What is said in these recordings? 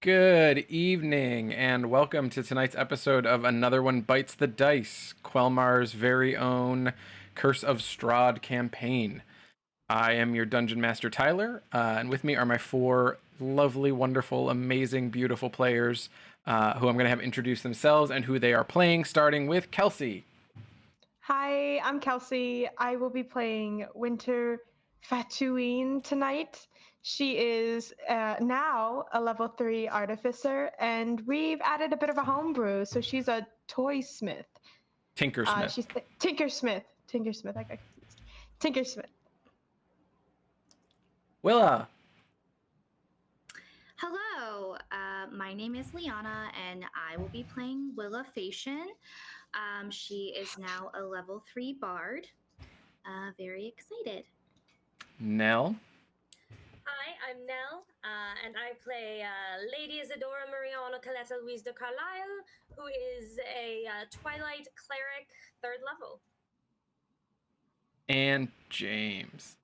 Good evening, and welcome to tonight's episode of Another One Bites the Dice, Quelmar's very own Curse of Strahd campaign. I am your Dungeon Master, Tyler, and with me are my four lovely, wonderful, amazing, beautiful players who I'm going to have introduce themselves and who they are playing, starting with Kelsey. Hi, I'm Kelsey. I will be playing Winter Fatouine tonight. She is now a level 3 artificer, and we've added a bit of a homebrew, so she's a toy smith. Tinkersmith. She's Tinkersmith. Tinkersmith, I got confused. Tinkersmith. Willa. Hello, my name is Liana, and I will be playing Willa Fashion. She is now a level 3 bard. Very excited. Nell. Hi, I'm Nell, and I play Lady Isadora Mariana Caleta Louise de Carlisle, who is a Twilight Cleric 3rd level. And James.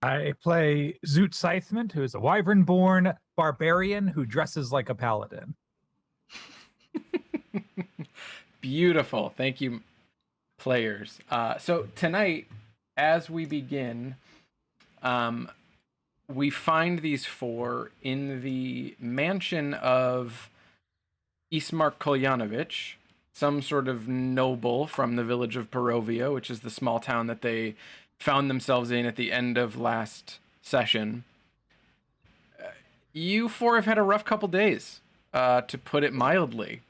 I play Zoot Scythement, who is a wyvern-born barbarian who dresses like a paladin. Beautiful. Thank you, players. So tonight, as we begin, we find these four in the mansion of Ismark Kolyanovich, some sort of noble from the village of Barovia, which is the small town that they found themselves in at the end of last session. You four have had a rough couple days, to put it mildly.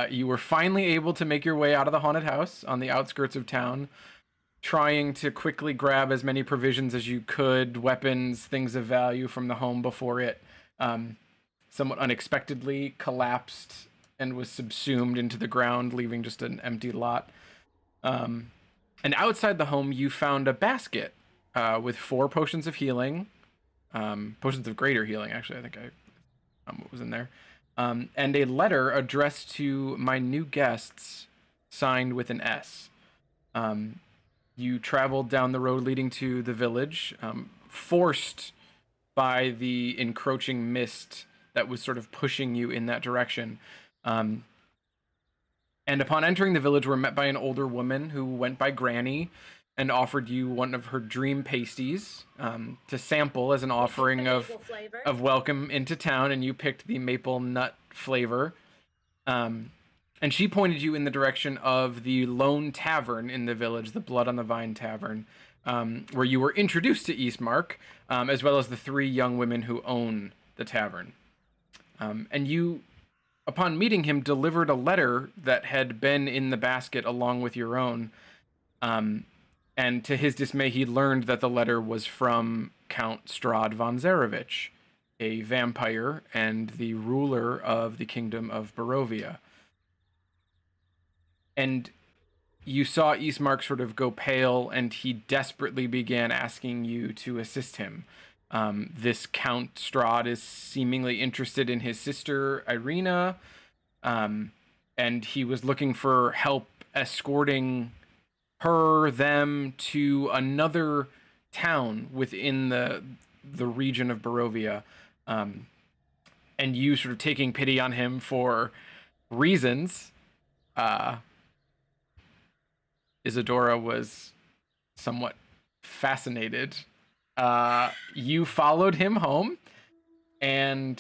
You were finally able to make your way out of the haunted house on the outskirts of town, trying to quickly grab as many provisions as you could, weapons, things of value from the home before it somewhat unexpectedly collapsed and was subsumed into the ground, leaving just an empty lot. And outside the home, you found a basket with 4 potions of healing, potions of greater healing, actually, I think what was in there, and a letter addressed to my new guests, signed with an S. You traveled down the road leading to the village, forced by the encroaching mist that was sort of pushing you in that direction. And upon entering the village, were met by an older woman who went by Granny and offered you one of her dream pasties to sample as an offering of welcome into town, and you picked the maple nut flavor. And she pointed you in the direction of the lone tavern in the village, the Blood on the Vine Tavern, where you were introduced to Ismark, as well as the 3 young women who own the tavern. And you, upon meeting him, delivered a letter that had been in the basket along with your own. And to his dismay, he learned that the letter was from Count Strahd von Zarevich, a vampire and the ruler of the kingdom of Barovia. And you saw Ismark sort of go pale, and he desperately began asking you to assist him. This Count Strahd is seemingly interested in his sister, Ireena, and he was looking for help escorting them to another town within the region of Barovia. And you sort of taking pity on him for reasons. Isadora was somewhat fascinated. You followed him home and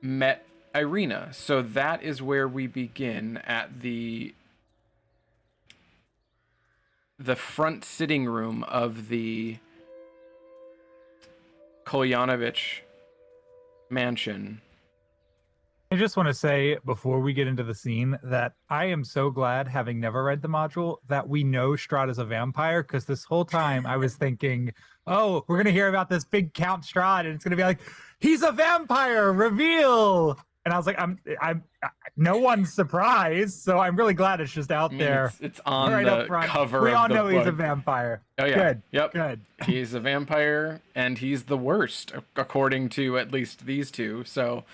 met Ireena. So that is where we begin, at the front sitting room of the Kolyanovich mansion. I just want to say, before we get into the scene, that I am so glad, having never read the module, that we know Strahd is a vampire, because this whole time I was thinking, oh, we're going to hear about this big Count Strahd, and it's going to be like, he's a vampire, reveal! And I was like, I'm no one's surprised, so I'm really glad it's just out there. It's on right the up front. cover We of all the know book. He's a vampire. Oh, yeah. Good. Yep. Good. He's a vampire, and he's the worst, according to at least these two. So,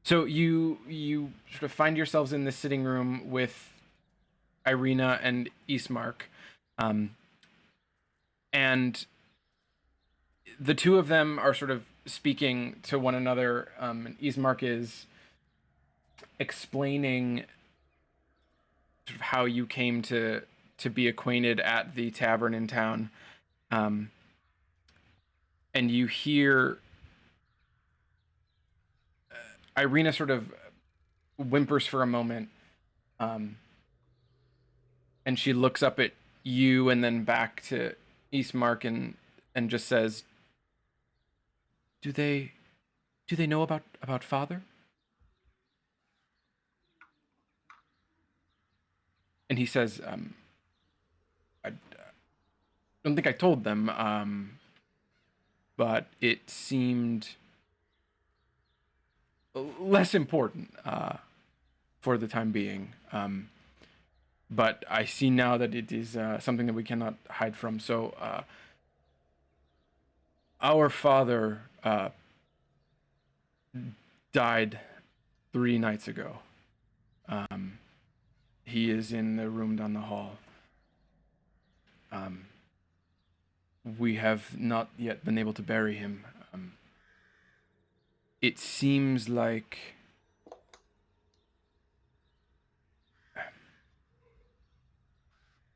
so you sort of find yourselves in the sitting room with Ireena and Ismark, and the two of them are sort of speaking to one another. And Ismark is explaining sort of how you came to be acquainted at the tavern in town. And you hear Ireena sort of whimpers for a moment. And she looks up at you and then back to Ismark and just says, Do they know about father? And he says, I don't think I told them, but it seemed less important for the time being. But I see now that it is something that we cannot hide from. So our father died 3 nights ago. He is in the room down the hall. We have not yet been able to bury him. It seems like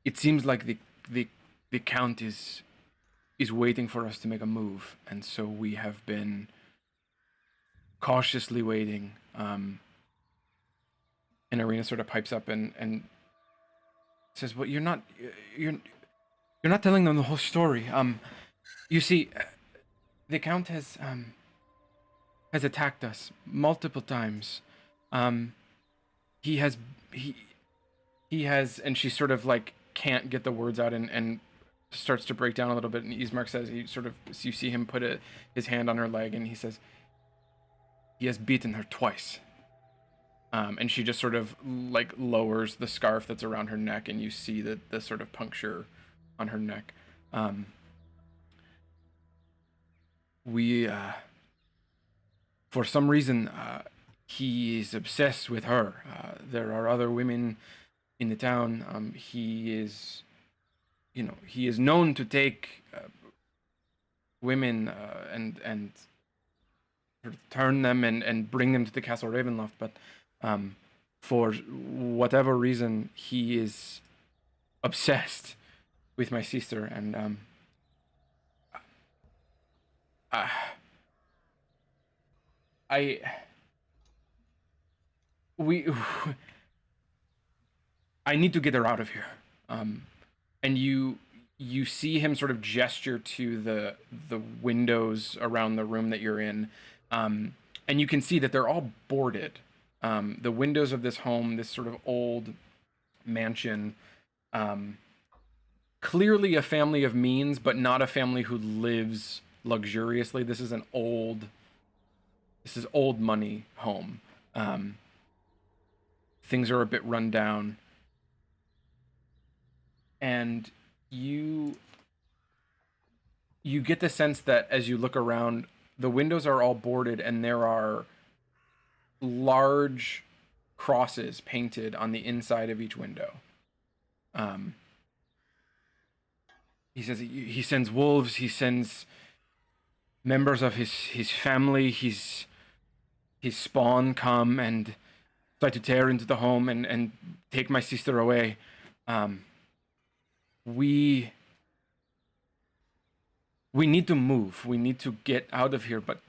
the Count is waiting for us to make a move, and so we have been cautiously waiting. And Ireena sort of pipes up and says, "Well, you're not telling them the whole story. You see, the Count has attacked us multiple times. He has, and she sort of like can't get the words out and starts to break down a little bit. And Ismark says, you see him put his hand on her leg, and he says, he has beaten her twice. And she just sort of like lowers the scarf that's around her neck, and you see the sort of puncture on her neck. For some reason, he is obsessed with her. There are other women in the town. He is known to take women and sort of turn them and bring them to the Castle Ravenloft, but for whatever reason, he is obsessed with my sister, and I need to get her out of here. And you see him sort of gesture to the windows around the room that you're in, and you can see that they're all boarded. The windows of this home, this sort of old mansion, clearly a family of means, but not a family who lives luxuriously. This is old money home. Things are a bit run down. And you get the sense that as you look around, the windows are all boarded, and there are large crosses painted on the inside of each window. He says he sends wolves, he sends members of his family, his spawn come and try to tear into the home and take my sister away. We need to move. We need to get out of here, but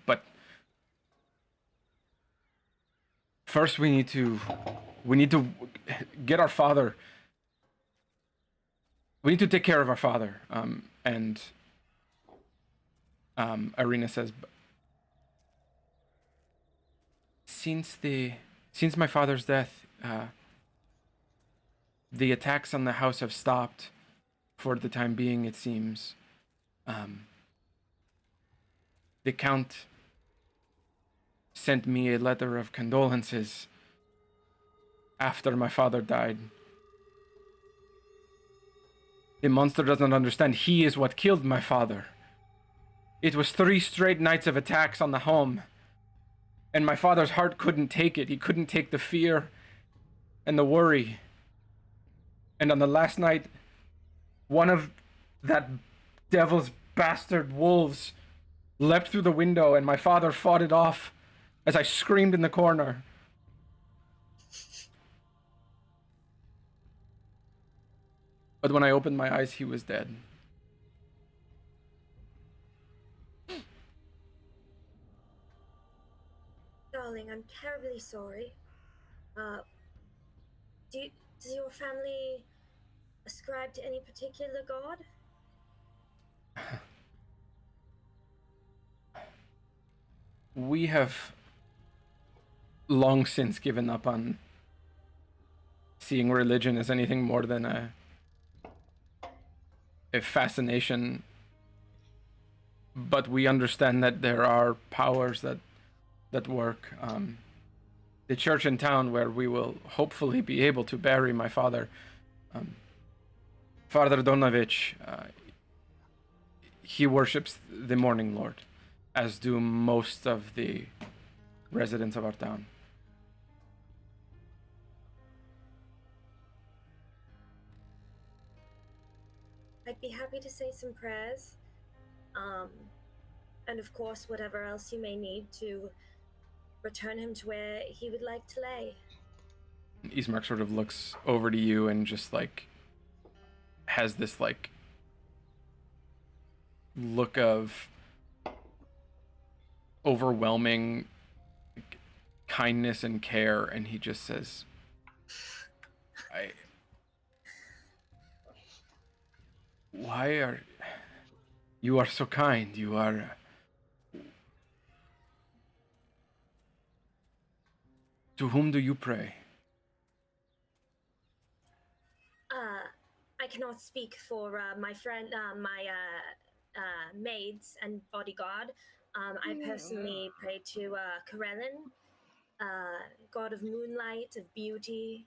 first we need to get our father. We need to take care of our father. And Ireena says, since my father's death, the attacks on the house have stopped for the time being, it seems. The Count sent me a letter of condolences after my father died. The monster doesn't understand. He is what killed my father. It was 3 straight nights of attacks on the home, and my father's heart couldn't take it. He couldn't take the fear and the worry. And on the last night, one of that devil's bastard wolves leapt through the window, and my father fought it off as I screamed in the corner. But when I opened my eyes, he was dead. Darling, I'm terribly sorry. Does your family ascribe to any particular god? We have long since given up on seeing religion as anything more than a fascination. But we understand that there are powers that work. The church in town where we will hopefully be able to bury my father, Father Donovich, he worships the Morning Lord, as do most of the residents of our town. I'd be happy to say some prayers. And of course, whatever else you may need to return him to where he would like to lay. Ismark sort of looks over to you and just like has this like look of overwhelming kindness and care, and he just says, why are you so kind? You are to whom do you pray? I cannot speak for my friend, my maids and bodyguard. I personally pray to Karelin, god of moonlight, of beauty.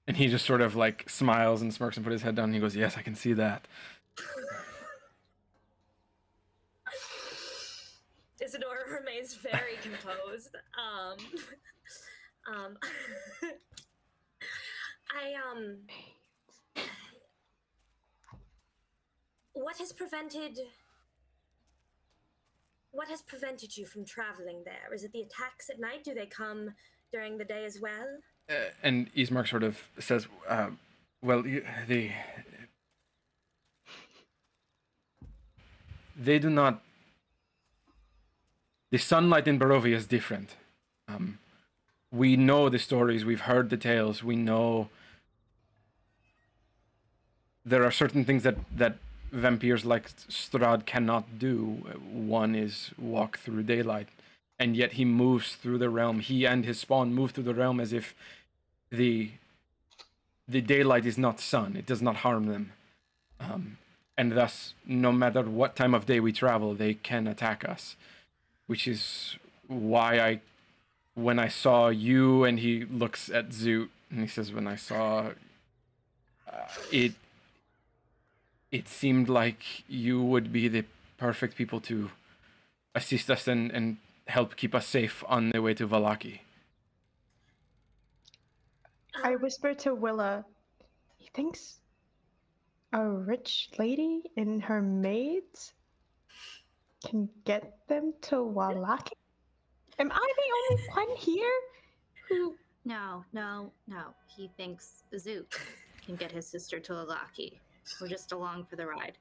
And he just sort of like smiles and smirks and put his head down and he goes, yes, I can see that. Isadora remains very composed. What has prevented you from traveling there? Is it the attacks at night? Do they come during the day as well? And Ismark sort of says, well, they do not. The sunlight in Barovia is different. We know the stories, we've heard the tales, we know there are certain things that vampires like Strahd cannot do. One is walk through daylight, and yet he moves through the realm. He and his spawn move through the realm as if the daylight is not sun. It does not harm them. And thus, no matter what time of day we travel, they can attack us. Which is why when I saw you, and he looks at Zoot, and he says, when I saw it seemed like you would be the perfect people to assist us and help keep us safe on the way to Vallaki. I whisper to Willa, he thinks a rich lady and her maids can get them to Vallaki? Am I the only one here who... No. He thinks Zoot can get his sister to Vallaki. We're just along for the ride.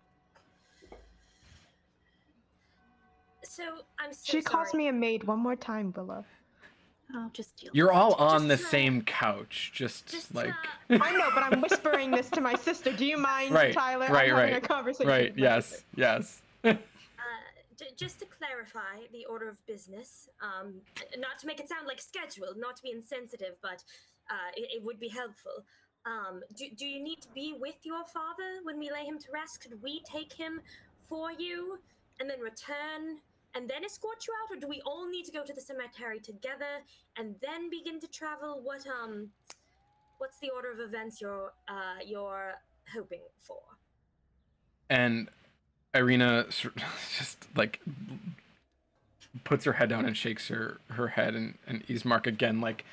So, I'm so She calls me a maid one more time, Willa. Oh, just deal. You're all on the Just, same couch, just like... I know, but I'm whispering this to my sister. Do you mind, Tyler? I'm having a conversation with my sister. Yes. Just to clarify the order of business, not to make it sound like scheduled, not to be insensitive, but it would be helpful. Do you need to be with your father when we lay him to rest? Could we take him for you and then return and then escort you out, or do we all need to go to the cemetery together and then begin to travel? What's the order of events you're hoping for? And Ireena just like puts her head down and shakes her head, and Ismark again like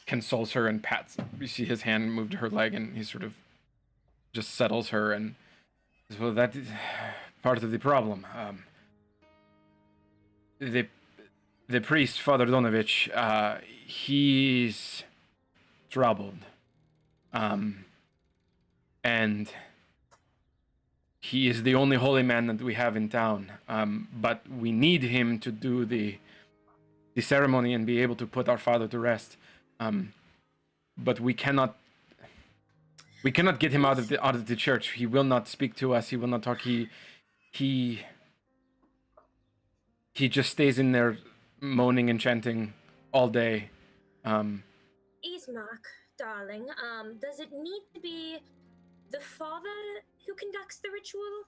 consoles her and pats. You see his hand move to her leg, and he sort of just settles her and says, well, that is part of the problem. the priest, Father Donovich, he's troubled. And he is the only holy man that we have in town. But we need him to do the ceremony and be able to put our father to rest. But we cannot get him out of the church. He will not speak to us. He will not talk. He just stays in there moaning and chanting all day. Ismark, darling, does it need to be the father who conducts the ritual?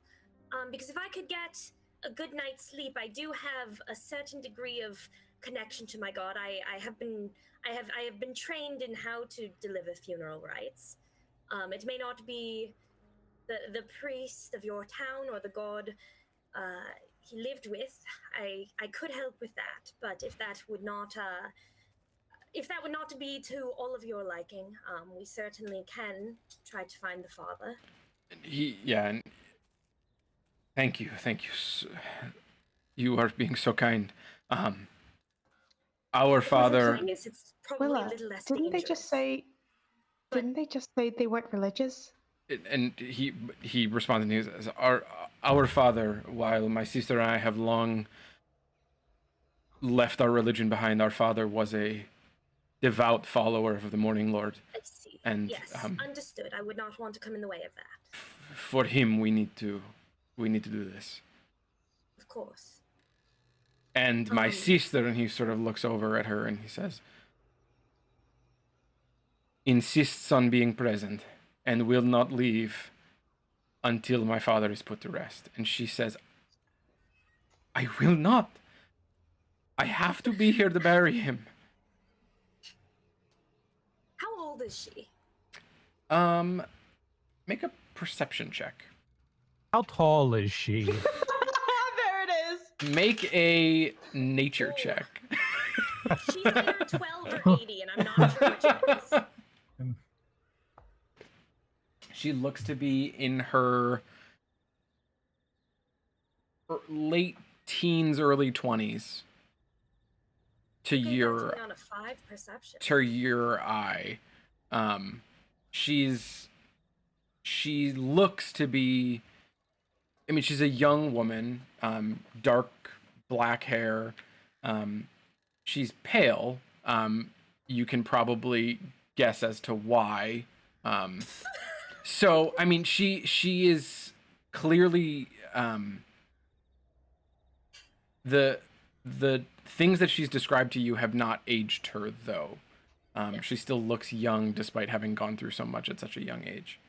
Because if I could get a good night's sleep, I do have a certain degree of connection to my god. I have been trained in how to deliver funeral rites. It may not be the priest of your town or the god he lived with. I could help with that, but if that would not be to all of your liking, we certainly can try to find the father. And thank you. You are being so kind. Our father. It's probably Willa, a little less didn't they dangerous. just say? Didn't they just say they weren't religious? And he responded. He says, "Our father, while my sister and I have long left our religion behind, our father was a devout follower of the Morning Lord. I see. And yes, understood. I would not want to come in the way of that. For him, we need to do this. Of course. And my sister," and he sort of looks over at her and he says, "insists on being present and will not leave until my father is put to rest." And she says, "I will not. I have to be here to bury him." How old is she? Make a perception check. How tall is she? There it is. Make a nature check. She's either 12 or 80, and I'm not sure which it is. She looks to be in her late teens, early 20s. To Okay, your that's on a 5 perception. to your eye. She looks to be, I mean, she's a young woman, dark black hair. She's pale. You can probably guess as to why. So, I mean, she is clearly, the things that she's described to you have not aged her, though. She still looks young despite having gone through so much at such a young age.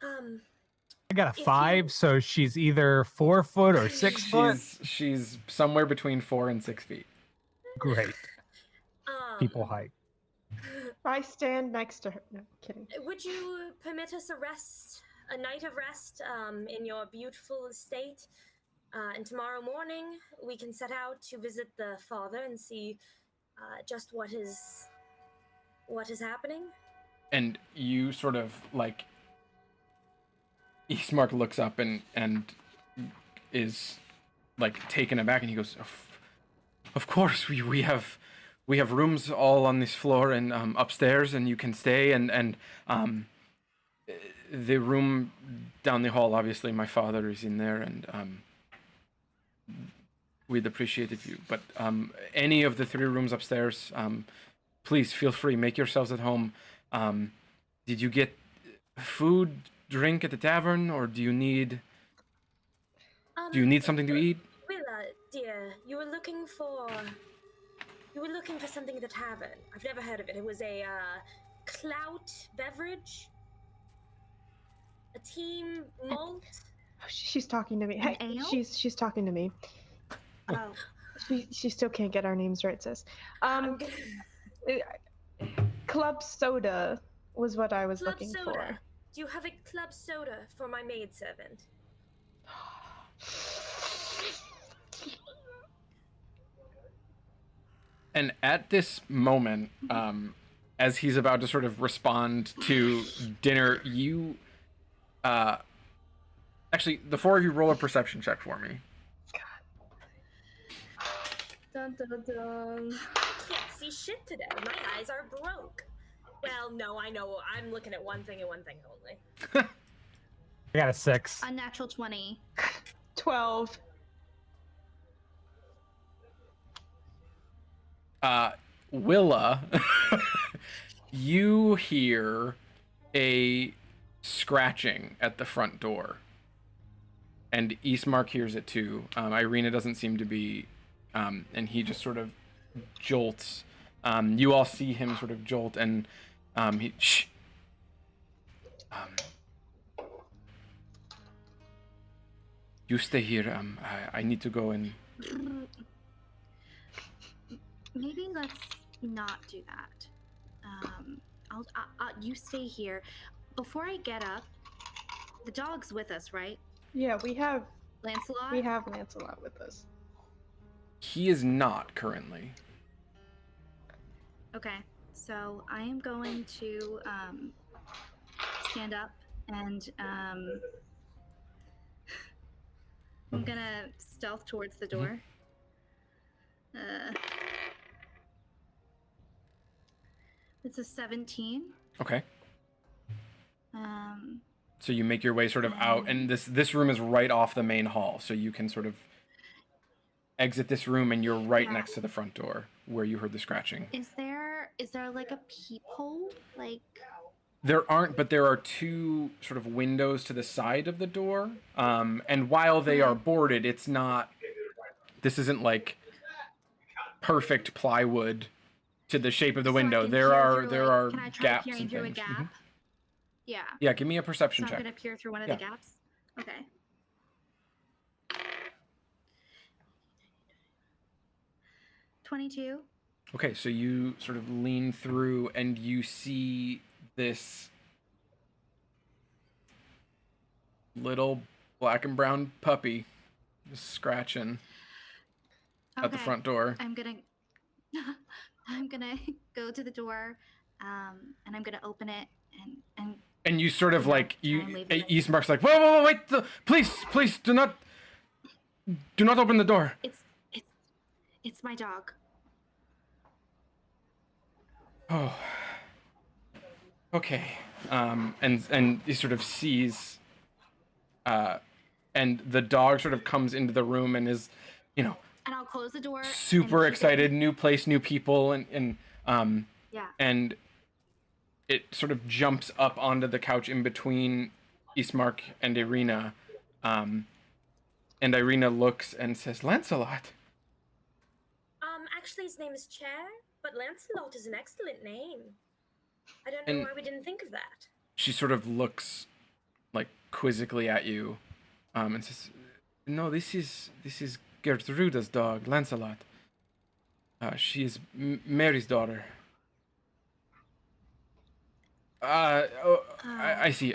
I got a 5, so she's either 4 foot or 6 foot. She's somewhere between 4 and 6 feet. Great. People height. I stand next to her. No, kidding. Would you permit us a night of rest in your beautiful estate? And tomorrow morning, we can set out to visit the father and see just what is happening. And you sort of like, Ismark looks up and is like taken aback, and he goes, "Of course, we have rooms all on this floor and upstairs, and you can stay, and the room down the hall, obviously my father is in there, and we'd appreciate if you, but any of the 3 rooms upstairs, please feel free, make yourselves at home. Did you get food, drink at the tavern, or do you need something to eat?" Willa, dear, you were looking for something at the tavern. I've never heard of it. It was a clout beverage, a team malt. She's talking to me. Hey, ale? she's talking to me. Oh, She still can't get our names right, sis. Club soda was what I was Club looking soda. for. Do you have a club soda for my maidservant? And at this moment, as he's about to sort of respond to dinner, you actually, the 4 of you roll a perception check for me. Dun, dun, dun. Can't see shit today. My eyes are broke. Well, no, I know. I'm looking at one thing and one thing only. I got a 6. Unnatural 20. 12. Willa, you hear a scratching at the front door. And Ismark hears it too. Ireena doesn't seem to be, and he just sort of jolts. You all see him sort of jolt, and he shh. You stay here. I need to go and. Maybe let's not do that. You stay here. Before I get up, the dog's with us, right? Yeah, we have Lancelot? Lancelot with us. He is not currently. Okay, so I am going to stand up and I'm gonna stealth towards the door. It's a 17. Okay. Um, So you make your way sort of out, and this room is right off the main hall, so you can sort of exit this room, and you're right next to the front door where you heard the scratching. is there like a peephole? Like There aren't, but there are two sort of windows to the side of the door. And while they are boarded, it's not. This isn't like perfect plywood to the shape of the so I window. can There peer are through, there like, are can I try gaps peering and through things. a gap? Mhm. Yeah. Yeah, give me a perception So check. I'm gonna peer through one of Yeah. the gaps. Okay. 22. Okay, so you sort of lean through and you see this little black and brown puppy just scratching at the Okay. front door. I'm gonna go to the door, and I'm gonna open it and And you sort of Yeah, like try and leave it. Eastmark's like, whoa, wait, please do not open the door. it's my dog. Oh, okay. And he sort of sees, and the dog sort of comes into the room and is, And I'll close the door. super excited, new place, new people, and Yeah. and it sort of jumps up onto the couch in between Ismark and Ireena, and Ireena looks and says, Lancelot. Actually, his name is Chair, but Lancelot is an excellent name. I don't know And- why we didn't think of that. She sort of looks like quizzically at you, and says, "No, this is Gertruda's dog, Lancelot. She is Mary's daughter." I see.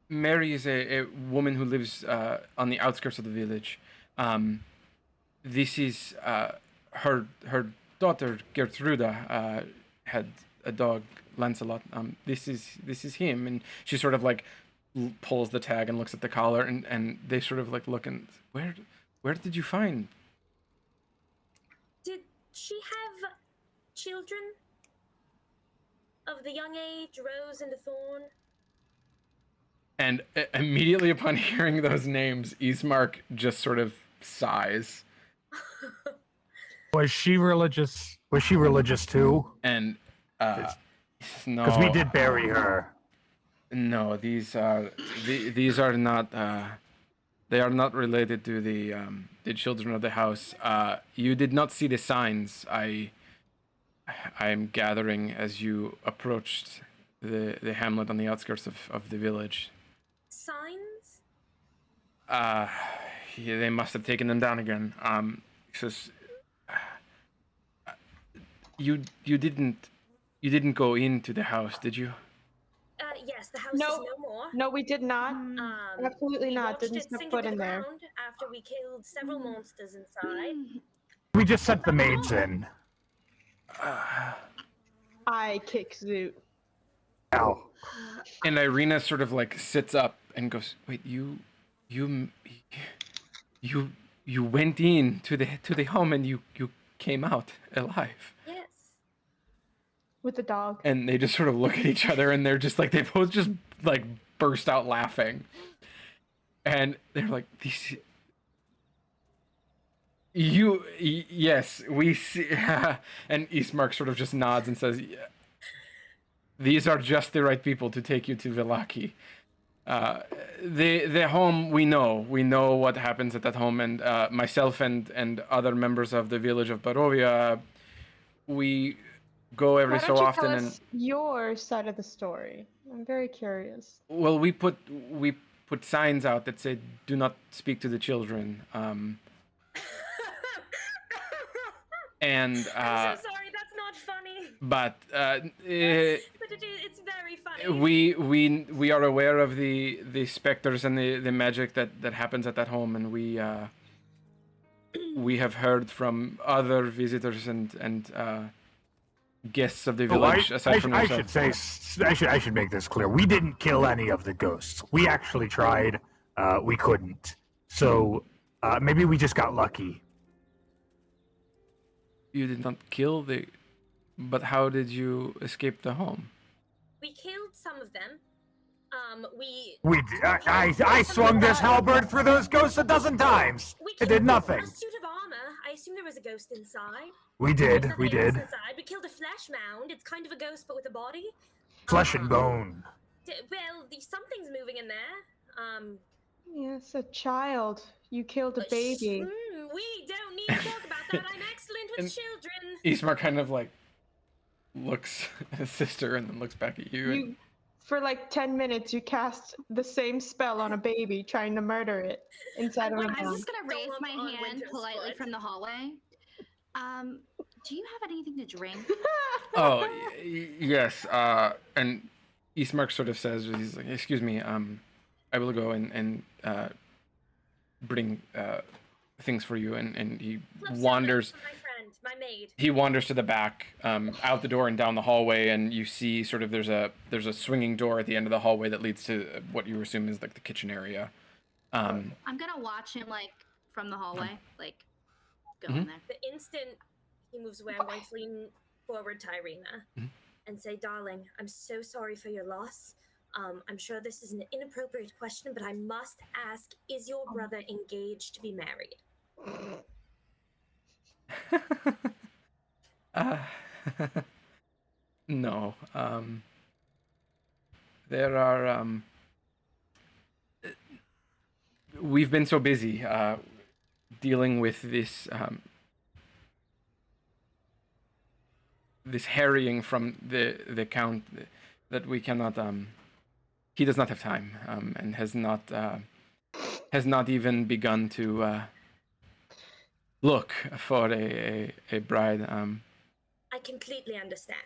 Mary is a woman who lives on the outskirts of the village. This is her daughter Gertruda had a dog, Lancelot. This is him, and she sort of like pulls the tag and looks at the collar, and they sort of like look and where did you find? Did she have children of the young age, Rose and Thorn? And immediately upon hearing those names, Ismark just sort of sighs. Was she religious? Was she religious too? And he says, no, Because we did bury her. No, these are not. They are not related to the children of the house. You did not see the signs. I am gathering as you approached the hamlet on the outskirts of the village. Signs? Yeah, they must have taken them down again. Says, you didn't go into the house, did you? Yes, the house No. is no more. No, we did not. Absolutely we not. watched Didn't it step sink foot into in the there. ground after we killed several monsters inside. We just sent the maids in. I kick Zoot. Ow. And Ireena sort of like sits up and goes, "Wait, you you went in to the home and you came out alive. Yes. With the dog. And they just sort of look at each other and they're just like, they both just like burst out laughing. And they're like, yes, we see. And Ismark sort of just nods and says, yeah, these are just the right people to take you to Villaki. The home, we know what happens at that home, and myself and other members of the village of Barovia, we go every Why so don't you often tell and us your side of the story? I'm very curious. well, we put signs out that say do not speak to the children. And I'm so sorry, that's not funny. but But it's very funny. we are aware of the specters and the magic that happens at that home, and we have heard from other visitors and guests of the village aside from yourself. I should make this clear. We didn't kill any of the ghosts. We actually tried. We couldn't. So maybe we just got lucky. You did not kill but how did you escape the home? We killed some of them. I swung this halberd through those ghosts a dozen times. It did nothing. A suit of armor. I assume there was a ghost inside. We There's did. nothing else inside. We killed a flesh mound. It's kind of a ghost, but with a body. Flesh and bone. Well, something's moving in there. Yes, a child. You killed a baby. We don't need to talk about that. I'm excellent with children. Ismar kind of like looks at his sister and then looks back at you. For like 10 minutes, you cast the same spell on a baby, trying to murder it inside of a I'm mouth. just gonna raise my on hand Winter's politely foot. from the hallway. Do you have anything to drink? Oh, yes. And Ismark sort of says, he's like, excuse me, I will go and bring things for you. And he wanders. My friend, my maid. He wanders to the back, out the door and down the hallway, and you see sort of there's a swinging door at the end of the hallway that leads to what you assume is like the kitchen area. I'm gonna watch him like from the hallway, like go in there. The instant he moves away, I'm going to lean forward to Ireena and say, darling, I'm so sorry for your loss. I'm sure this is an inappropriate question, but I must ask, is your brother engaged to be married? No. There are we've been so busy dealing with this this harrying from the count that we cannot he does not have time and has not even begun to look for a bride. I completely understand.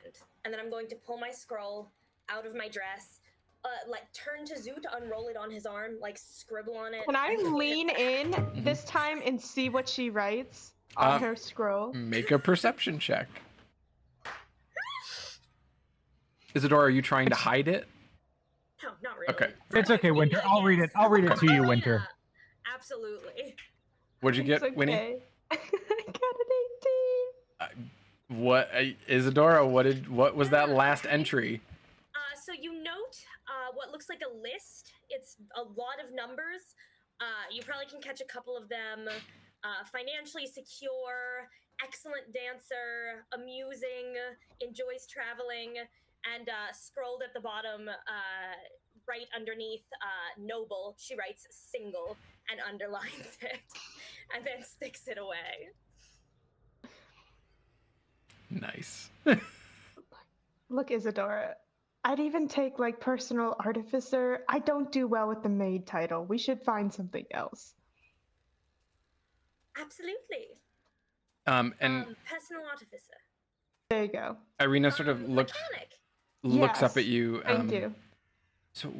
And then I'm going to pull my scroll out of my dress, like turn to Zoo to unroll it on his arm, like scribble on it. Can I lean in this time and see what she writes on her scroll? Make a perception check. Isadora, are you trying to hide it? No, not really. Okay. It's okay, Winter. I'll read it. I'll read it to you, Winter. Yeah, absolutely. What'd you get, It's Winnie? okay. I got an 18. What, Isadora? What was that last entry? So you note what looks like a list. It's a lot of numbers. You probably can catch a couple of them. Financially secure, excellent dancer, amusing, enjoys traveling, and scrolled at the bottom, right underneath noble, she writes single and underlines it, and then sticks it away. Nice. Look, Isadora, I'd even take like personal artificer. I don't do well with the maid title. We should find something else. Absolutely. And Personal artificer. There you go. Ireena sort of looks Mechanic. up at you. Thank you. So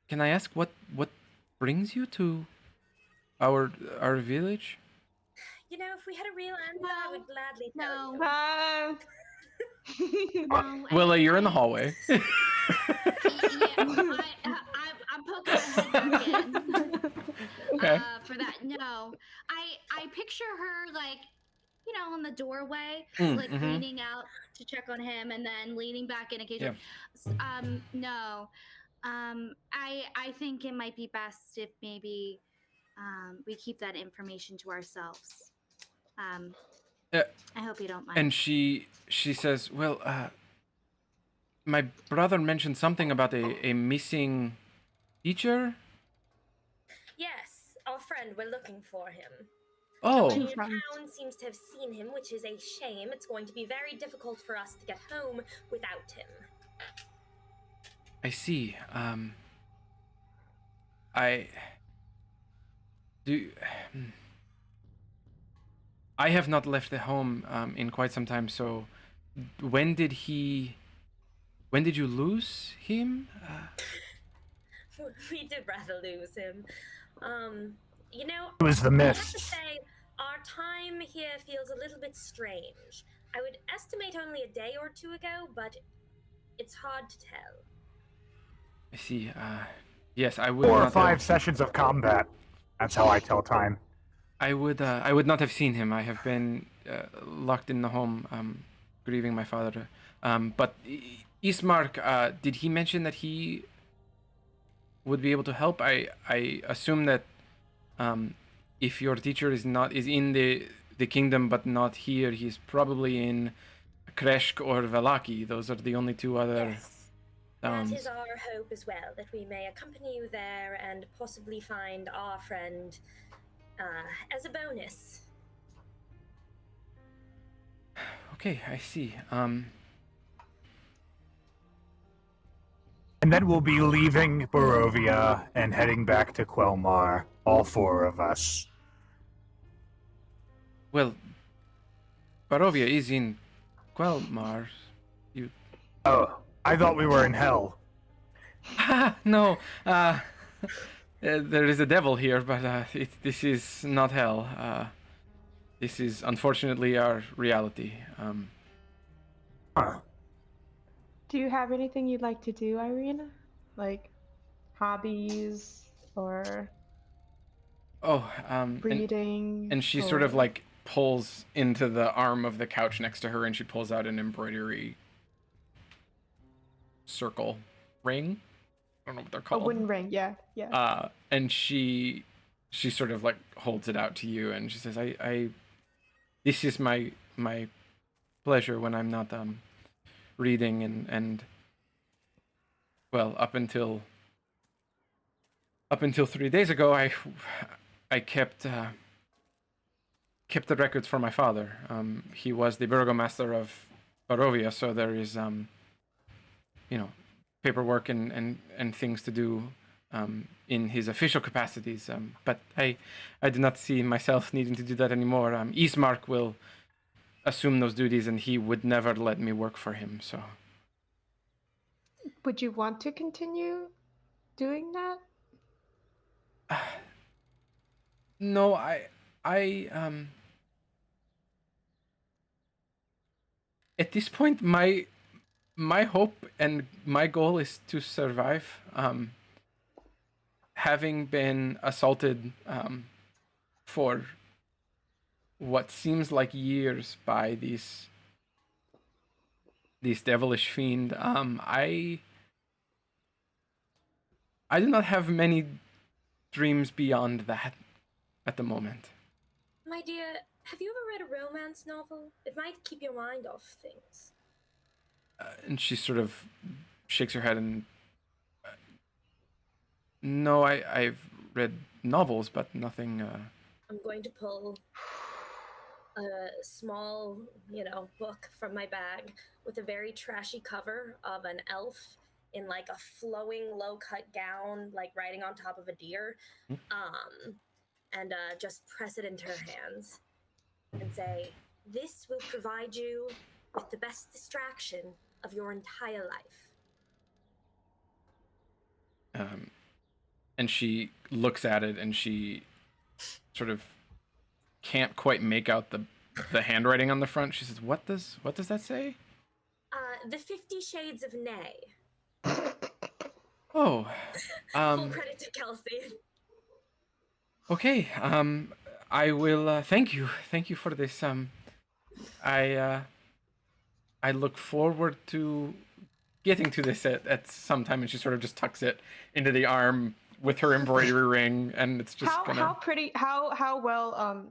can I ask what brings you to our village? You know, if we had a real answer, I would gladly tell you. No, Willa, you're in the hallway. yeah, I'm poking my head back in. Okay. For that. No, I picture her like, in the doorway, like Mm-hmm. leaning out to check on him, and then leaning back in occasionally. No, I think it might be best if maybe we keep that information to ourselves. I hope you don't mind. And she says, well, my brother mentioned something about a missing teacher. Yes, our friend, we're looking for him. Oh, The town seems to have seen him, which is a shame. It's going to be very difficult for us to get home without him. I see. I do. I have not left the home in quite some time. So, when did you lose him? We did rather lose him. It was the I have to mist. say, our time here feels a little bit strange. I would estimate only a day or two ago, but it's hard to tell. I see. Yes, I would 4 or not 5 have, sessions of combat. That's how I tell time. I would not have seen him. I have been locked in the home, grieving my father. But Ismark, did he mention that he would be able to help? I assume that if your teacher is in the kingdom but not here, he's probably in Kreshk or Valaki. Those are the only two other Yes, towns. that is our hope as well, that we may accompany you there and possibly find our friend as a bonus. Okay, I see. And then we'll be leaving Barovia and heading back to Quelmar, all 4 of us. Well, Barovia is in Quelmar. Oh, I thought we were in hell. No, there is a devil here, but this is not hell. This is unfortunately our reality. Huh. Do you have anything you'd like to do, Ireena? Like hobbies or reading? And she sort of like pulls into the arm of the couch next to her, and she pulls out an embroidery circle ring. I don't know what they're A called. wooden ring, yeah. And she sort of like holds it out to you, and she says, I this is my pleasure when I'm not reading, and well, up until 3 days ago, I kept the records for my father. He was the burgomaster of Barovia, so there is paperwork and things to do in his official capacities. But I do not see myself needing to do that anymore. Ismark will assume those duties, and he would never let me work for him. So, Would you want to continue doing that? no, at this point, my hope and my goal is to survive. Having been assaulted for what seems like years by these devilish fiend, I do not have many dreams beyond that at the moment. My dear, have you ever read a romance novel? It might keep your mind off things. And she sort of shakes her head and no, I've read novels, but nothing. I'm going to pull a small, book from my bag with a very trashy cover of an elf in like a flowing low-cut gown, like riding on top of a deer, and just press it into her hands and say, "This will provide you with the best distraction of your entire life." And she looks at it, and she sort of can't quite make out the handwriting on the front. She says, "What does that say?" The 50 Shades of Nay. Oh, Full credit to Kelsey. Okay. I will. Thank you. Thank you for this. I look forward to getting to this at some time. And she sort of just tucks it into the arm with her embroidery ring, and it's just How pretty? How well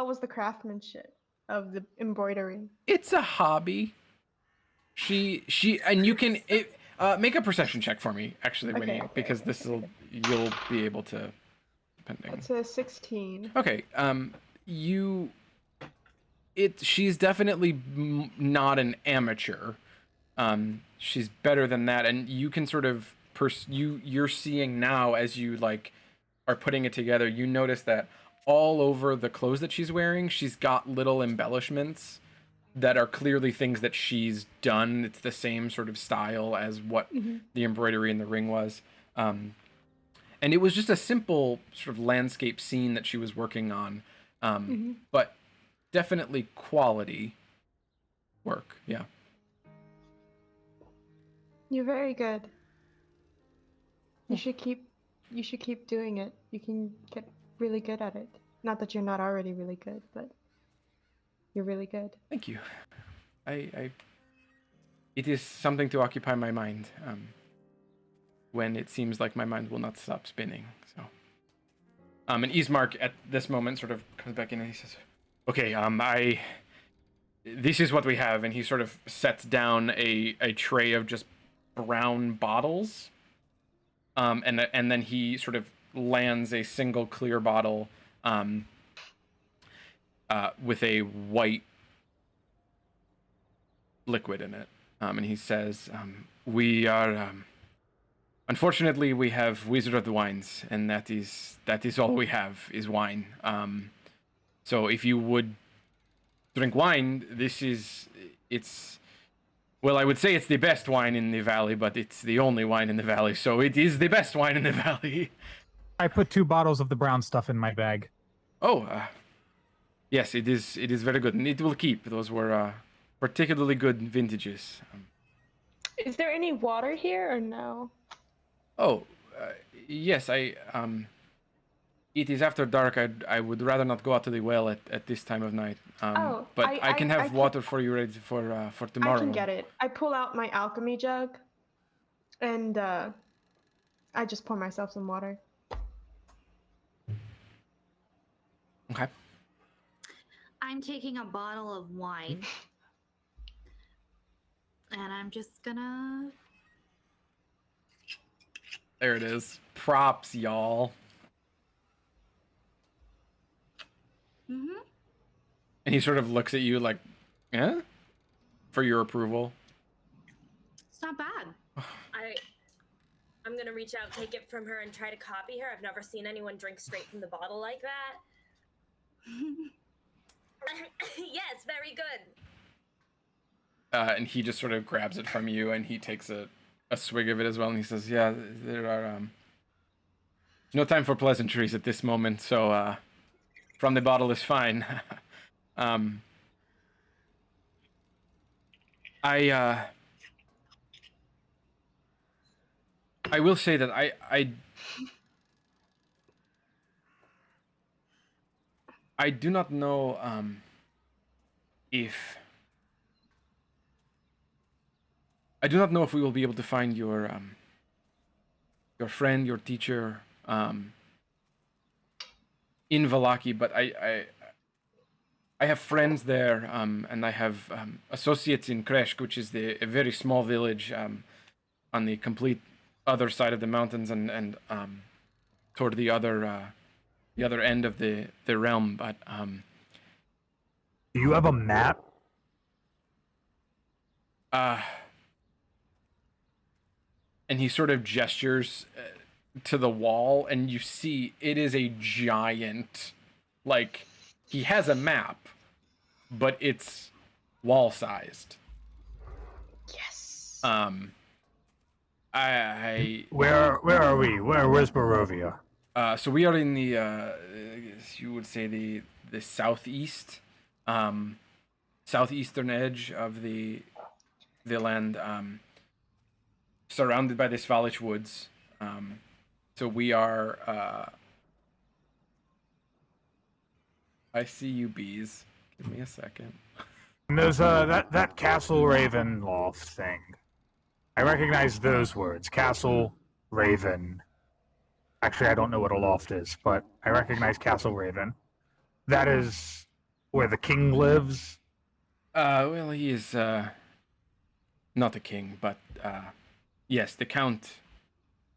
was the craftsmanship of the embroidery? It's a hobby. And you can make a perception check for me, actually, Winnie, because you'll be able to, depending. It's a 16. Okay. She's definitely not an amateur. She's better than that, and you can sort of you're seeing now as you like are putting it together. You notice that all over the clothes that she's wearing, she's got little embellishments that are clearly things that she's done. It's the same sort of style as what the embroidery in the ring was. And it was just a simple sort of landscape scene that she was working on. But definitely quality work. Yeah. You're very good. You should keep doing it. You can get really good at it. Not that you're not already really good, but you're really good. Thank you. It is something to occupy my mind when it seems like my mind will not stop spinning. So, and Ismark at this moment sort of comes back in and he says, "Okay, this is what we have," and he sort of sets down a tray of just brown bottles, and then he sort of lands a single clear bottle with a white liquid in it, and he says, "We are unfortunately we have Wizard of the Wines, and that is all we have is wine. So if you would drink wine, well, I would say it's the best wine in the valley, but it's the only wine in the valley, so it is the best wine in the valley." I put 2 bottles of the brown stuff in my bag. Oh, yes, it is very good, and it will keep. Those were particularly good vintages. Is there any water here or no? Oh, yes, it is after dark. I would rather not go out to the well at this time of night. But I can have water for you ready for tomorrow. I can get it. I pull out my alchemy jug, and I just pour myself some water. Okay. I'm taking a bottle of wine. And I'm just gonna... There it is. Props, y'all. Mm-hmm. And he sort of looks at you like, "Eh?" For your approval. It's not bad. I'm gonna reach out, take it from her, and try to copy her. I've never seen anyone drink straight from the bottle like that. Yes, very good. And he just sort of grabs it from you, and he takes a swig of it as well, and he says, "Yeah, there are no time for pleasantries at this moment, so from the bottle is fine." I will say that I do not know if we will be able to find your friend, your teacher, in Vallaki, but I have friends there, and I have associates in Kreshk, which is a very small village on the complete other side of the mountains, and toward the other end of the realm. But do you have a map? And he sort of gestures to the wall, and you see it is a giant, like, he has a map, but it's wall-sized. Yes. Where are we? Where's Barovia? So we are in the you would say the southeast, southeastern edge of the land, surrounded by the Svalich woods. So we are I see you, bees. Give me a second. And there's that Castle Raven loft thing. I recognize those words. Castle Raven. Actually, I don't know what a loft is, but I recognize Castle Raven. That is where the king lives. Well, he is not a king, but yes, the count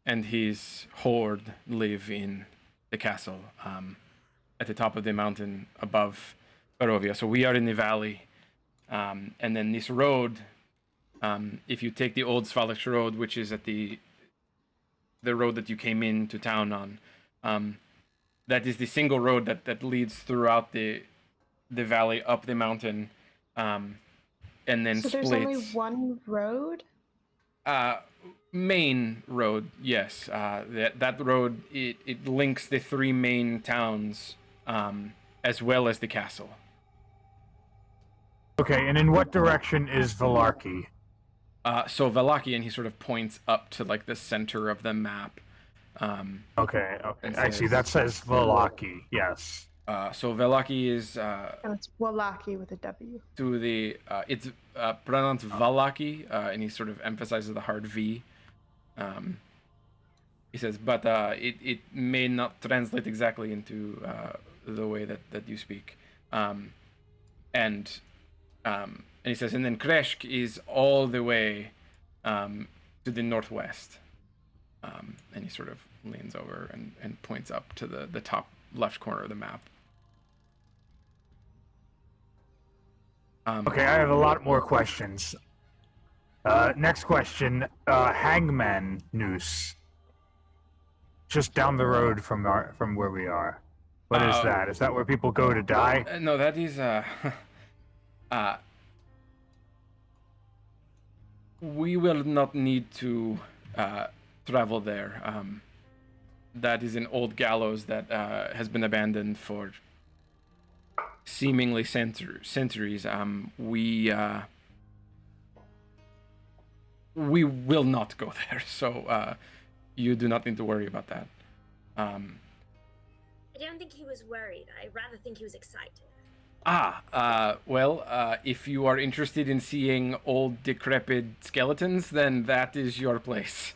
and his horde live in the castle at the top of the mountain above Barovia. So we are in the valley, and then this road. If you take the old Svalix road, which is at the road that you came into town on, that is the single road that leads throughout the valley up the mountain, and then So splits. there's only one road? Main road, yes. That road it links the three main towns, as well as the castle. Okay, and in what direction is Valarki? So Valaki, and he sort of points up to like the center of the map. Okay, and I see. says- That says Valaki. Yes. So Valaki is And it's Wallaki with a W. to the it's pronounced Valaki, and he sort of emphasizes the hard V. He says, but it may not translate exactly into the way that you speak. And he says, and then Kreshk is all the way to the northwest. And he sort of leans over and points up to the top left corner of the map. Okay, I have a lot more questions. Next question. Hangman Noose. Just down the road from where we are. What is that? Is that where people go to die? No, that is we will not need to travel there. That is an old gallows that has been abandoned for seemingly centuries. We will not go there, so you do not need to worry about that. I don't think he was worried. I rather think he was excited. Well, if you are interested in seeing old decrepit skeletons, then that is your place.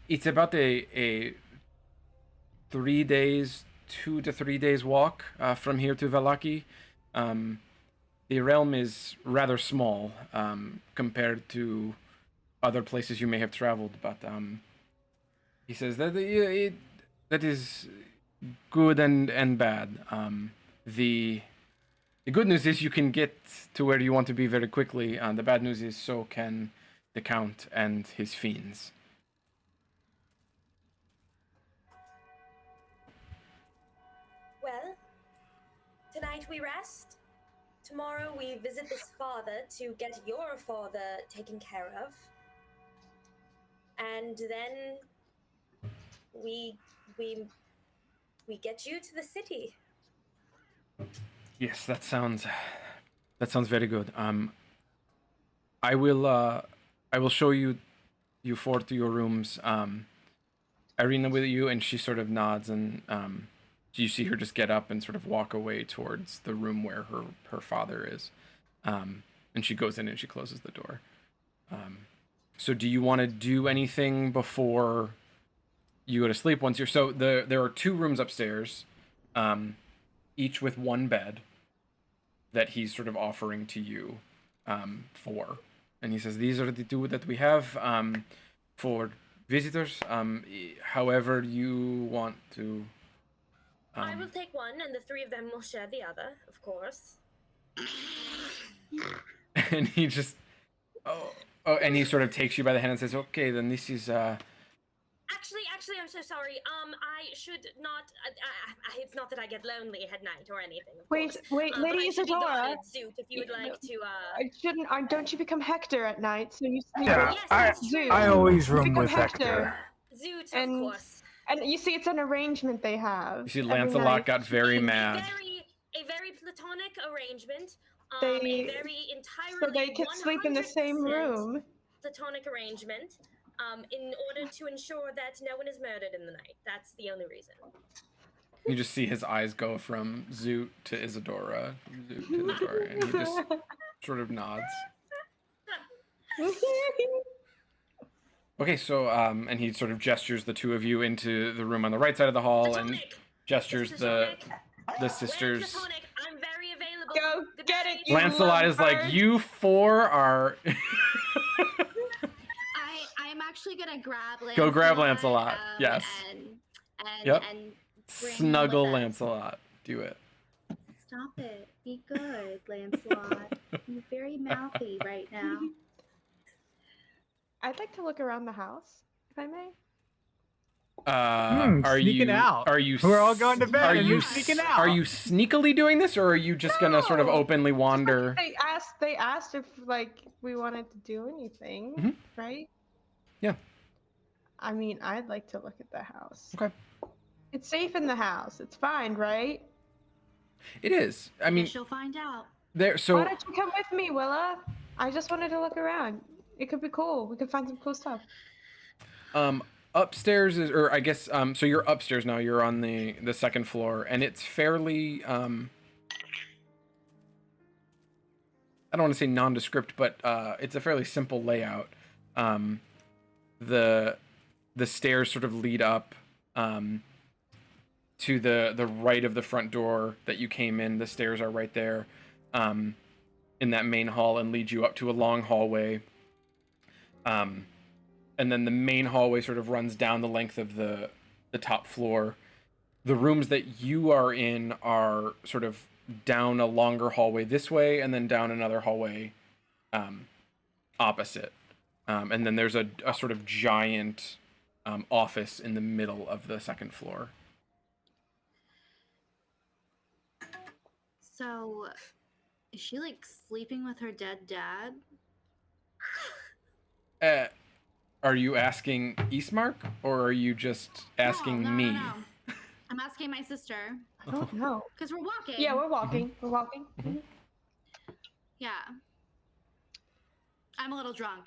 It's about a 3 days, 2 to 3 days walk from here to Valaki. The realm is rather small compared to other places you may have traveled, but he says that that is good and bad. The good news is you can get to where you want to be very quickly. The bad news is so can the Count and his fiends. Well, tonight we rest. Tomorrow we visit this father to get your father taken care of. And then we get you to the city. Yes, that sounds very good. I will show you forth to your rooms. Ireena with you, and she sort of nods, and you see her just get up and sort of walk away towards the room where her father is. And she goes in and she closes the door. So do you want to do anything before you go to sleep? So there are 2 rooms upstairs, each with 1 bed that he's sort of offering to you for. And he says, these are the 2 that we have for visitors. However you want to. I will take one, and the 3 of them will share the other, of course. And he just, and he sort of takes you by the hand and says, "Okay, then this is." Actually, I'm so sorry. I should not. It's not that I get lonely at night or anything. Of Wait, course. Lady but I should be Isadora. guarded, Zoot, if you would like to. I shouldn't. Don't you become Hector at night? So you sleep. Yeah, Yes, that's true. I always room Become with Hector. Hector. Zoot, and- of course. And you see, it's an arrangement they have. You see, every Lancelot night. got very mad. A very platonic arrangement. They- A very entirely. So they can sleep in the same 100% room. platonic arrangement in order to ensure that no one is murdered in the night. That's the only reason. You just see his eyes go from Zoot to Isadora, from Zoot to Isadora, and he just sort of nods. Okay, so and he sort of gestures the two of you into the room on the right side of the hall, and gestures the sisters. I'm very available. Go Good get night. it, you Lancelot is like, lovebird. you four are. I'm actually gonna grab Lancelot. Go grab Lancelot. Yes. And Yep. and bring him Snuggle with us. Lancelot. Do it. Stop it. Be good, Lancelot. You're very mouthy right now. I'd like to look around the house, if I may. Are sneaking you? out. Are you? We're all going to bed Are and you you're sneaking out. Are you sneakily doing this, or are you just gonna sort of No. openly wander? They asked if like we wanted to do anything, Mhm. right? Yeah. I mean, I'd like to look at the house. Okay. It's safe in the house. It's fine, right? It is. I mean, She'll find out. there. Why So don't you come with me, Willa? I just wanted to look around. It could be cool. We could find some cool stuff. upstairs is, or I guess, so you're upstairs now. You're on the second floor, and it's fairly. I don't want to say nondescript, but it's a fairly simple layout. The stairs sort of lead up to the right of the front door that you came in. The stairs are right there in that main hall and lead you up to a long hallway. And then the main hallway sort of runs down the length of the top floor. The rooms that you are in are sort of down a longer hallway this way, and then down another hallway opposite. And then there's a sort of giant office in the middle of the second floor. So, is she like sleeping with her dead dad? Are you asking Ismark, or are you just asking no, me? No. I'm asking my sister. I don't know. Because we're walking. Yeah, we're walking. We're walking. Mhm. Yeah. I'm a little drunk.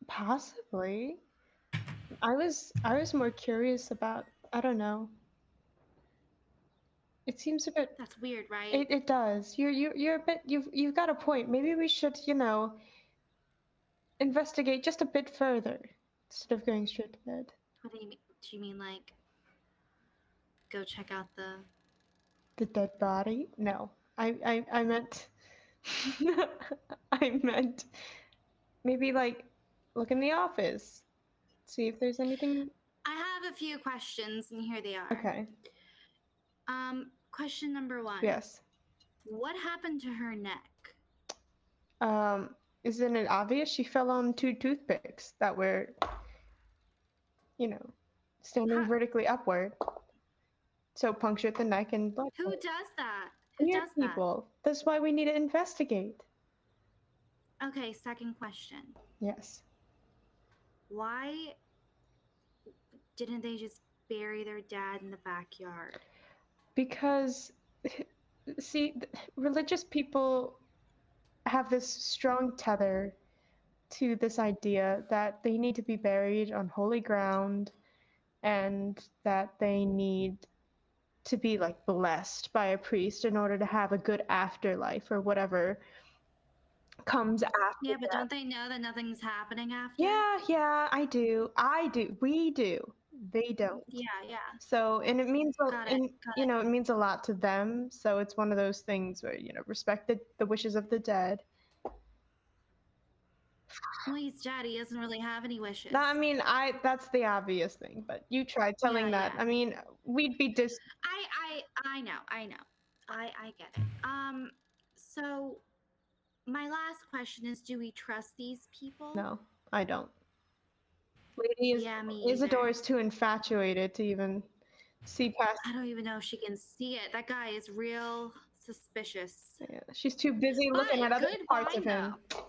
Possibly. I was more curious about, I don't know. It seems a bit. That's weird, right? It does. You're a bit. You've got a point. Maybe we should, investigate just a bit further instead of going straight to bed. What do you mean? Do you mean like go check out The dead body? No, I meant. I meant maybe like look in the office, see if there's anything. I have a few questions, and here they are. Okay. Question number 1. Yes. What happened to her neck? Isn't it obvious? She fell on 2 toothpicks that were, standing Huh. vertically upward. So punctured the neck and blood. Who does that? Who Weird does that? people. That's why we need to investigate. Okay, second question. Yes. Why didn't they just bury their dad in the backyard? Because, see, religious people have this strong tether to this idea that they need to be buried on holy ground and that they need to be like blessed by a priest in order to have a good afterlife or whatever comes after. Yeah, but death. don't they know that nothing's happening after? Yeah, I do. We do. They don't. Yeah. So, and it means, Got it, it means a lot to them. So it's one of those things where, respect the wishes of the dead. Well, he's dead. He doesn't really have any wishes. No, I mean, that's the obvious thing, but you tried telling that. yeah. I mean, we'd be I know. I get it. So my last question is, do we trust these people? No, I don't. Lady Yeah, me Isadore either. is too infatuated to even see past. I don't even know if she can see it. That guy is real suspicious. Yeah, she's too busy looking But at other good parts wine, of him. though.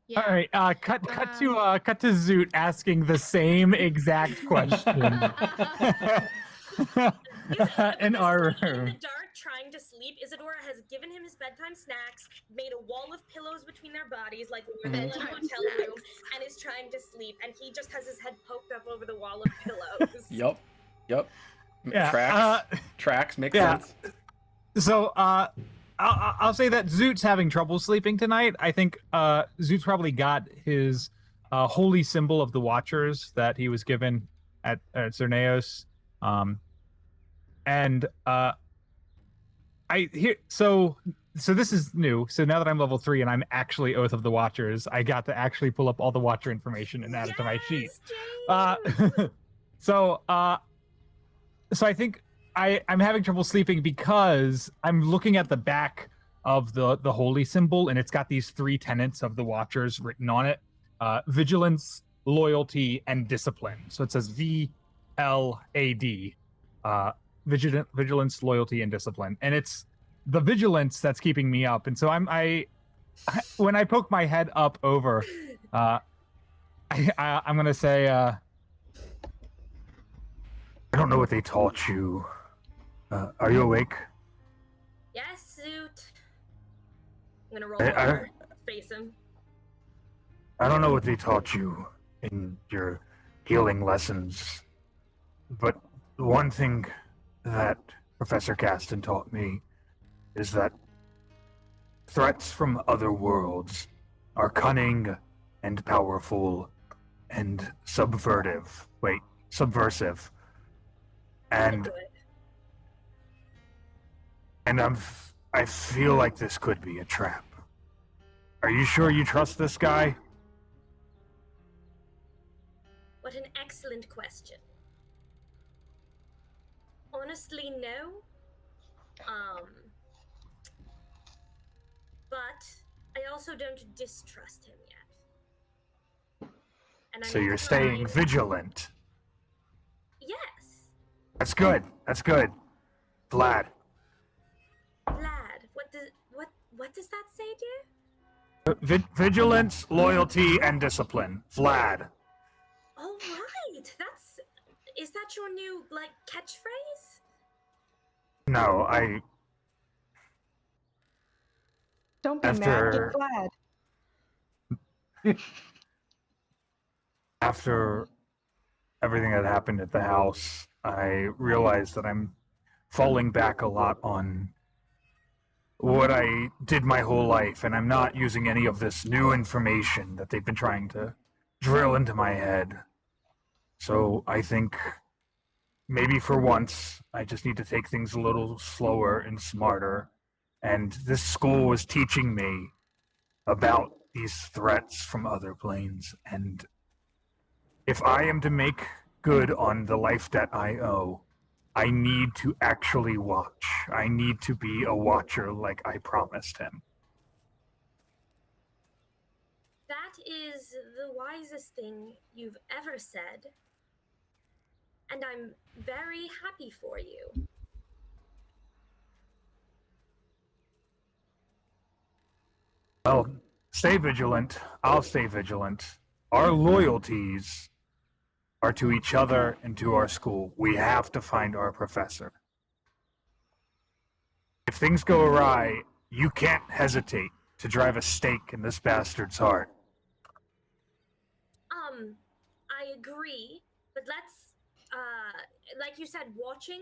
Yeah. All right, cut to Zoot asking the same exact question in our in room. the dark trying to sleep sleep. Isadora has given him his bedtime snacks, made a wall of pillows between their bodies, like when you're in the hotel room, and is trying to sleep. And he just has his head poked up over the wall of pillows. Yep. Yeah, Tracks make yeah. sense. So, I'll say that Zoot's having trouble sleeping tonight. I think Zoot's probably got his holy symbol of the Watchers that he was given at Cerneos. And I here so this is new. So now that I'm level 3 and I'm actually Oath of the Watchers, I got to actually pull up all the Watcher information and add it to my sheet. So I think I'm having trouble sleeping because I'm looking at the back of the holy symbol, and it's got these 3 tenets of the Watchers written on it: vigilance, loyalty, and discipline. So it says VLAD, vigilance, loyalty, and discipline. And it's the vigilance that's keeping me up. And so when I poke my head up over, I'm gonna say, I don't know what they taught you. Are you awake? Yes, Zoot. I'm gonna roll over, face him. I don't know what they taught you in your healing lessons, but the one thing that Professor Caston taught me is that threats from other worlds are cunning and powerful and subversive. And I feel like this could be a trap. Are you sure you trust this guy? What an excellent question. Honestly, no. But I also don't distrust him yet. And So you're staying vigilant. Yes. That's good. Vlad. Vlad, what does that say, dear? Vigilance, loyalty, and discipline. Vlad. All right. Is that your new catchphrase? No, Don't be mad, get glad. After everything that happened at the house, I realized that I'm falling back a lot on what I did my whole life, and I'm not using any of this new information that they've been trying to drill into my head. So I think maybe for once, I just need to take things a little slower and smarter. And this school was teaching me about these threats from other planes. And if I am to make good on the life debt I owe, I need to actually watch. I need to be a watcher like I promised him. That is the wisest thing you've ever said. And I'm very happy for you. Well, stay vigilant. I'll stay vigilant. Our loyalties are to each other and to our school. We have to find our professor. If things go awry, you can't hesitate to drive a stake in this bastard's heart. I agree, but let's, like you said, watching.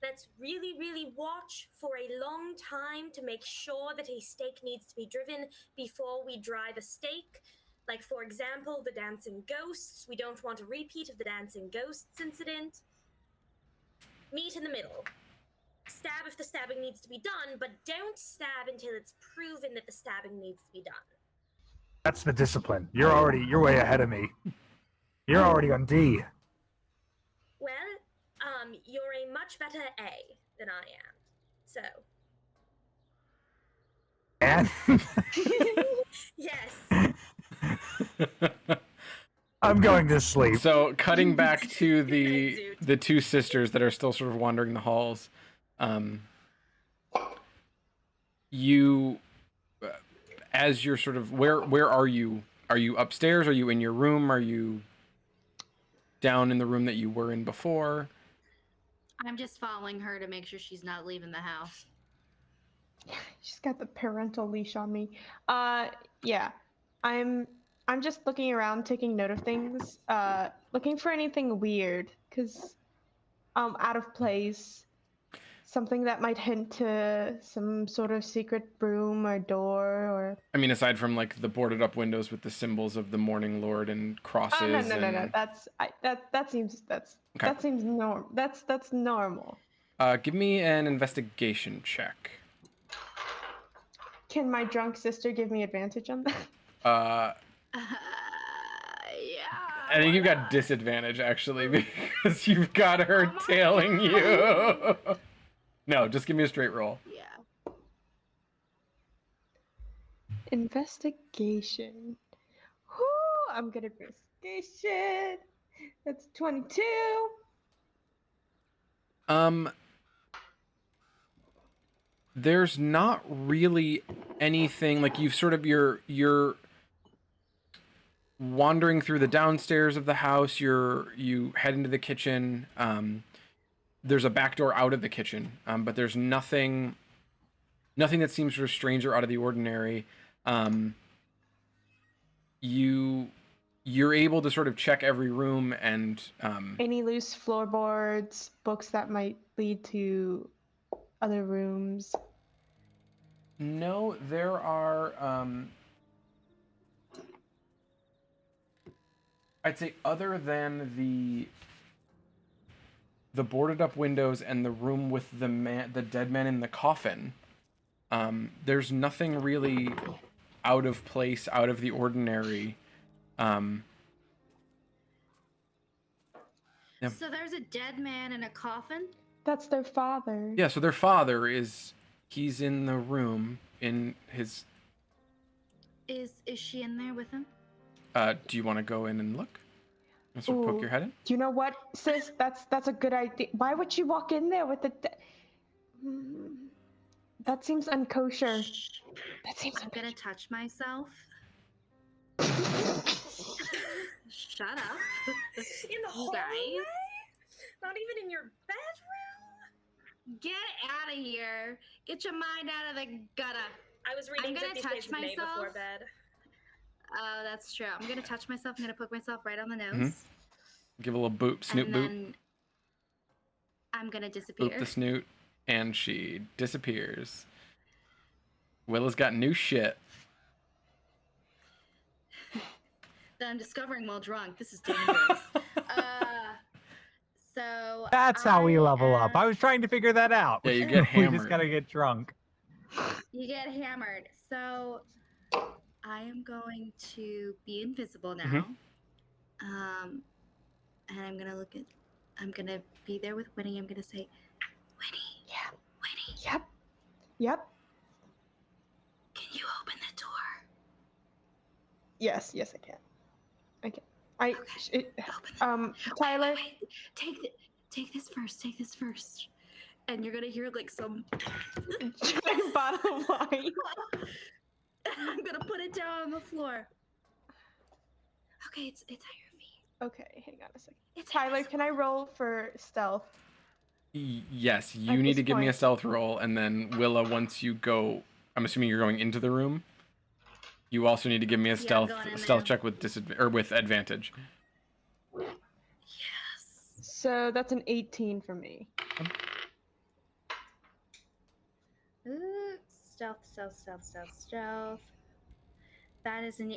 Let's really, really watch for a long time to make sure that a stake needs to be driven before we drive a stake. Like, for example, the dancing ghosts. We don't want a repeat of the dancing ghosts incident. Meet in the middle. Stab if the stabbing needs to be done, but don't stab until it's proven that the stabbing needs to be done. That's the discipline. You're way ahead of me. You're already on D. Well, you're a much better A than I am. So. And Yes. I'm going to sleep. So cutting back to Good night, the 2 sisters that are still sort of wandering the halls, you, as you're sort of, where are you? Are you upstairs? Are you in your room? Are you down in the room that you were in before? I'm just following her to make sure she's not leaving the house. She's got the parental leash on me. Yeah. I'm just looking around, taking note of things. Looking for anything weird, cause out of place. Something that might hint to some sort of secret room or door or. I mean, aside from like the boarded up windows with the symbols of the Morning Lord and crosses. Oh no. and... That seems Okay. that seems normal. That's normal. Give me an investigation check. Can my drunk sister give me advantage on that? Yeah. I think you've got disadvantage actually because you've got her tailing you. No, just give me a straight roll. Yeah. Investigation. Whoo! I'm good at investigation. That's 22. There's not really anything like you've sort of you're wandering through the downstairs of the house. You head into the kitchen. There's a back door out of the kitchen, but there's nothing that seems sort of strange or out of the ordinary. You're able to sort of check every room and Any loose floorboards, books that might lead to other rooms. no, there are I'd say other than the boarded up windows and the room with the dead man in the coffin, there's nothing really out of place, out of the ordinary. Yeah. So there's a dead man in a coffin? That's their father. Yeah, so their father he's in the room in his. Is she in there with him? Do you want to go in and look? And sort of poke Ooh. your head in? You know what, sis? That's a good idea. Why would you walk in there with the? That seems unkosher. That seems. I'm gonna touch myself. Shut up. In the You hallway? guys. Not even in your bedroom? Get out of here. Get your mind out of the gutter. I was reading gonna 50 touch Shades of Grey before myself. bed. Oh, that's true. I'm gonna touch myself. I'm gonna poke myself right on the nose. Mhm. Give a little boop, snoot and boop, then I'm gonna disappear. boop the snoot, and she disappears. Willa's got new shit. That I'm discovering while drunk. This is dangerous. So That's how we I level up. am- I was trying to figure that out. Yeah, you get We hammered. just gotta get drunk. You get hammered. So I am going to be invisible now. Mhm. And I'm gonna be there with Winnie. I'm gonna say, Winnie, Yeah. Winnie, Yep. can you open the door? Yes, I can. Okay. Okay. Open the Tyler. Wait. Take this first. Take this first. And you're gonna hear like some Giant bottle of wine. I'm gonna put it down on the floor. Okay, it's at your feet. Okay, hang on a second. It's Tyler, invisible. can I roll for stealth? Yes, you At need this to give me a point. stealth roll, and then Willa, once you go, I'm assuming you're going into the room. You also need to give me a I'm stealth going in stealth there. check with with advantage. Yes. So that's an 18 for me. Ooh, stealth. That is an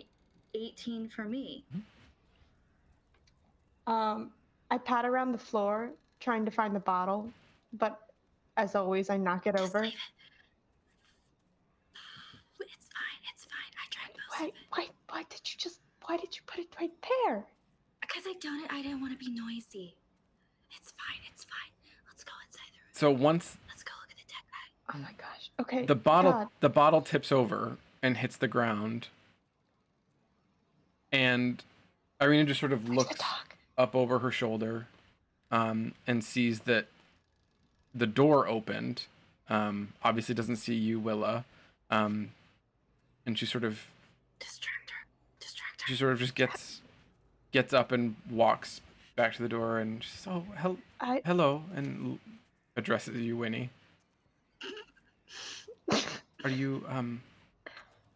18 for me. I pat around the floor trying to find the bottle, but as always, I knock it Just over. leave it. It's fine. I drank most of it. Why did you put it right there? Because I didn't want to be noisy. It's fine. Let's go inside the room. So once Let's go look at the dead guy. Oh my gosh. Okay. the God. bottle tips over and hits the ground, and Ireena just sort of Where's looks the dog? up over her shoulder, and sees that the door opened. Obviously doesn't see you, Willa, and she sort of Distract her. she sort of just gets up and walks back to the door and she says, "Oh, hello," and addresses you, Winnie. Are you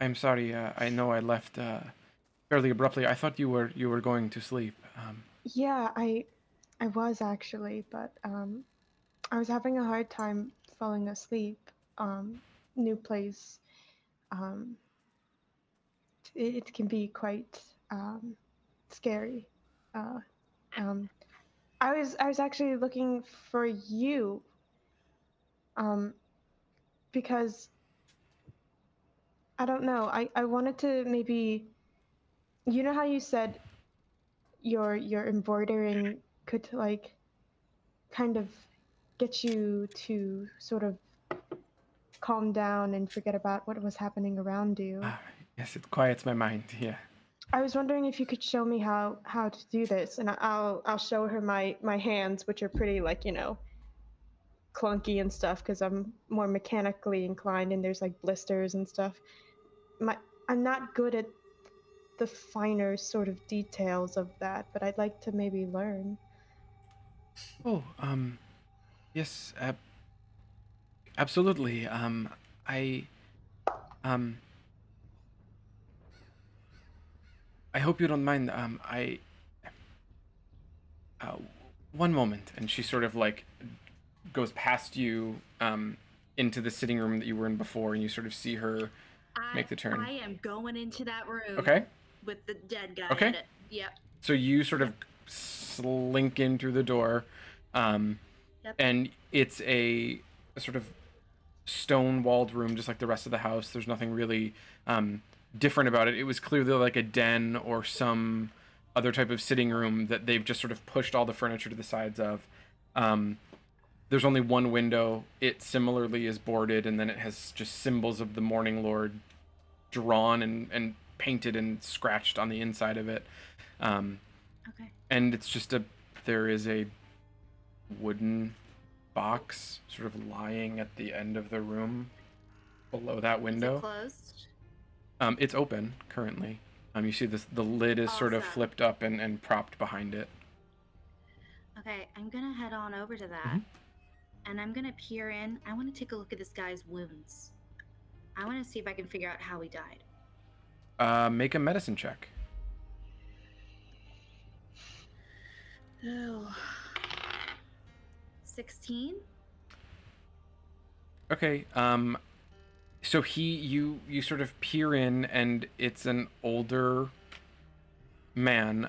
I'm sorry. I know I left fairly abruptly. I thought you were going to sleep. Yeah, I was actually, but I was having a hard time falling asleep. New place. Um, it can be quite scary. Uh, um, I was actually looking for you. Um, because I don't know. I wanted to maybe, you know how you said your embroidering could like kind of get you to sort of calm down and forget about what was happening around you. Ah, yes, it quiets my mind. Yeah. I was wondering if you could show me how to do this, and I'll show her my hands, which are pretty like clunky and stuff because I'm more mechanically inclined, and there's like blisters and stuff. My I'm not good at the finer sort of details of that, but I'd like to maybe learn. Oh, yes, absolutely. I um I hope you don't mind. Uh, one moment, and she sort of like goes past you into the sitting room that you were in before, and you sort of see her make the turn. I am going into that room. Okay. With the dead guy Okay. in it. Yep. So you sort of slink in through the door, Yep. and it's a sort of stone-walled room, just like the rest of the house. There's nothing really different about it. It was clearly like a den or some other type of sitting room that they've just sort of pushed all the furniture to the sides of. There's only one window. It similarly is boarded, and then it has just symbols of the Morning Lord drawn and painted and scratched on the inside of it. Okay. And it's just there is a wooden box sort of lying at the end of the room below that Is window. it closed? It's open currently. You see the lid is sort of Awesome. flipped up and propped behind it. Okay, I'm gonna head on over to that. Mhm. And I'm gonna peer in. I wanna take a look at this guy's wounds. I wanna see if I can figure out how he died. Make a medicine check. Oh. 16? Okay. So you sort of peer in, and it's an older man.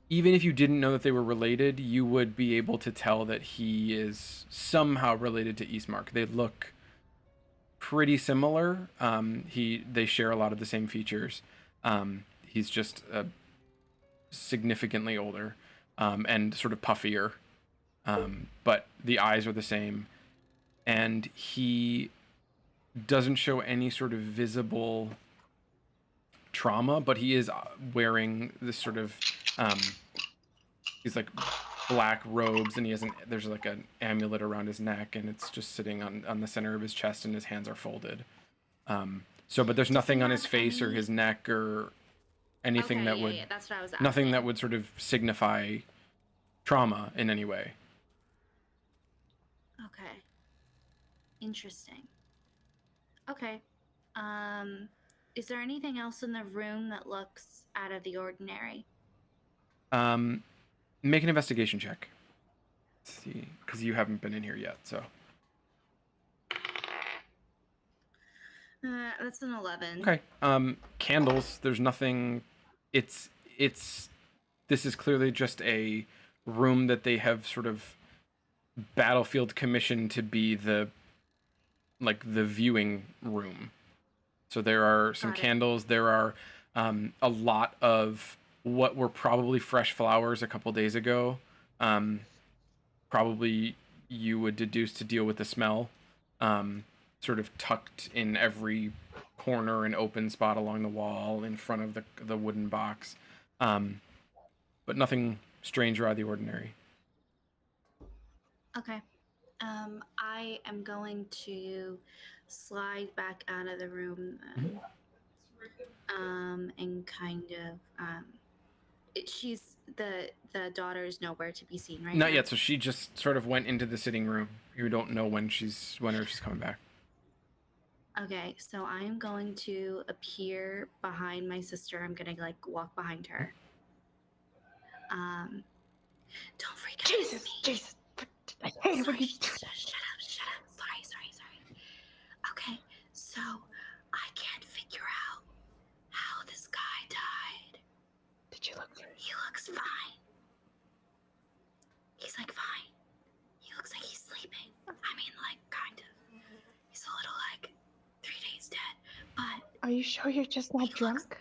Even if you didn't know that they were related, you would be able to tell that he is somehow related to Ismark. They look pretty similar. They share a lot of the same features. He's just significantly older and sort of puffier, but the eyes are the same, and he doesn't show any sort of visible trauma, but he is wearing this sort of he's like black robes, and there's like an amulet around his neck, and it's just sitting on the center of his chest, and his hands are folded. But there's nothing on his face or his neck or anything Okay, that yeah, would yeah, that's what I was asking. nothing that would sort of signify trauma in any way. Okay. Interesting. Okay. Is there anything else in the room that looks out of the ordinary? Make an investigation check. Let's see, because you haven't been in here yet, so. That's an 11. Okay. Candles. There's nothing. This is clearly just a room that they have sort of battlefield commissioned to be the viewing room. So there are some Got it. candles. There are a lot of what were probably fresh flowers a couple days ago. Probably you would deduce to deal with the smell. Sort of tucked in every corner and open spot along the wall in front of the wooden box. But nothing strange or out of the ordinary. Okay. I am going to slide back out of the room then. And kind of She's the daughter is nowhere to be seen right Not now. yet. So she just sort of went into the sitting room. You don't know when she's coming back. Okay, so I am going to appear behind my sister. I'm gonna like walk behind her. Don't freak out Jesus, over me. Jesus. I hate it when Sorry, you. shut up. Sorry. Okay, so I can't figure out how this guy died. Did you look for He looks fine. He's like fine. He looks like he's sleeping. I mean, like kind of. He's a little like 3 days dead, but Are you sure you're just not He drunk?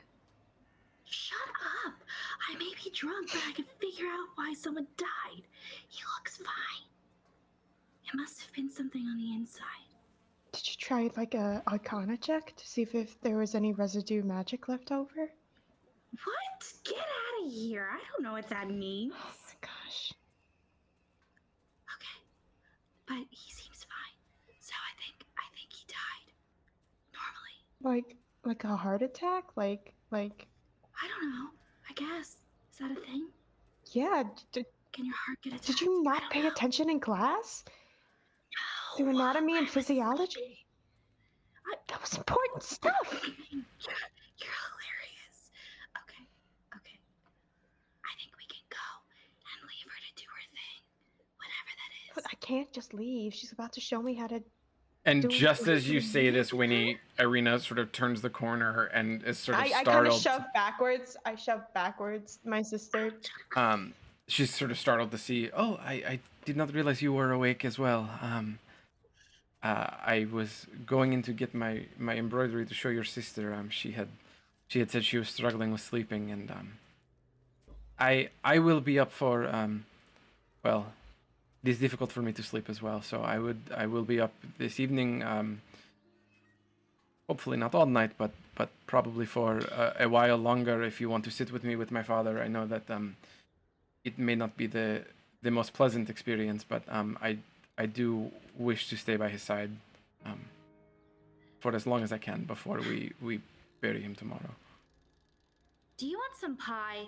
shut up. I may be drunk, but I can figure out why someone died. He looks fine. It must have been something on the inside. Did you try like a Arcana check to see if there was any residue magic left over? What? Get out of here. I don't know what that means. Oh my gosh. Okay. But he seems fine. So I think he died. Normally. Like a heart attack? Like I don't know. I guess. Is that a thing? yeah. Can your heart get attacked? Did you I not don't pay know. attention in class? No, To anatomy and I was physiology? sleeping. That was important stuff. You're hilarious. Okay. I think we can go and leave her to do her thing. Whatever that But is. I can't just leave. She's about to show me how to. And Do- just do- as you say this, Winnie, Ireena sort of turns the corner and is sort of I kind of startled. shove backwards. I shove backwards my sister. She's sort of startled to see. Oh, I did not realize you were awake as well. I was going in to get my embroidery to show your sister. She had said she was struggling with sleeping, and I will be up for well, it is difficult for me to sleep as well, so I will be up this evening. Hopefully not all night, but probably for a while longer. If you want to sit with me with my father, I know that it may not be the most pleasant experience, but I do wish to stay by his side for as long as I can before we bury him tomorrow. Do you want some pie?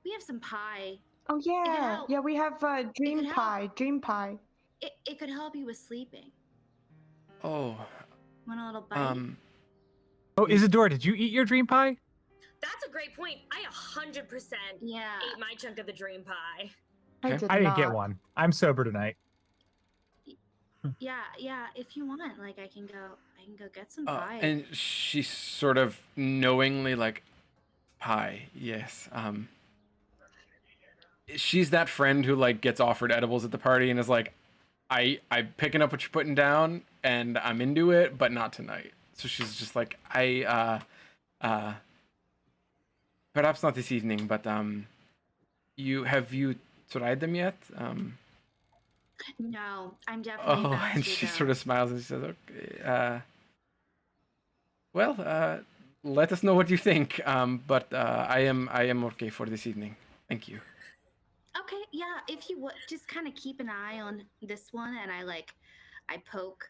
We have some pie. Oh yeah, help. yeah. We have dream could help. pie. Dream pie. It could help you with sleeping. Oh, Want a little bite? Oh, Isadora, did you eat your dream pie? That's a great point. I 100% Yeah. ate my chunk of the dream pie. I Okay. did I didn't not. get one. I'm sober tonight. Yeah. If you want, like, I can go get some pie. and she's sort of knowingly like, pie, yes. She's that friend who like gets offered edibles at the party and is like, I'm picking up what you're putting down and I'm into it, but not tonight. So she's just like, perhaps not this evening, but have you tried them yet? No, I'm definitely Oh, about and to, she though. sort of smiles and she says, okay, well, let us know what you think. But I am okay for this evening. Thank you. Okay, yeah, if you would just kind of keep an eye on this one, and I poke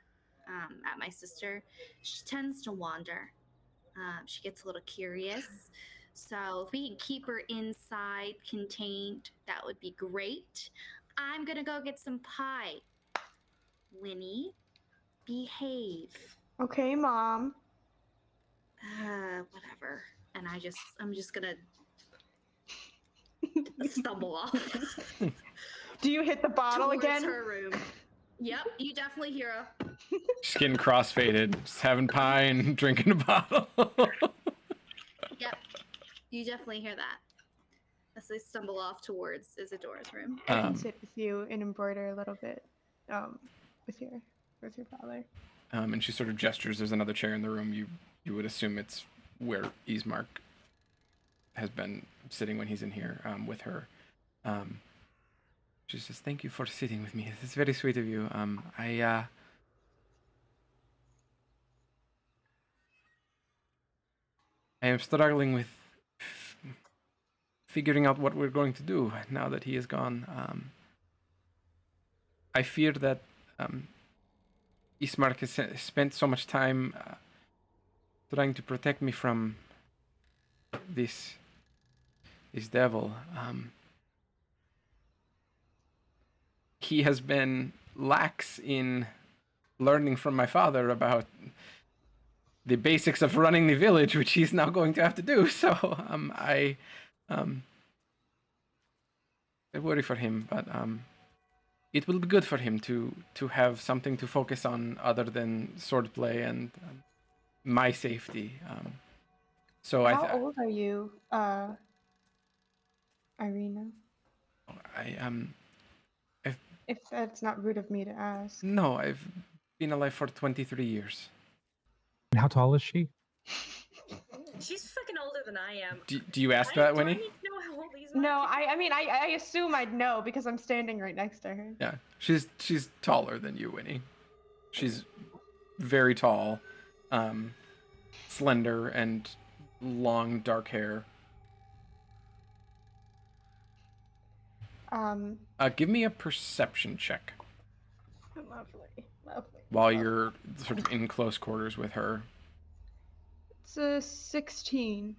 at my sister. She tends to wander. She gets a little curious. So if we can keep her inside, contained, that would be great. I'm gonna go get some pie. Winnie, behave. Okay, Mom. Whatever. And I'm just gonna stumble off. Do you hit the bottle towards again? her room. Yep, you definitely hear her. Just getting crossfaded, just having pie and drinking a bottle. Yep, you definitely hear that as they stumble off towards Isadora's room. I can sit with you and embroider a little bit, with your father. And she sort of gestures. There's another chair in the room. You would assume it's where Ismark has been sitting when he's in here with her. She says, "Thank you for sitting with me. It's very sweet of you. I am struggling with figuring out what we're going to do now that he is gone. I fear that Ismark has spent so much time trying to protect me from this devil. He has been lax in learning from my father about the basics of running the village, which he's now going to have to do. So I worry for him, but it will be good for him to have something to focus on other than swordplay and my safety. So How old are you, Ireena? If that's not rude of me to ask. No, I've been alive for 23 years. And how tall is she? She's fucking older than I am. Do you ask that, Do I Winnie? need to know how old these No, I mean, I assume I'd know because I'm standing right next to her. Yeah, she's taller than you, Winnie. She's very tall, slender, and long dark hair. Give me a perception check. Lovely. While you're sort of in close quarters with her. It's a 16.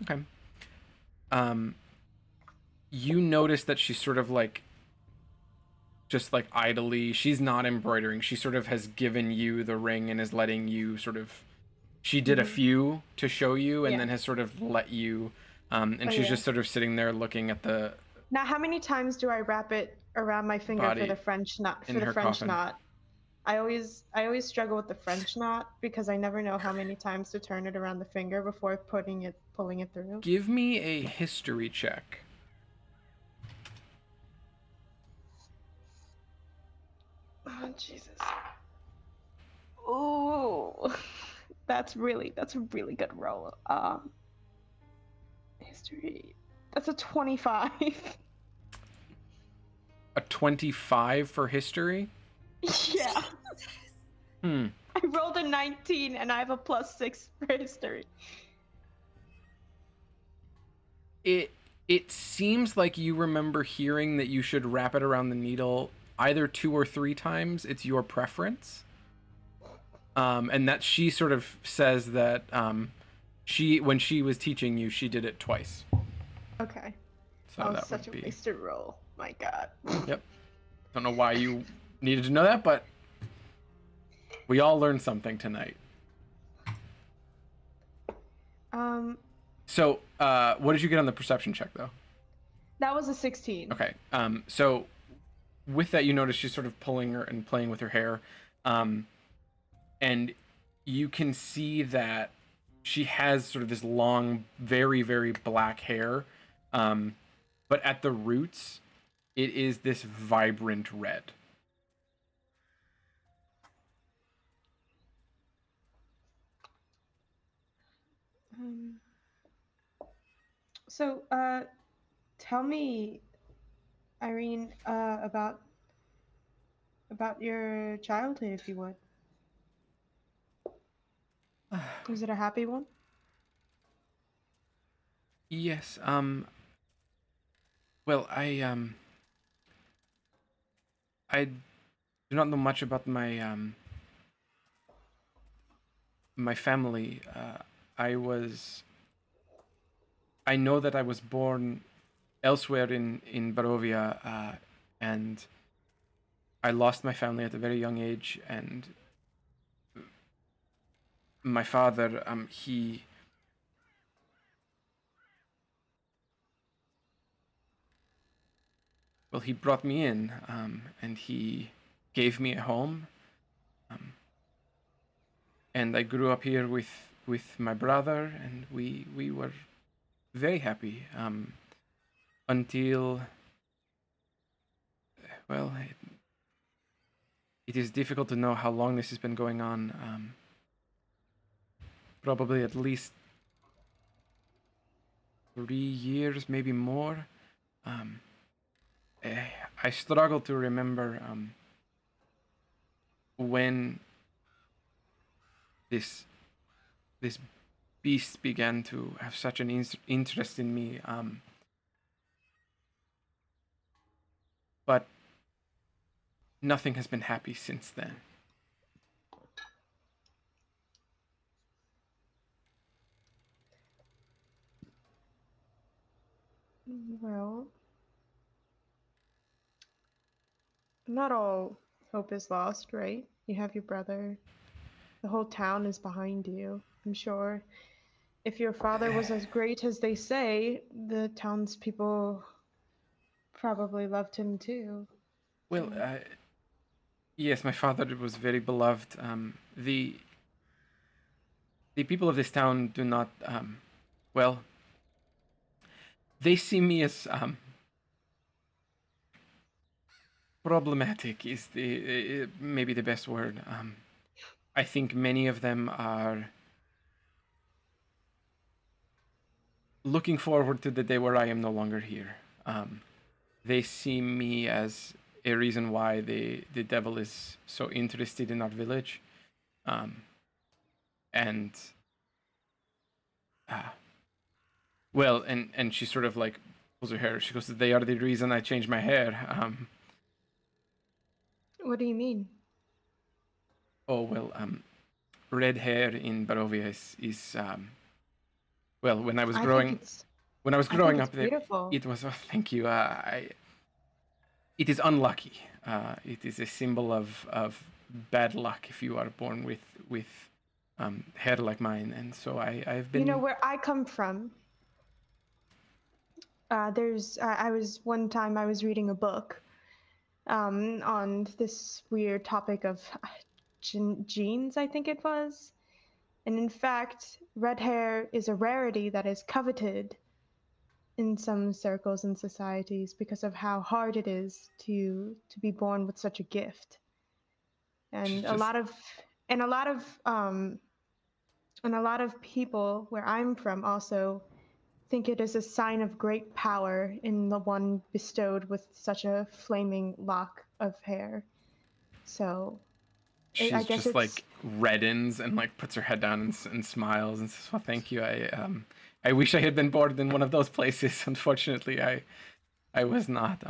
Okay. You notice that she's sort of like, just like idly, she's not embroidering. She sort of has given you the ring and is letting you sort of, she did a few to show you and then has sort of let you, and she's just sort of sitting there looking at the. Now, how many times do I wrap it around my finger for the French knot? Knot. I always struggle with the French knot because I never know how many times to turn it around the finger before pulling it through. Give me a history check. Oh, Jesus. Ooh, that's a really good roll. History. That's a 25. A 25 for history? Yeah. I rolled a 19 and I have a +6 for history. It seems like you remember hearing that you should wrap it around the needle either 2 or 3 times. It's your preference. And that she sort of says that when she was teaching you, she did it twice. Okay. So that was such a wasted roll. My God. Yep. Don't know why you needed to know that, but we all learned something tonight. So, what did you get on the perception check, though? That was a 16. Okay. So, with that, you notice she's sort of pulling her and playing with her hair, and you can see that she has sort of this long, very, very black hair, but at the roots, it is this vibrant red. So, tell me, Irene, about your childhood, if you would. Was it a happy one? Yes. Well, I do not know much about my my family. I know that I was born elsewhere in Barovia, and I lost my family at a very young age, and my father, he brought me in, and he gave me a home, and I grew up here with my brother, and we were very happy, until, well, it is difficult to know how long this has been going on. Probably at least 3 years, maybe more. I struggle to remember when this beast began to have such an interest in me. But nothing has been happy since then. Well, not all hope is lost, right? You have your brother. The whole town is behind you. I'm sure if your father was as great as they say, the townspeople probably loved him too. Well, yes, my father was very beloved. The people of this town do not, well, they see me as problematic is the maybe the best word. I think many of them are looking forward to the day where I am no longer here. They see me as a reason why the devil is so interested in our village, and well, and she sort of like pulls her hair. She goes, "They are the reason I changed my hair." What do you mean? Oh well, red hair in Barovia is well, when I was I growing think it's when I was I think growing it's up there, beautiful. it was. Oh, thank you. It is unlucky. It is a symbol of bad luck if you are born with hair like mine, and so I've been. You know where I come from? I was one time I was reading a book on this weird topic of genes, I think it was. And in fact, red hair is a rarity that is coveted in some circles and societies because of how hard it is to be born with such a gift. And a Just lot of and a lot of and a lot of people where I'm from also think it is a sign of great power in the one bestowed with such a flaming lock of hair. So I she's guess just it's like reddens and like puts her head down and smiles and says, "Well, thank you. I wish I had been born in one of those places. Unfortunately, I was not.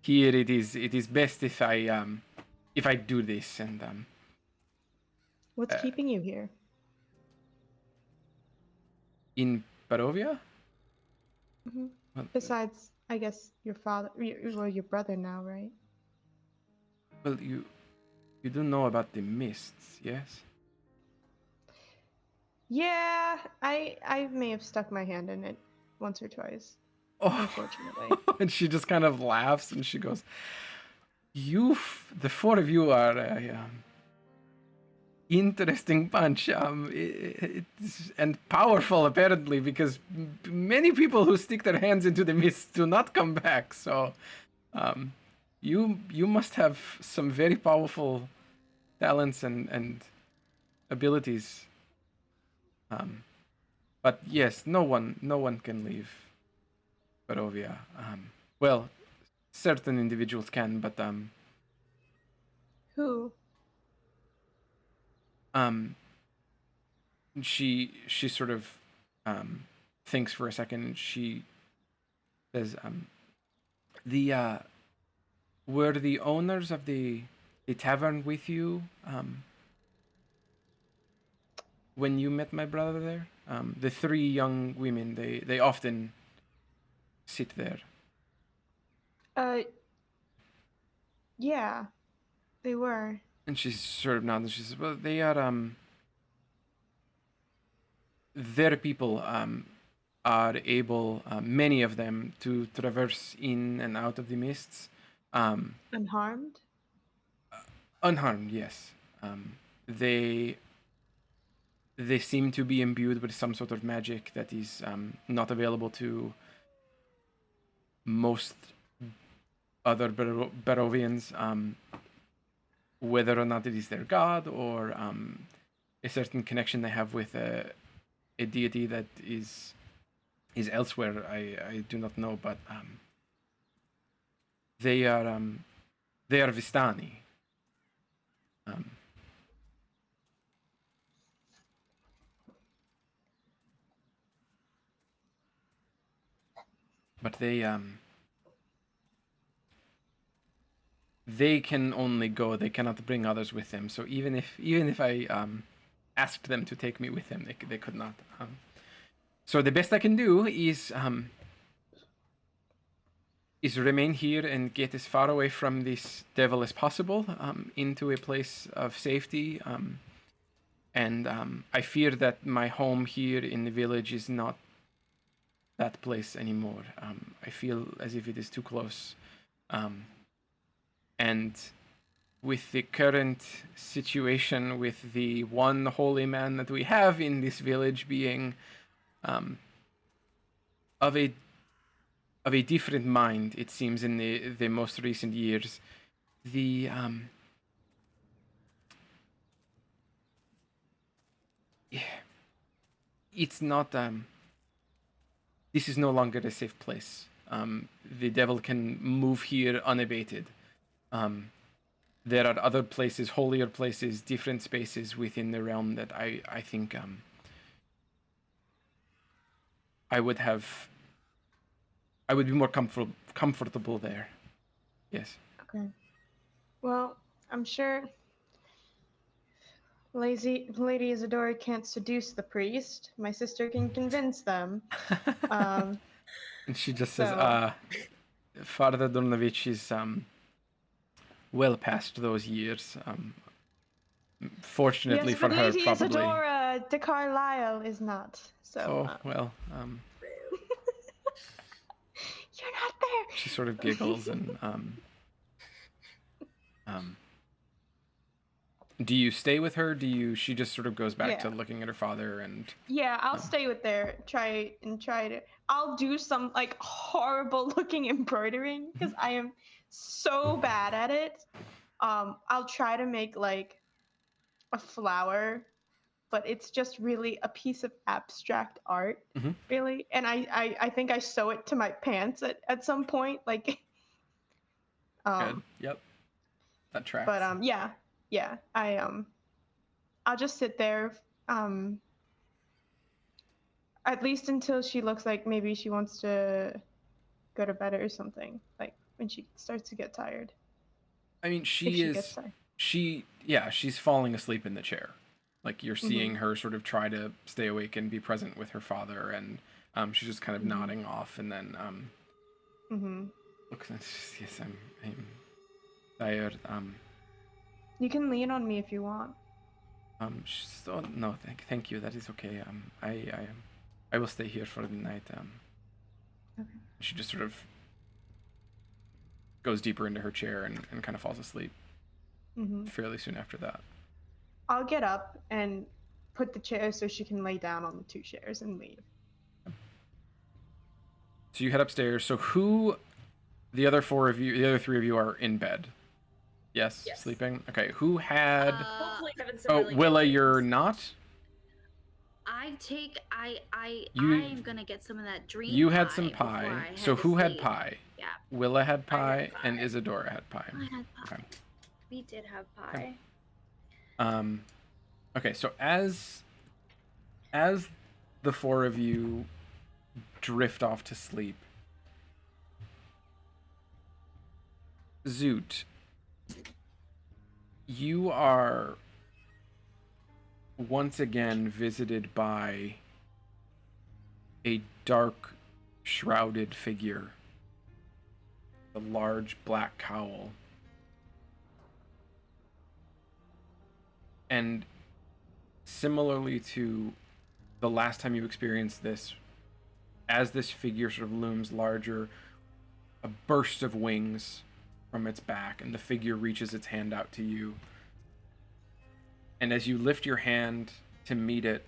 Here it is best if I do this and what's keeping you here. in Barovia. Hmm. Well, Besides, I guess your father, well, your brother now, right? well, you do know about the mists, yes? Yeah, I may have stuck my hand in it once or twice, Oh, unfortunately. and she just kind of laughs and she goes, the four of you are a interesting bunch, and powerful apparently, because many people who stick their hands into the mist do not come back. So, you must have some very powerful talents and abilities. But yes, no one can leave Barovia. Well, certain individuals can, but Who? um, she sort of thinks for a second. And she says, the were the owners of the tavern with you when you met my brother there? The three young women. They often sit there. Uh, yeah, they were. And she sort of nods. She says, "Well, they are their people are able, many of them, to traverse in and out of the mists, Unharmed? unharmed. Yes, they they seem to be imbued with some sort of magic that is not available to most other Barovians, whether or not it is their god or a certain connection they have with a deity that is elsewhere. I do not know, but they are Vistani. Um, but they can only go. They cannot bring others with them. So even if I asked them to take me with them, they could not. So the best I can do is is remain here and get as far away from this devil as possible, into a place of safety. And I fear that my home here in the village is not that place anymore. I feel as if it is too close. And with the current situation, with the one holy man that we have in this village being of a different mind, it seems, in the most recent years, the it's not this is no longer a safe place. The devil can move here unabated. There are other places, holier places, different spaces within the realm that I think I would be more comfortable there. Yes. Okay. Well, I'm sure Lady Isadora can't seduce the priest. My sister can convince them. And she just says, so- Father Dornovich is well past those years. Fortunately yes, for but her, Lady probably. Isadora de Carlisle is not. So. Oh, well, You're not there. she sort of giggles and do you stay with her? She just sort of goes back to looking at her father and Yeah, I'll stay with there. Try to. I'll do some like horrible looking embroidering because I am so bad at it. I'll try to make like a flower, but it's just really a piece of abstract art, really. And I think I sew it to my pants at some point, like. good. Yep. That tracks. But yeah. I'll just sit there, at least until she looks like maybe she wants to go to bed or something, like when she starts to get tired. I mean, she's falling asleep in the chair. Like you're seeing her sort of try to stay awake and be present with her father, and she's just kind of nodding off, and then looks. Yes, I'm tired. You can lean on me if you want. No, thank you. That is okay. I will stay here for the night. Okay. She just sort of goes deeper into her chair and kind of falls asleep fairly soon after that. I'll get up and put the chair so she can lay down on the two chairs and leave. So you head upstairs. So the other three of you are in bed. Yes. Sleeping? Okay, who had... Hopefully having some really Willa, good you're dreams. not? I'm gonna get some of that dream You had pie some before pie. I head So to who had sleep. pie? Yeah, Willa had pie, I had pie. and Isadora had pie. I had pie. Okay. We did have pie. Okay, so as the four of you drift off to sleep, Zoot, you are once again visited by a dark, shrouded figure, a large black cowl. And similarly to the last time you experienced this, as this figure sort of looms larger, a burst of wings from its back, and the figure reaches its hand out to you. And as you lift your hand to meet it,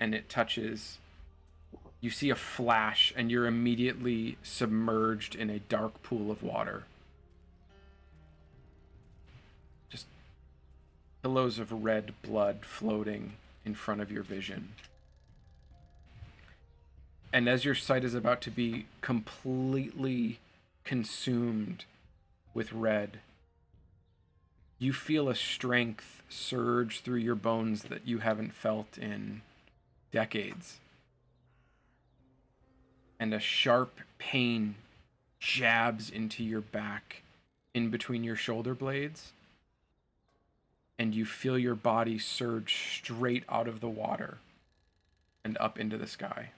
and it touches, you see a flash, and you're immediately submerged in a dark pool of water. Just pillows of red blood floating in front of your vision. And as your sight is about to be completely consumed with red, you feel a strength surge through your bones that you haven't felt in decades. And a sharp pain jabs into your back, in between your shoulder blades. And you feel your body surge straight out of the water and up into the sky.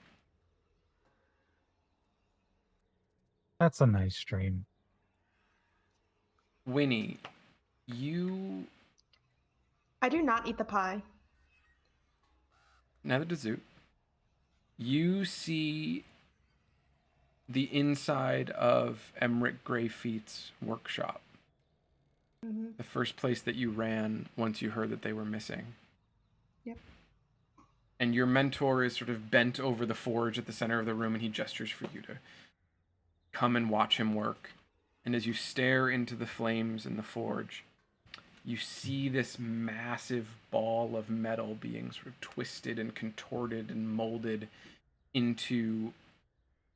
That's a nice dream. Winnie, you... I do not eat the pie. Neither does Zoot. You see the inside of Emmerich Greyfeet's workshop. Mm-hmm. The first place that you ran once you heard that they were missing. Yep. And your mentor is sort of bent over the forge at the center of the room, and he gestures for you to come and watch him work. And as you stare into the flames in the forge, you see this massive ball of metal being sort of twisted and contorted and molded into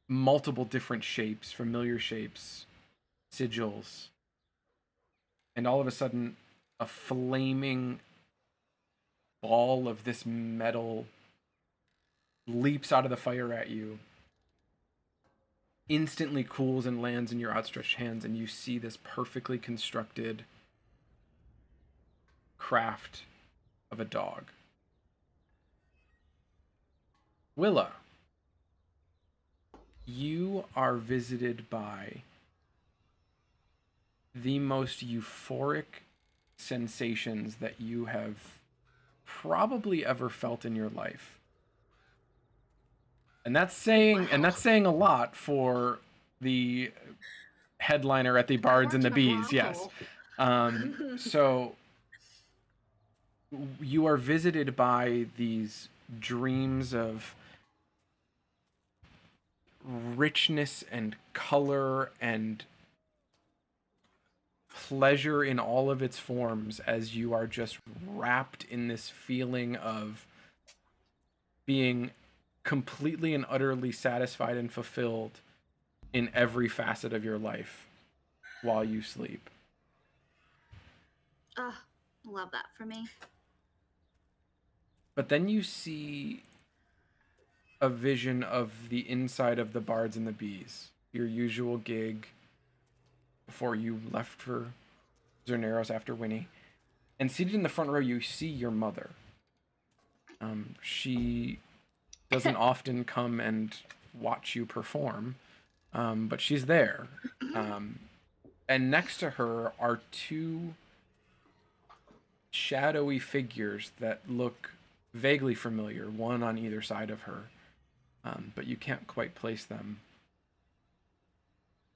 multiple different shapes, familiar shapes, sigils. And all of a sudden, a flaming ball of this metal leaps out of the fire at you, instantly cools and lands in your outstretched hands, and you see this perfectly constructed craft of a dog. Willa, you are visited by the most euphoric sensations that you have probably ever felt in your life. And that's saying a lot for the headliner at the Bards and the Bees, yes. So you are visited by these dreams of richness and color and pleasure in all of its forms, as you are just wrapped in this feeling of being completely and utterly satisfied and fulfilled in every facet of your life while you sleep. Love that for me. But then you see a vision of the inside of the Bards and the Bees, your usual gig before you left for Zerneros after Winnie. And seated in the front row, you see your mother. She doesn't often come and watch you perform, but she's there. And next to her are two shadowy figures that look vaguely familiar, one on either side of her, but you can't quite place them.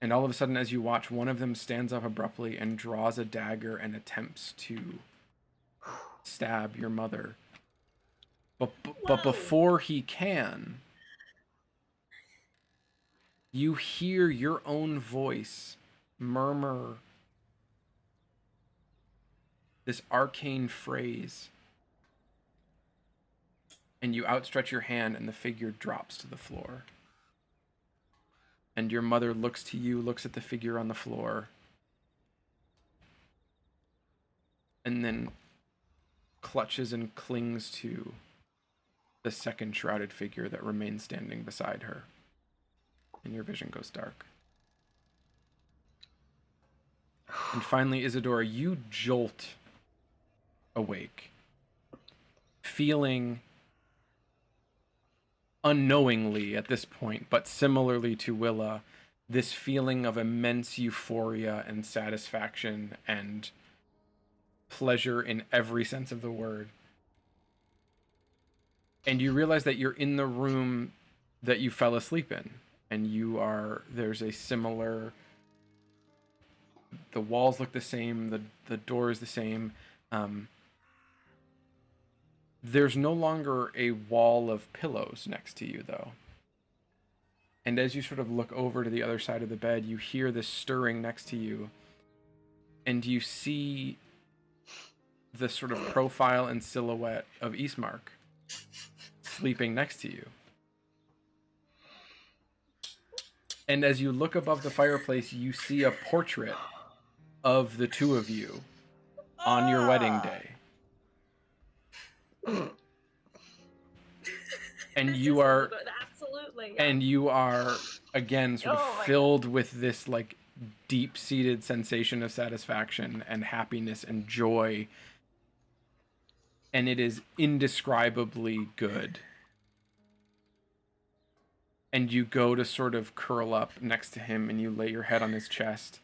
And all of a sudden, as you watch, one of them stands up abruptly and draws a dagger and attempts to stab your mother. But before he can, you hear your own voice murmur this arcane phrase. And you outstretch your hand, and the figure drops to the floor. And your mother looks to you, looks at the figure on the floor, and then clutches and clings to the second shrouded figure that remains standing beside her. And your vision goes dark. And finally, Isadora, you jolt awake, feeling unknowingly at this point, but similarly to Willa, this feeling of immense euphoria and satisfaction and pleasure in every sense of the word. And you realize that you're in the room that you fell asleep in, and there's a similar, the walls look the same, the door is the same. There's no longer a wall of pillows next to you, though. And as you sort of look over to the other side of the bed, you hear this stirring next to you. And you see the sort of profile and silhouette of Ismark sleeping next to you. And as you look above the fireplace, you see a portrait of the two of you on your wedding day. And you are absolutely, and you are again sort of filled with this like deep-seated sensation of satisfaction and happiness and joy, and it is indescribably good. and you go to sort of curl up next to him and you lay your head on his chest.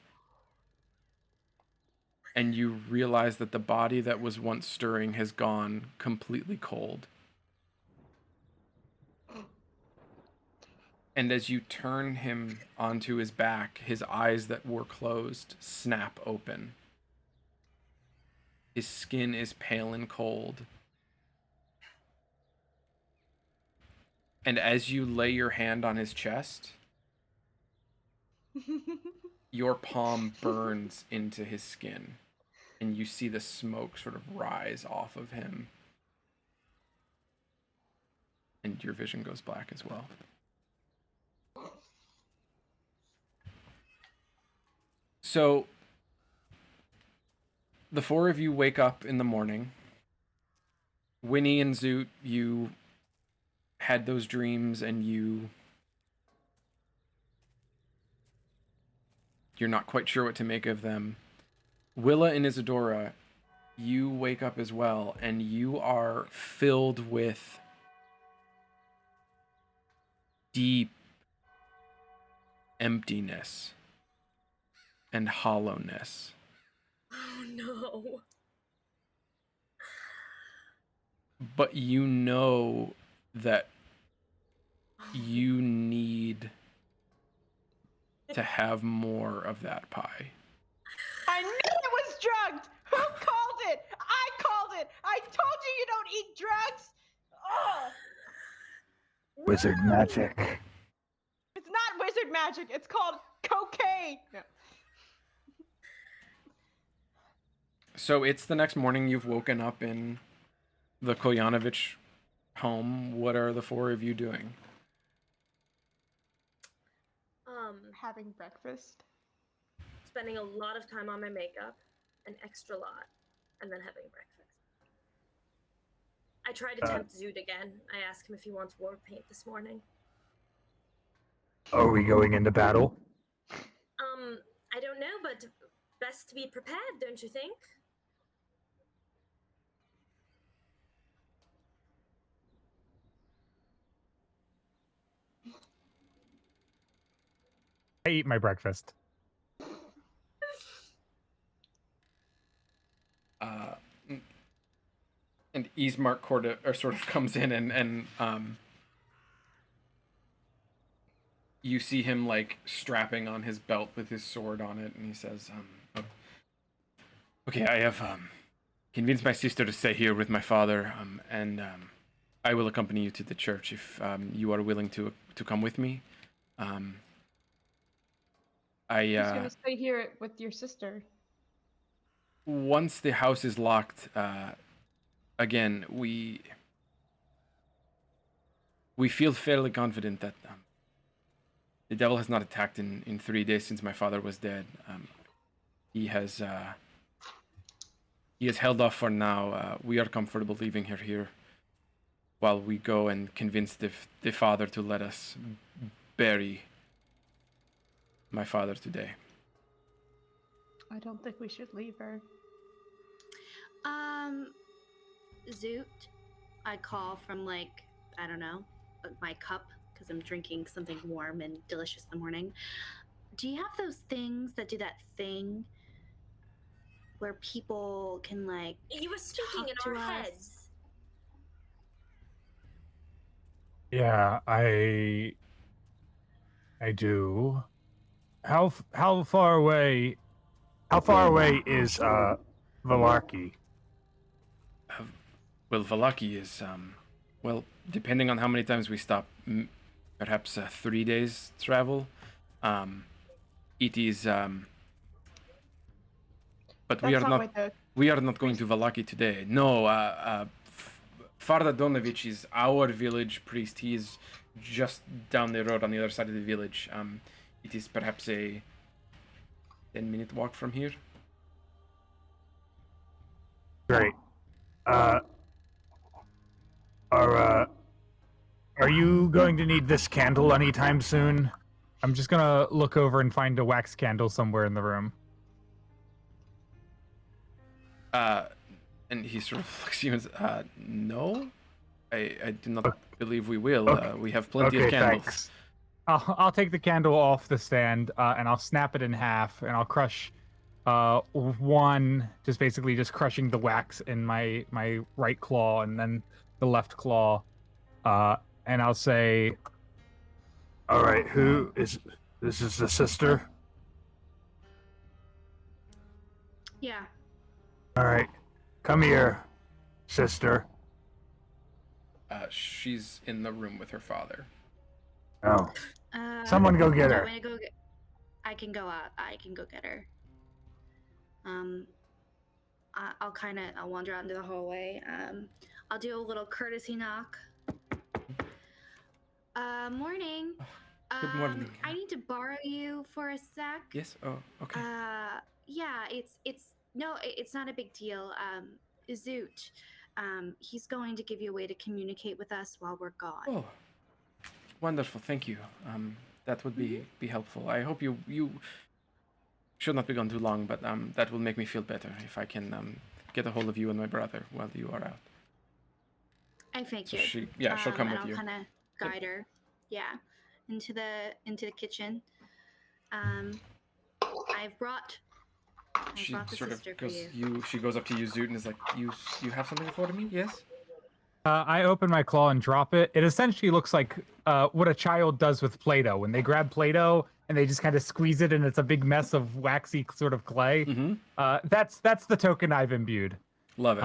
And you realize that the body that was once stirring has gone completely cold. And as you turn him onto his back, his eyes that were closed snap open. His skin is pale and cold. And as you lay your hand on his chest, your palm burns into his skin. And you see the smoke sort of rise off of him. And your vision goes black as well. So, the four of you wake up in the morning. Winnie and Zoot, you had those dreams and you're not quite sure what to make of them. Willa and Isadora, you wake up as well, and you are filled with deep emptiness and hollowness. Oh no. But you know that you need to have more of that pie. I knew it was drugged! Who called it? I called it! I told you you don't eat drugs! Ugh. Wizard magic. It's not wizard magic, it's called cocaine! No. So it's the next morning. You've woken up in the Kolyanovich home. What are the four of you doing? Having breakfast. Spending a lot of time on my makeup, an extra lot, and then having breakfast. I tried to tempt Zoot again. I asked him if he wants war paint this morning. Are we going into battle? I don't know, but best to be prepared, don't you think? I eat my breakfast. And Ismark sort of comes in and you see him like strapping on his belt with his sword on it, and he says, okay, I have convinced my sister to stay here with my father, and I will accompany you to the church if you are willing to come with me. He's gonna stay here with your sister. Once the house is locked, again, we feel fairly confident that the devil has not attacked in 3 days since my father was dead. He has held off for now. We are comfortable leaving her here while we go and convince the father to let us bury my father today. I don't think we should leave her. Zoot, I call from like, I don't know, my cup, because I'm drinking something warm and delicious in the morning. Do you have those things that do that thing where people can like You were speaking in our heads. Yeah, I do. How far away is Valarki? Well, Valaki is, well, depending on how many times we stop, perhaps 3 days travel. It is, but we are not going to Valaki today. No, Farda Donovich is our village priest. He is just down the road on the other side of the village. It is perhaps a 10-minute walk from here. Great. Are you going to need this candle anytime soon? I'm just gonna look over and find a wax candle somewhere in the room. And he sort of looks at you and says, no, I do not believe we will. We have plenty of candles. Thanks. I'll take the candle off the stand and I'll snap it in half and I'll crush one, just basically just crushing the wax in my right claw and then the left claw, and I'll say, All right, who is this? Is the sister? Yeah. All right, come here, sister. She's in the room with her father. Oh, someone go get do you her. want me to go get? I can go out. I can go get her. I'll wander out into the hallway. I'll do a little courtesy knock. Morning. Good morning. I need to borrow you for a sec. Yes. Oh, okay. Yeah, it's not a big deal. Zoot, he's going to give you a way to communicate with us while we're gone. Oh, wonderful. Thank you. That would be helpful. I hope you should not be gone too long, but that will make me feel better if I can get a hold of you and my brother while you are out. I figured. So she'll come with you. I'll kind of guide her. Yeah, into the kitchen. I've brought the sort sister of for goes. you. She goes up to you, Zoot, and is like, "You have something for me? Yes." I open my claw and drop it. It essentially looks like what a child does with Play-Doh. When they grab Play-Doh and they just kind of squeeze it and it's a big mess of waxy sort of clay. Mm-hmm. That's the token I've imbued. Love it.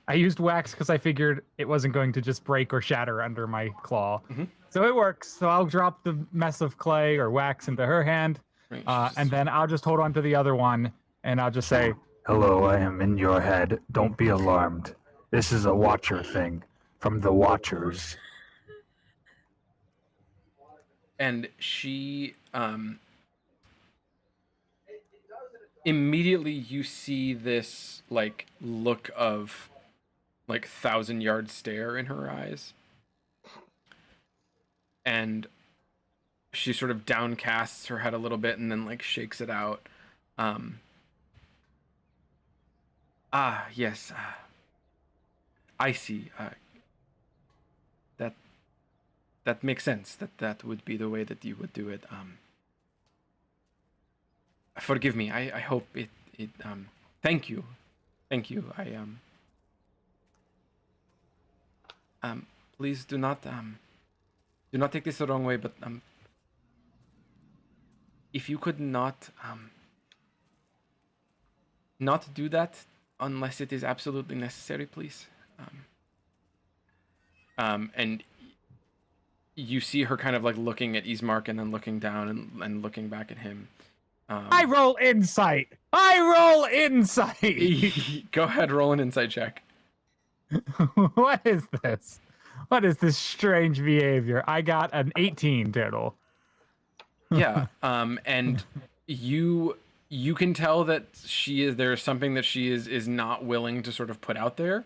I used wax because I figured it wasn't going to just break or shatter under my claw. Mm-hmm. So it works. So I'll drop the mess of clay or wax into her hand, Right, and then I'll just hold on to the other one and I'll just say, Hello, I am in your head. Don't be alarmed. This is a Watcher thing from the Watchers. And she immediately you see this like look of like 1,000-yard stare in her eyes, and she sort of downcasts her head a little bit and then like shakes it out. Yes, I see. That makes sense. That would be the way that you would do it. Forgive me. I hope it thank you. Please do not take this the wrong way, but if you could not do that unless it is absolutely necessary, please. And you see her kind of like looking at Ismark and then looking down and looking back at him. I roll insight. Go ahead, roll an insight check. What is this? What is this strange behavior? I got an 18 total. Yeah. And you can tell that there's something that she is not willing to sort of put out there.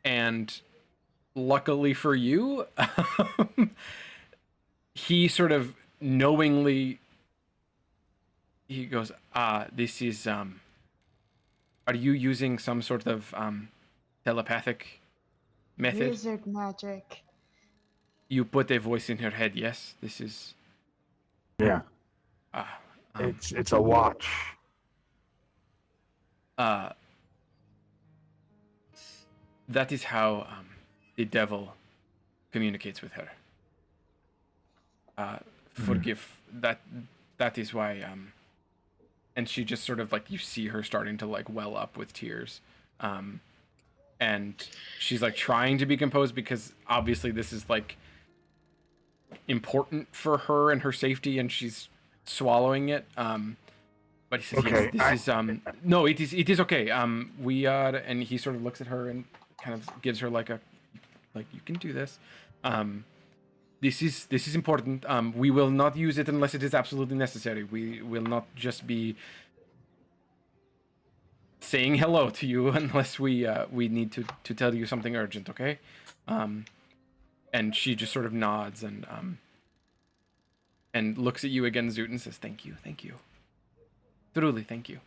And luckily for you, he sort of knowingly, he goes, this is, are you using some sort of telepathic method? Wizard magic. You put a voice in her head, yes? This is... Yeah. It's a watch. That is how the devil communicates with her. Forgive. That is why. And she just sort of like, you see her starting to like well up with tears, and she's like trying to be composed because obviously this is like important for her and her safety, and she's swallowing it. But he says, Okay, yes, this is no, it is okay. We are, and he sort of looks at her and kind of gives her like you can do this. This is important. We will not use it unless it is absolutely necessary. We will not just be saying hello to you unless we need to tell you something urgent, okay? And she just sort of nods and looks at you again, Zoot, and says, thank you. Truly, thank you.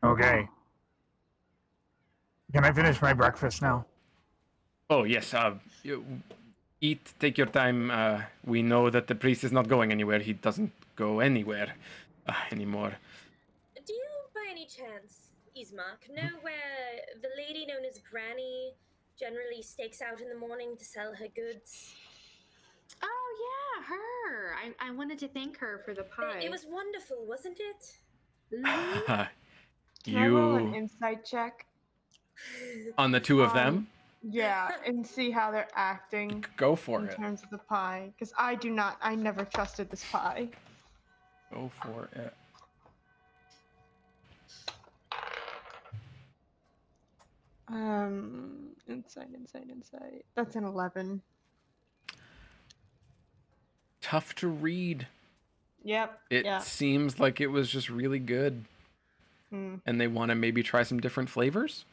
Okay. Can I finish my breakfast now? Oh yes. Eat. Take your time. We know that the priest is not going anywhere. He doesn't go anywhere anymore. Do you, by any chance, Ismark, know where the lady known as Granny generally stakes out in the morning to sell her goods? Oh yeah, her. I wanted to thank her for the pie. It was wonderful, wasn't it? Mhm. Can I roll an You insight check? on the two of them. Yeah, and see how they're acting Go for in it. terms of the pie. Because I never trusted this pie. Go for it. Insight. That's an 11. Tough to read. Yep. It yeah. seems like it was just really good, and they want to maybe try some different flavors.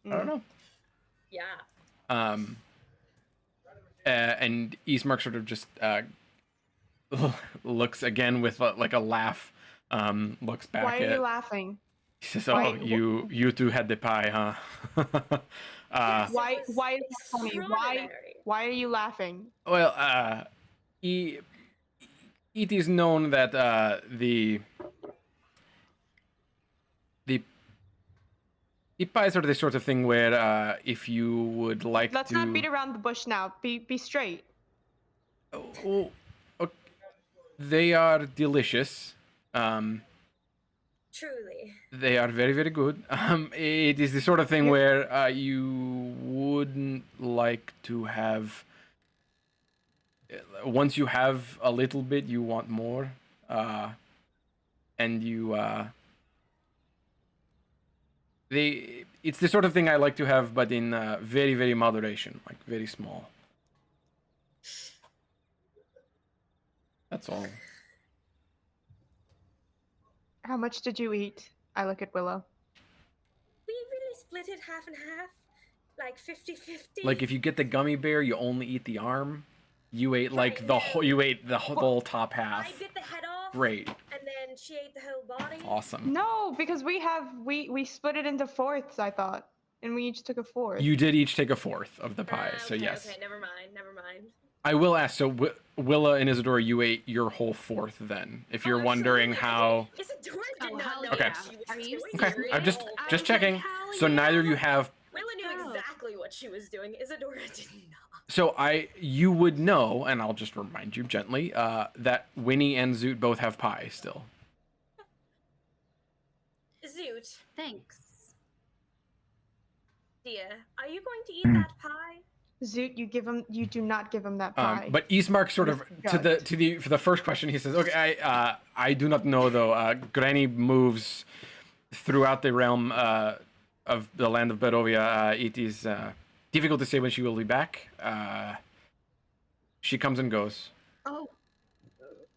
I don't know. Yeah. And Ismark sort of just looks again with like a laugh. Looks back Why at. are you laughing? He says, "Oh, Why- you two had the pie, huh?" Yes, it Why? was Why is that funny? extraordinary. Why are you laughing? Well, it is known that the pies are the sort of thing where if you would like Let's to. not beat around the bush now. Be straight. Oh, okay. They are delicious. Truly. They are very, very good. It is the sort of thing where you wouldn't like to have. Once you have a little bit, you want more, and you. It's the sort of thing I like to have, but in very, very moderation, like very small. That's all. How much did you eat? I look at Willow. We really split it half and half. Like 50-50. Like if you get the gummy bear, you only eat the arm. You ate like Right, the no. whole. You ate the whole top half. I bit the head off. Great. And then she ate the whole body. Awesome. No, because we split it into fourths. I thought, and we each took a fourth. You did each take a fourth of the pie, so Okay, yes. Okay, never mind. I will ask. So Willa and Isadora, you ate your whole fourth then. If you're wondering how. Isadora did Oh, not hell know Okay. what she was Are you doing. Okay, I'm just I just was checking. like, hell So yeah. neither of you have. Willa knew Oh. exactly what she was doing. Isadora did not. So you would know, and I'll just remind you gently, that Winnie and Zoot both have pie still. Zoot, Thanks. dear, are you going to eat that pie? Zoot, you do not give him that pie. But Ismark sort of for the first question, he says, "Okay, I do not know though. Granny moves throughout the realm of the land of Barovia. It is difficult to say when she will be back. She comes and goes. Oh.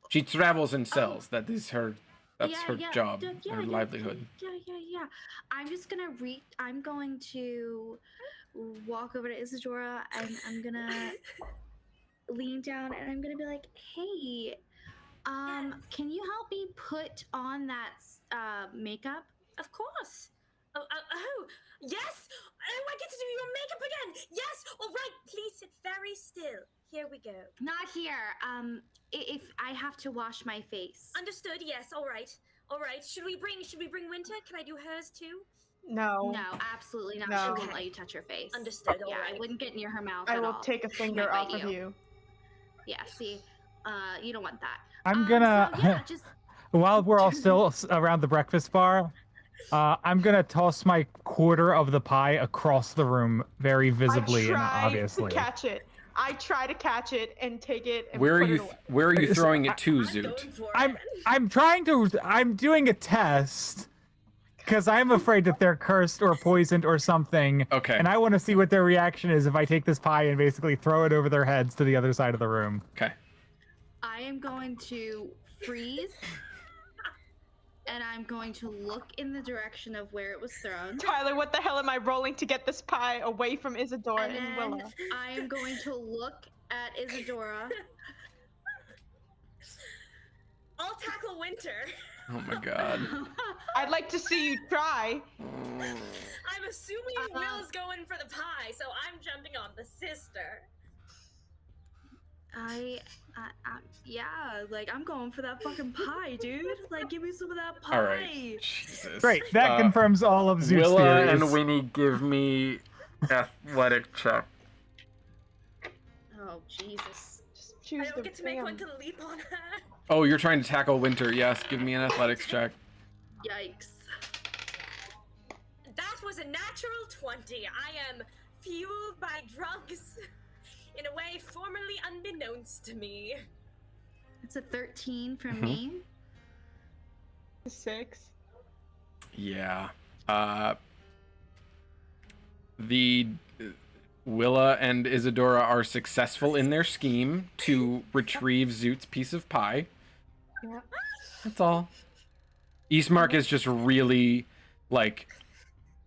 She travels and sells. That is her. That's her job, her yeah, livelihood. Yeah. I'm just gonna I'm going to walk over to Isadora and I'm gonna lean down and I'm gonna be like, "Hey, can you help me put on that makeup?" Of course. Oh, yes! Oh, I get to do your makeup again! Yes! All right, please sit very still. Here we go. Not here. If I have to wash my face. Understood, yes, all right. All right. Should we bring Winter? Can I do hers too? No. No, absolutely not. No. She Okay. won't let you touch her face. Understood, Yeah, alright. I wouldn't get near her mouth I at will all. take a She finger might off bite of you. Yeah, see, you don't want that. I'm gonna, So, yeah, just while we're all still around the breakfast bar, I'm gonna toss my quarter of the pie across the room very visibly and obviously. I try to catch it and take it and Where are put you? it away. Where are you throwing it to, I'm Zoot? going for it. I'm doing a test because I'm afraid that they're cursed or poisoned or something. Okay. And I want to see what their reaction is if I take this pie and basically throw it over their heads to the other side of the room. Okay. I am going to freeze. And I'm going to look in the direction of where it was thrown. Tyler, what the hell am I rolling to get this pie away from Isadora And and then Willa? I am going to look at Isadora. I'll tackle Winter. Oh my god. I'd like to see you try. I'm assuming Will's going for the pie, so I'm jumping on the sister. Yeah, like I'm going for that fucking pie, dude. Like, give me some of that pie. All right. Jesus. Great. That confirms all of Zoot's Willa theories. and Winnie, give me athletic check. Oh, Jesus. Just choose I don't the get to make one damn- to leap on her. Oh, you're trying to tackle Winter. Yes, give me an athletics check. Yikes. That was a natural 20. I am fueled by drugs in a way formerly unbeknownst to me. It's a 13 from me. 6. Yeah. The Willa and Isadora are successful in their scheme to retrieve Zoot's piece of pie. Yeah. That's all. Ismark is just really like,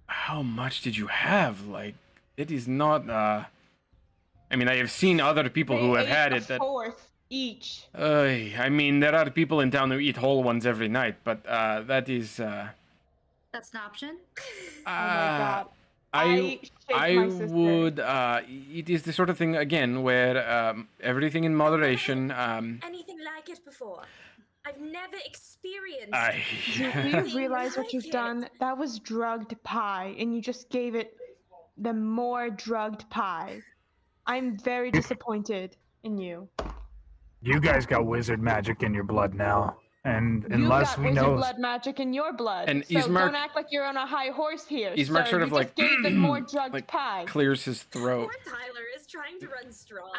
how much did you have? Like, it is not. I mean, I have seen other people who have had it. That. Fourth each. I mean, there are people in town who eat whole ones every night, but that is. That's an option. Oh my god. I shake my sister. would. It is the sort of thing again where everything in moderation. Anything like it before. I've never experienced. Do you anything realize what like you've it. done? That was drugged pie, and you just gave it the more drugged pie. I'm very disappointed in you. You guys got wizard magic in your blood now, and unless you got we wizard know, blood magic in your blood. And so Ismark- don't act like you're on a high horse here. Ismark sir. sort of You like just gave them more drugged like pie. clears his throat. Poor Tyler is trying to run strong.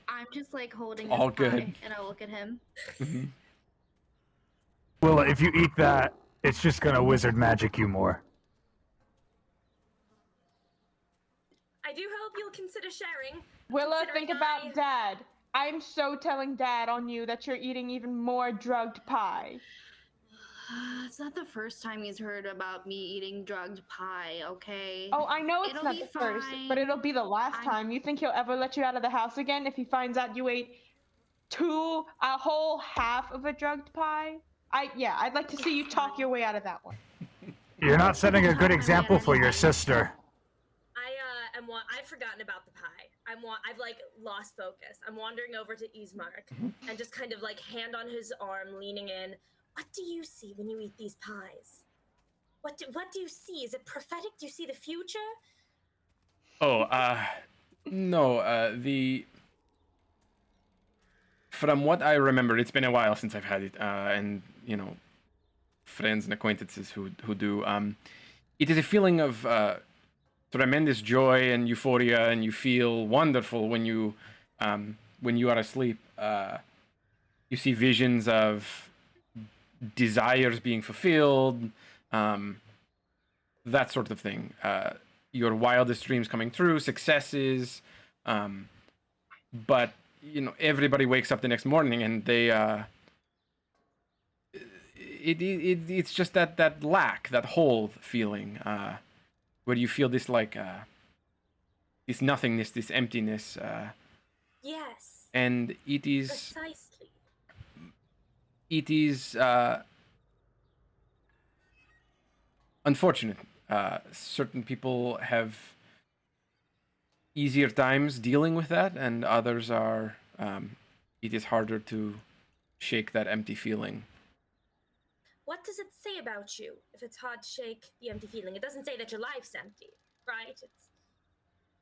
I'm just like holding all this pie, good. and I look at him. Mhm. well, if you eat that, it's just gonna wizard magic you more. I do hope you'll consider sharing. Willa, considering think I- about Dad. I'm so telling Dad on you that you're eating even more drugged pie. It's not the first time he's heard about me eating drugged pie, okay? Oh, I know it's It'll not be the first, but fine. it'll be the last I'm- time. You think he'll ever let you out of the house again if he finds out you ate a whole half of a drugged pie? I'd like to see you talk your way out of that one. You're not setting a good example for your sister. I've forgotten about the pie. I've like lost focus. I'm wandering over to Ismark and just kind of like hand on his arm, leaning in. What do you see when you eat these pies? What do you see? Is it prophetic? Do you see the future? Oh, no. From what I remember, it's been a while since I've had it, and you know, friends and acquaintances who do. It is a feeling of tremendous joy and euphoria, and you feel wonderful when you are asleep. You see visions of desires being fulfilled, that sort of thing. Your wildest dreams coming true, successes, but you know, everybody wakes up the next morning and they it's just that lack, that hole feeling, where you feel this like this nothingness, this emptiness, Yes. and it is Precisely. unfortunate. Certain people have easier times dealing with that, and others are. It is harder to shake that empty feeling. What does it say about you if it's hard to shake the empty feeling? It doesn't say that your life's empty, right? It's...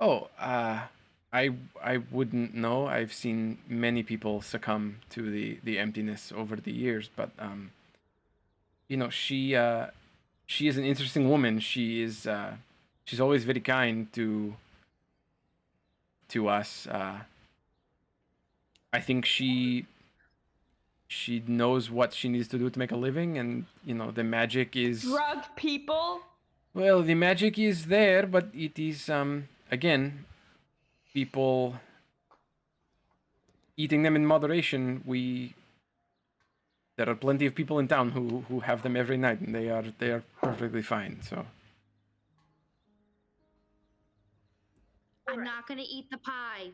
Oh, I wouldn't know. I've seen many people succumb to the emptiness over the years, but you know, she is an interesting woman. She's always very kind to us. I think she knows what she needs to do to make a living, and you know, the magic is Drug people? well, the magic is there, but it is again, people eating them in moderation. There are plenty of people in town who have them every night, and they are perfectly fine. So I'm not gonna eat the pie.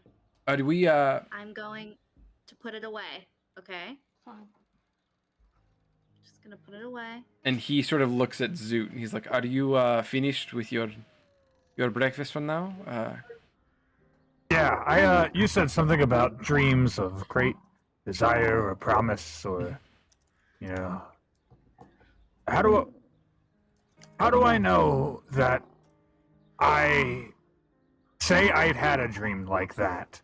do we I'm going to put it away. Okay. Fine. Just gonna put it away. And he sort of looks at Zoot, and he's like, "Are you finished with your breakfast for now?" Yeah, you said something about dreams of great desire or promise, or you know, how do I know that I say I'd had a dream like that,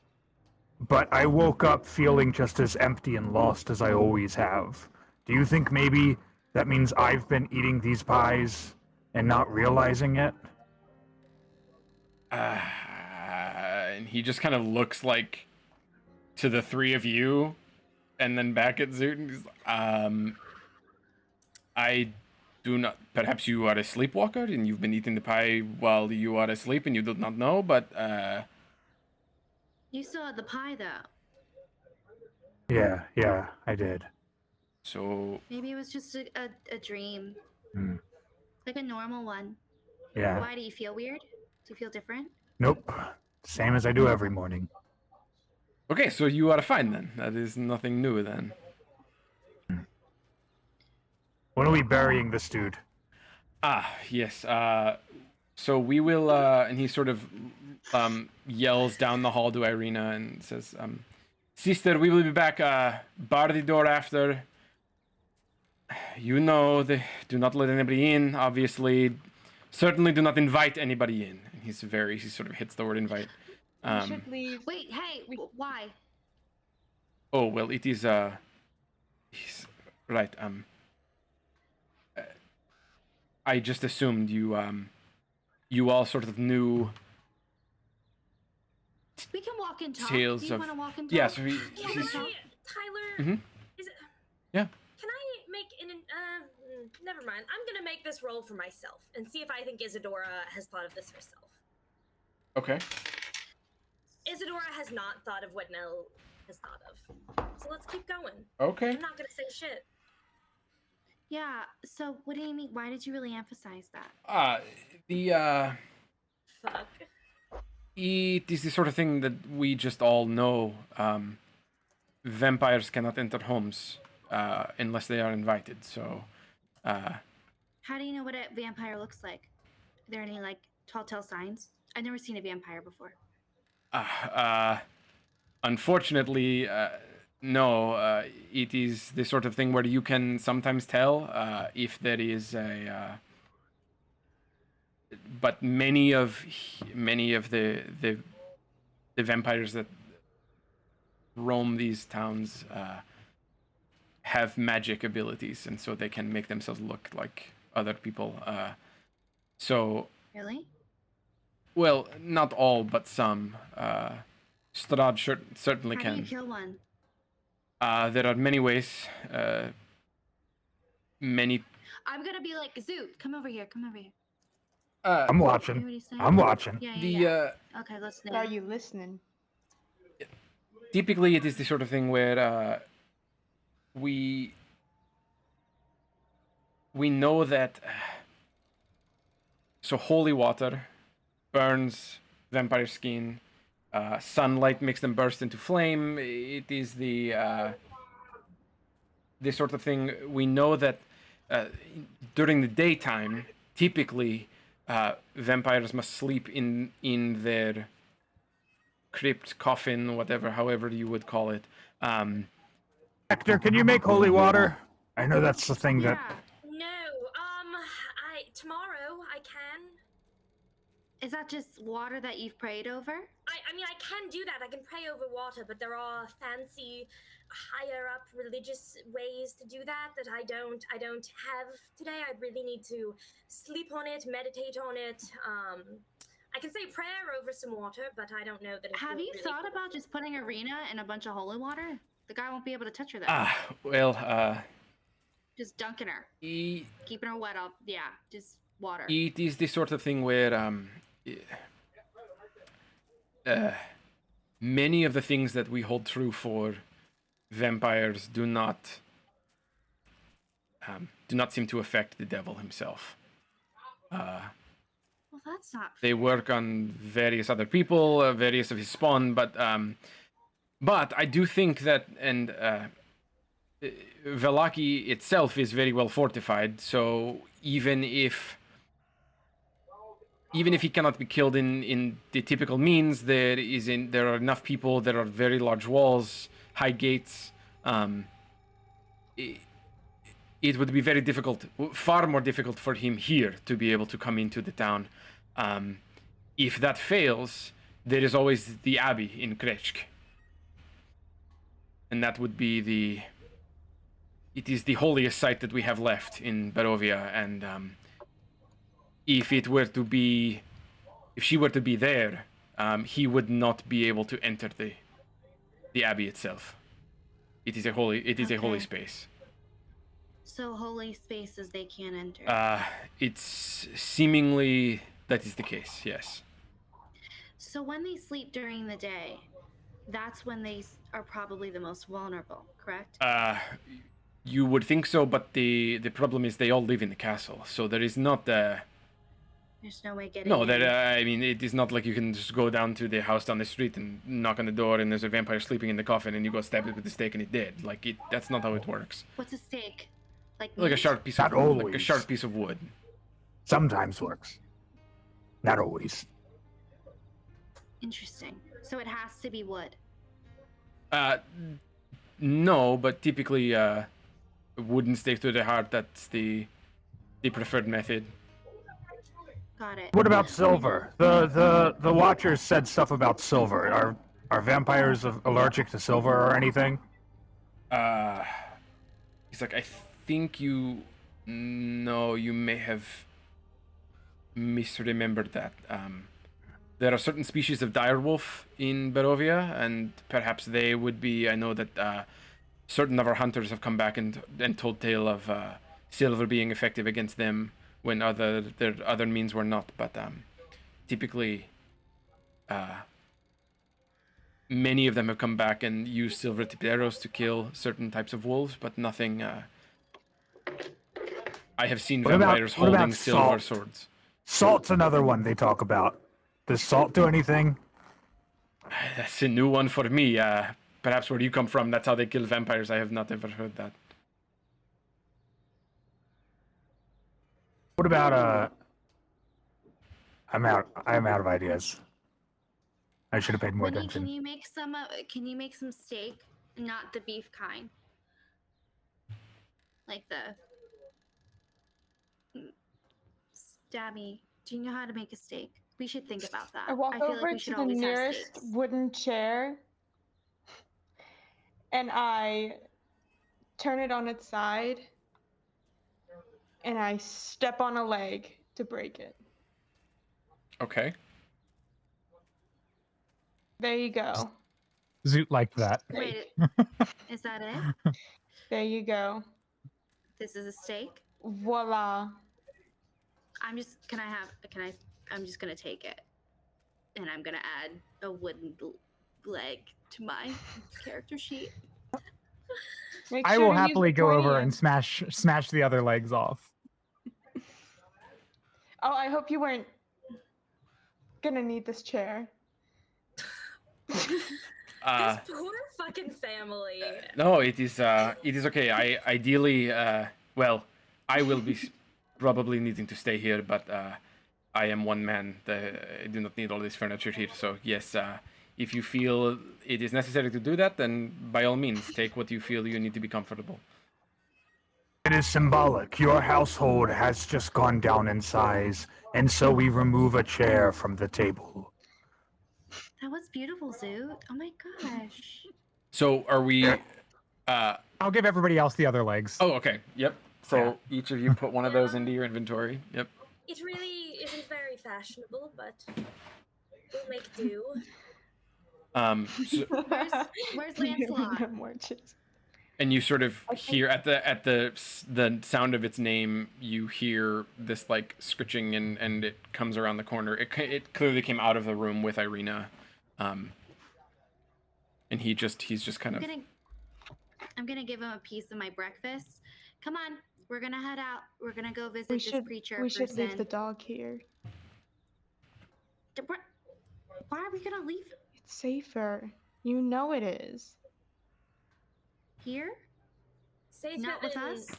but I woke up feeling just as empty and lost as I always have? Do you think maybe that means I've been eating these pies and not realizing it? And he just kind of looks like to the three of you, and then back at Zoot, and he's like, I do not. Perhaps you are a sleepwalker, and you've been eating the pie while you are asleep, and you do not know. But You saw the pie, though. Yeah, I did. so Maybe it was just a dream. Hmm. Like a normal one. Yeah. Why, do you feel weird? Do you feel different? Nope. Same as I do every morning. okay, so you are fine then. That is nothing new then. When are we burying this dude? Yes. So we will. And he sort of yells down the hall to Ireena and says, "Sister, we will be back. Bar the door after. You know, do not let anybody in. Obviously, certainly do not invite anybody in." And he sort of hits the word invite. We should leave. Wait, hey, why? Oh well, it is. He's right. I just assumed you. You all sort of knew. We can walk and talk. Tales Do you of- want to walk and talk? Yeah. So Can he's. I, Tyler? Mhm. Is it? Yeah. Can I make never mind. I'm gonna make this roll for myself and see if I think Isadora has thought of this herself. Okay. Isadora has not thought of what Nell has thought of. So let's keep going. Okay. I'm not gonna say shit. Yeah, so what do you mean? Why did you really emphasize that? Fuck. It is the sort of thing that we just all know. Vampires cannot enter homes unless they are invited. So, How do you know what a vampire looks like? Are there any, like, tall tale signs? I've never seen a vampire before. unfortunately, no. It is the sort of thing where you can sometimes tell if there is a. But many of the vampires that roam these towns have magic abilities, and so they can make themselves look like other people. So, Really? well, not all, but some. Strahd certainly How do you can. kill one? There are many ways. Many. I'm gonna be like, Zoot, come over here, come over here. I'm You watching. know what he's saying? I'm watching. Yeah, The yeah. Okay, listen. Are you listening? typically it is the sort of thing where we know that so holy water burns vampire skin, sunlight makes them burst into flame. It is the sort of thing we know that during the daytime typically vampires must sleep in their crypt, coffin, whatever, however you would call it. Hector, can you make holy water? I know that's the thing that. Yeah. No, tomorrow I can. Is that just water that you've prayed over? I mean, I can do that. I can pray over water, but there are fancy, higher up religious ways to do that I don't have today. I really need to sleep on it, meditate on it. I can say prayer over some water, but I don't know that. Have you thought about just putting Ireena in a bunch of holy water? The guy won't be able to touch her then. Well, Just dunking her, it keeping her wet up. Yeah, just water. is the sort of thing where many of the things that we hold true for vampires do not seem to affect the devil himself. Well, that's not. They work on various other people, various of his spawn, but I do think that, and Velaki itself is very well fortified, so even if he cannot be killed in the typical means, there are enough people, there are very large walls, high gates. It would be very difficult, far more difficult for him here to be able to come into the town. If that fails, there is always the abbey in Krechk. And that would be it is the holiest site that we have left in Barovia, and if she were to be there, he would not be able to enter the abbey itself. It is a holy space. So holy spaces they can't enter. It's seemingly that is the case, yes. So when they sleep during the day, that's when they are probably the most vulnerable, correct? You would think so, but the problem is they all live in the castle, so there is not There's no way getting no, in. I mean, it is not like you can just go down to the house down the street and knock on the door and there's a vampire sleeping in the coffin and you go stab it with a stake and it's dead. Like, that's not how it works. What's a stake? Like a meat? sharp piece Not of wood. Like a always. sharp piece of wood. Sometimes works. Not always. Interesting. So it has to be wood. No, but typically, wooden stake to the heart, that's the preferred method. Got it. What about silver? The Watchers said stuff about silver. Are vampires allergic to silver or anything? He's like, I think you may have misremembered that. There are certain species of direwolf in Barovia, and perhaps they would be. I know that certain of our hunters have come back and told tale of silver being effective against them when their other means were not. But typically, many of them have come back and used silver-tipped arrows to kill certain types of wolves, but nothing. I have seen vampires holding silver swords. Salt's another one they talk about. Does salt do anything? That's a new one for me. Perhaps where you come from, that's how they kill vampires. I have not ever heard that. What about I'm out of ideas. I should have paid more Winnie, attention. can you make some steak, not the beef kind? Like the Stabby, do you know how to make a steak? We should think about that. I walk feel over like we to should the always have nearest steaks. wooden chair and I turn it on its side and I step on a leg to break it. Okay. There you go. Zoot like that. Wait, is that it? There you go. This is a steak? Voila. I'm just gonna take it. And I'm gonna add a wooden leg to my character sheet. Make I sure will to use happily the go pointy over end. and smash the other legs off. Oh, I hope you weren't gonna need this chair. This poor fucking family. No, it is okay. I ideally, well, I will be probably needing to stay here, but I am one man. I do not need all this furniture here. So yes, if you feel it is necessary to do that, then by all means, take what you feel you need to be comfortable. It is symbolic. Your household has just gone down in size, and so we remove a chair from the table. That was beautiful, Zoot. Oh my gosh. So are we? I'll give everybody else the other legs. Oh, okay. Yep. So each of you put one of those into your inventory. Yep. It really isn't very fashionable, but we'll make do. So, Where's Lancelot? No more chairs. and you sort of hear at the sound of its name, you hear this like scritching and it comes around the corner. It clearly came out of the room with Ireena, and he's just kind of. I'm gonna give him a piece of my breakfast. Come on, we're gonna head out. We're gonna go visit We this should preacher we person. should leave the dog here. Why are we gonna leave It's safer. You know it is. here? safe Not with haven- us?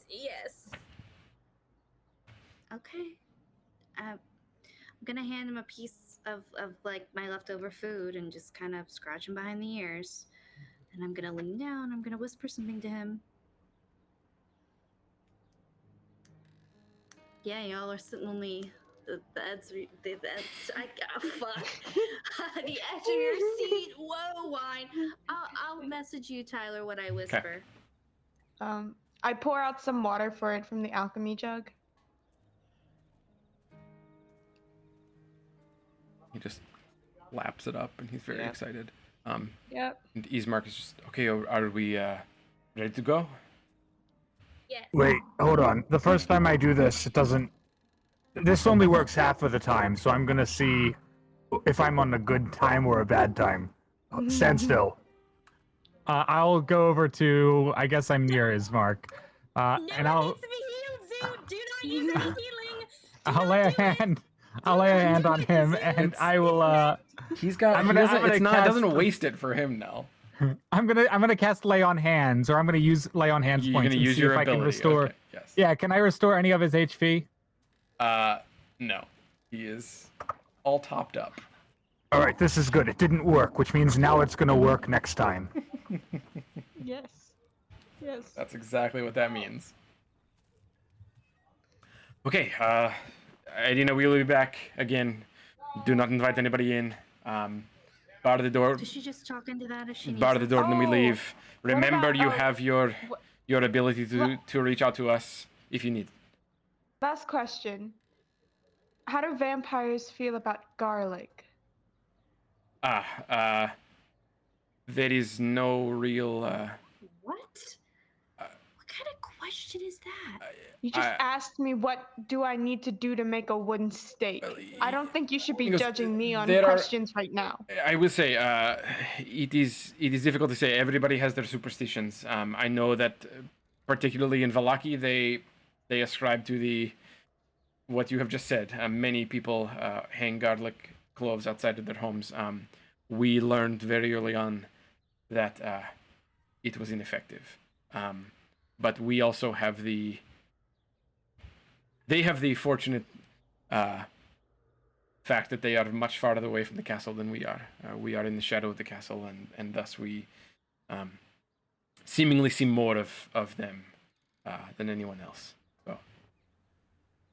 Yes. Okay. I'm gonna hand him a piece of like my leftover food and just kind of scratch him behind the ears. And I'm gonna lean down. I'm gonna whisper something to him. Yeah, y'all are sitting on the fuck the edge of your seat. Whoa, wine. I'll message you, Tyler, what I whisper. I pour out some water for it from the alchemy jug. He just laps it up, and he's very Yep. excited. Yep. And Ismark is just, okay, are we ready to go? Yes. Wait, hold on. The first time I do this, it doesn't. This only works half of the time, so I'm gonna see if I'm on a good time or a bad time. Stand still. I'll go over to. I guess I'm near Ismark, No and one I'll needs to be healed, Zoo. Do not use any healing. I'll lay a hand. I'll lay a hand on him, and I will. He's got. I'm He gonna- doesn't, I'm gonna it's not. It cast- doesn't waste it for him now. I'm gonna cast lay on hands, or I'm gonna use lay on hands You're points gonna and use see your if I ability. can restore. Okay, yes. Yeah, can I restore any of his HP? No. He is all topped up. All right, this is good. It didn't work, which means now it's gonna work next time. Yes. Yes. That's exactly what that means. Okay, Ireena, we will be back again. Do not invite anybody in. Bar the door. Does she just talk into that if she needs Bar the us? door, and then we Oh, leave. what Remember, about- you oh, have your wh- ability to reach out to us if you need. Last question. How do vampires feel about garlic? There is no real. What? What kind of question is that? You just I- asked me what do I need to do to make a wooden steak. I don't think you should be because judging me on there are- questions right now. I will say, it is difficult to say. Everybody has their superstitions. I know that, particularly in Vallaki, they ascribe to what you have just said. Many people hang garlic cloves outside of their homes. We learned very early on that it was ineffective. But we also have they have the fortunate fact that they are much farther away from the castle than we are. We are in the shadow of the castle, and thus we seemingly see more of them than anyone else. So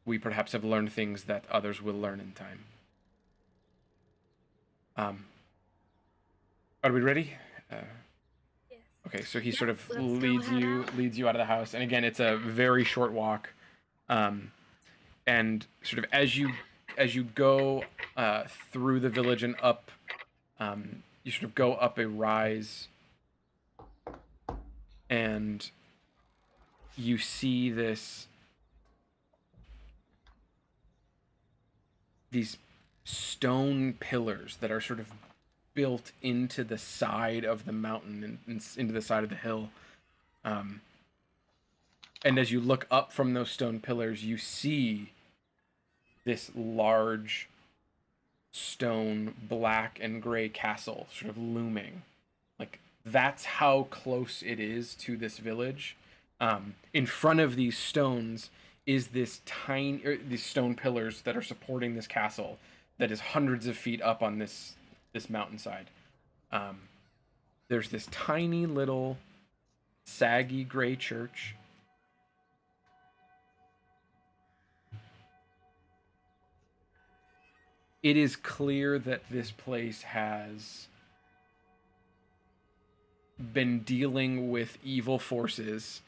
we perhaps have learned things that others will learn in time. Are we ready? Yes. Okay, so he Yep, sort of let's go leads head you out of the house, and again, it's a very short walk, and sort of as you go through the village and up, you sort of go up a rise, and you see these stone pillars that are sort of built into the side of the mountain and into the side of the hill. And as you look up from those stone pillars, you see this large stone black and gray castle sort of looming. Like, that's how close it is to this village. In front of these stones is these stone pillars that are supporting this castle that is hundreds of feet up on this mountainside. There's this tiny little saggy gray church. It is clear that this place has been dealing with evil forces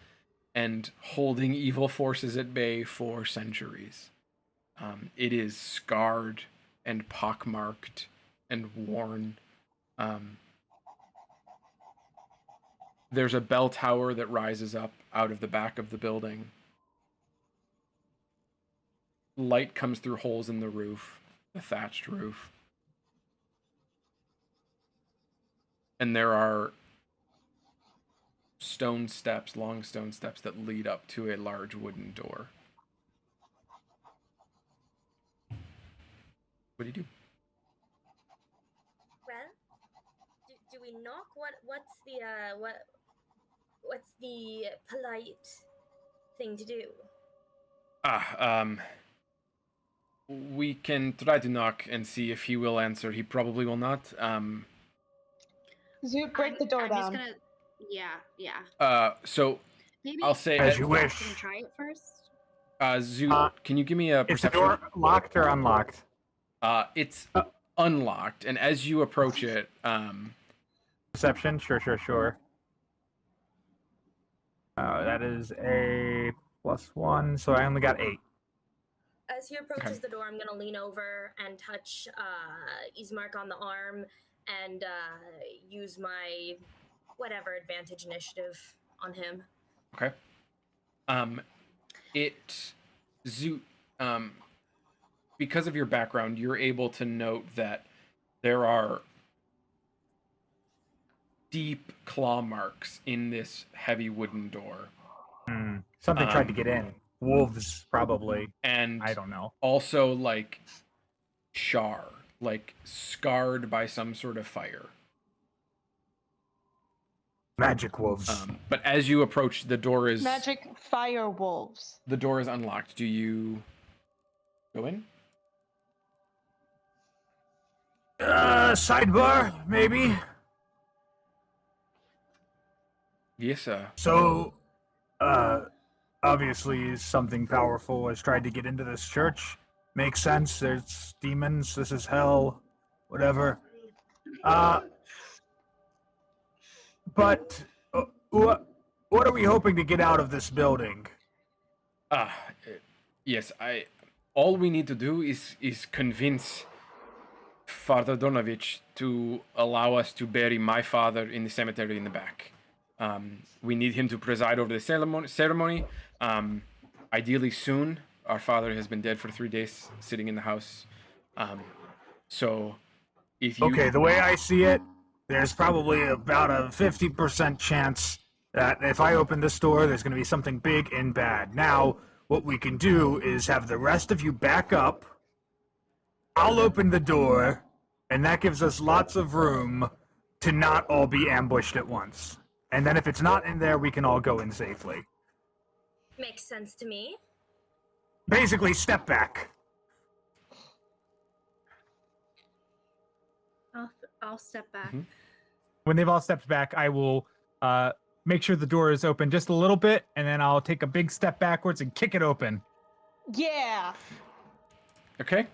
and holding evil forces at bay for centuries. It is scarred and pockmarked and worn. There's a bell tower that rises up out of the back of the building. Light comes through holes in the roof, the thatched roof. And there are long stone steps that lead up to a large wooden door. What do you do? Well, do we knock? What's the what's the polite thing to do? We can try to knock and see if he will answer. He probably will not. Zoot, break the door I'm down. just gonna. Yeah. So Maybe. I'll say, As you Gonna wish. try it first. Zoot, can you give me a Is the perception? door locked or unlocked? It's unlocked, and as you approach it, Perception? Sure. That is a +1, so I only got 8. As he approaches the door, I'm gonna lean over and touch Ismark on the arm and use my whatever advantage initiative on him. okay. Zoot, because of your background, you're able to note that there are deep claw marks in this heavy wooden door. Something tried to get in. Wolves, probably. And I don't know. also, like, char, like, scarred by some sort of fire. Magic wolves. But as you approach, the door is... Magic fire wolves. The door is unlocked. Do you go in? Sidebar, maybe? Yes, sir. So, obviously something powerful has tried to get into this church. Makes sense, there's demons, this is hell, whatever. But, what are we hoping to get out of this building? Yes, all we need to do is convince Father Donovich to allow us to bury my father in the cemetery in the back. We need him to preside over the ceremony. Ideally soon. Our father has been dead for 3 days, sitting in the house. So, if you... Okay, the way I see it, there's probably about a 50% chance that if I open this door, there's going to be something big and bad. Now, what we can do is have the rest of you back up. I'll open the door, and that gives us lots of room to not all be ambushed at once. And then if it's not in there, we can all go in safely. Makes sense to me. Basically, step back. I'll step back. Mhm. When they've all stepped back, I will make sure the door is open just a little bit, and then I'll take a big step backwards and kick it open. Yeah. Okay.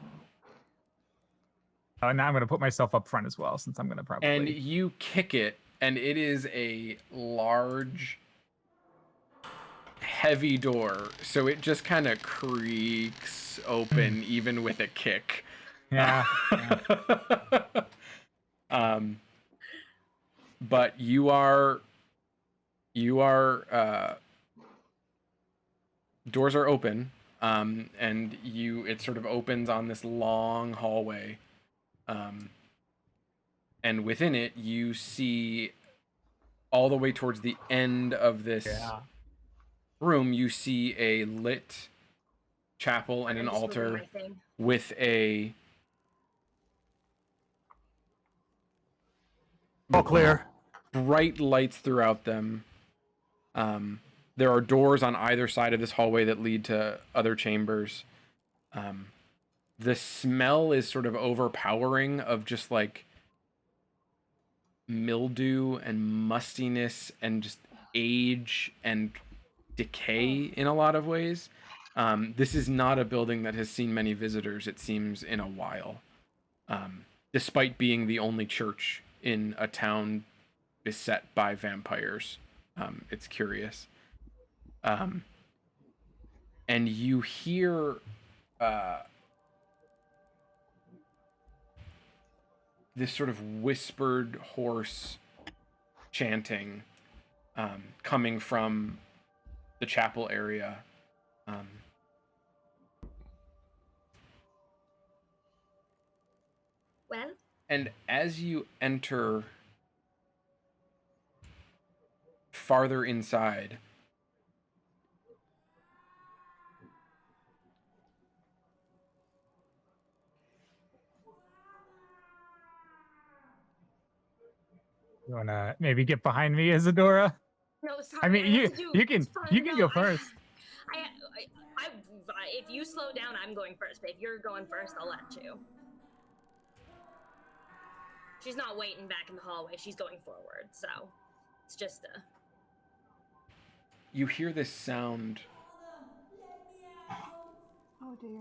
And now I'm going to put myself up front as well, since I'm going to probably... And you kick it, and it is a large, heavy door, so it just kind of creaks open, even with a kick. Yeah. But you are doors are open, and it sort of opens on this long hallway, and within it you see all the way towards the end of this room, you see a lit chapel and an I'm just moving altar my thing. with a All clear. bright lights throughout them. There are doors on either side of this hallway that lead to other chambers. The smell is sort of overpowering of just like mildew and mustiness and just age and decay in a lot of ways. This is not a building that has seen many visitors, it seems, in a while. Despite being the only church in a town beset by vampires. It's curious. And you hear this sort of whispered, hoarse chanting coming from the chapel area. Well, And as you enter farther inside, You want to maybe get behind me, Isadora? No, sorry. I mean, I have to do- you can it's fine, you can no, go first. If you slow down, I'm going first. But if you're going first, I'll let you. She's not waiting back in the hallway. She's going forward. So it's just a. You hear this sound. Oh dear.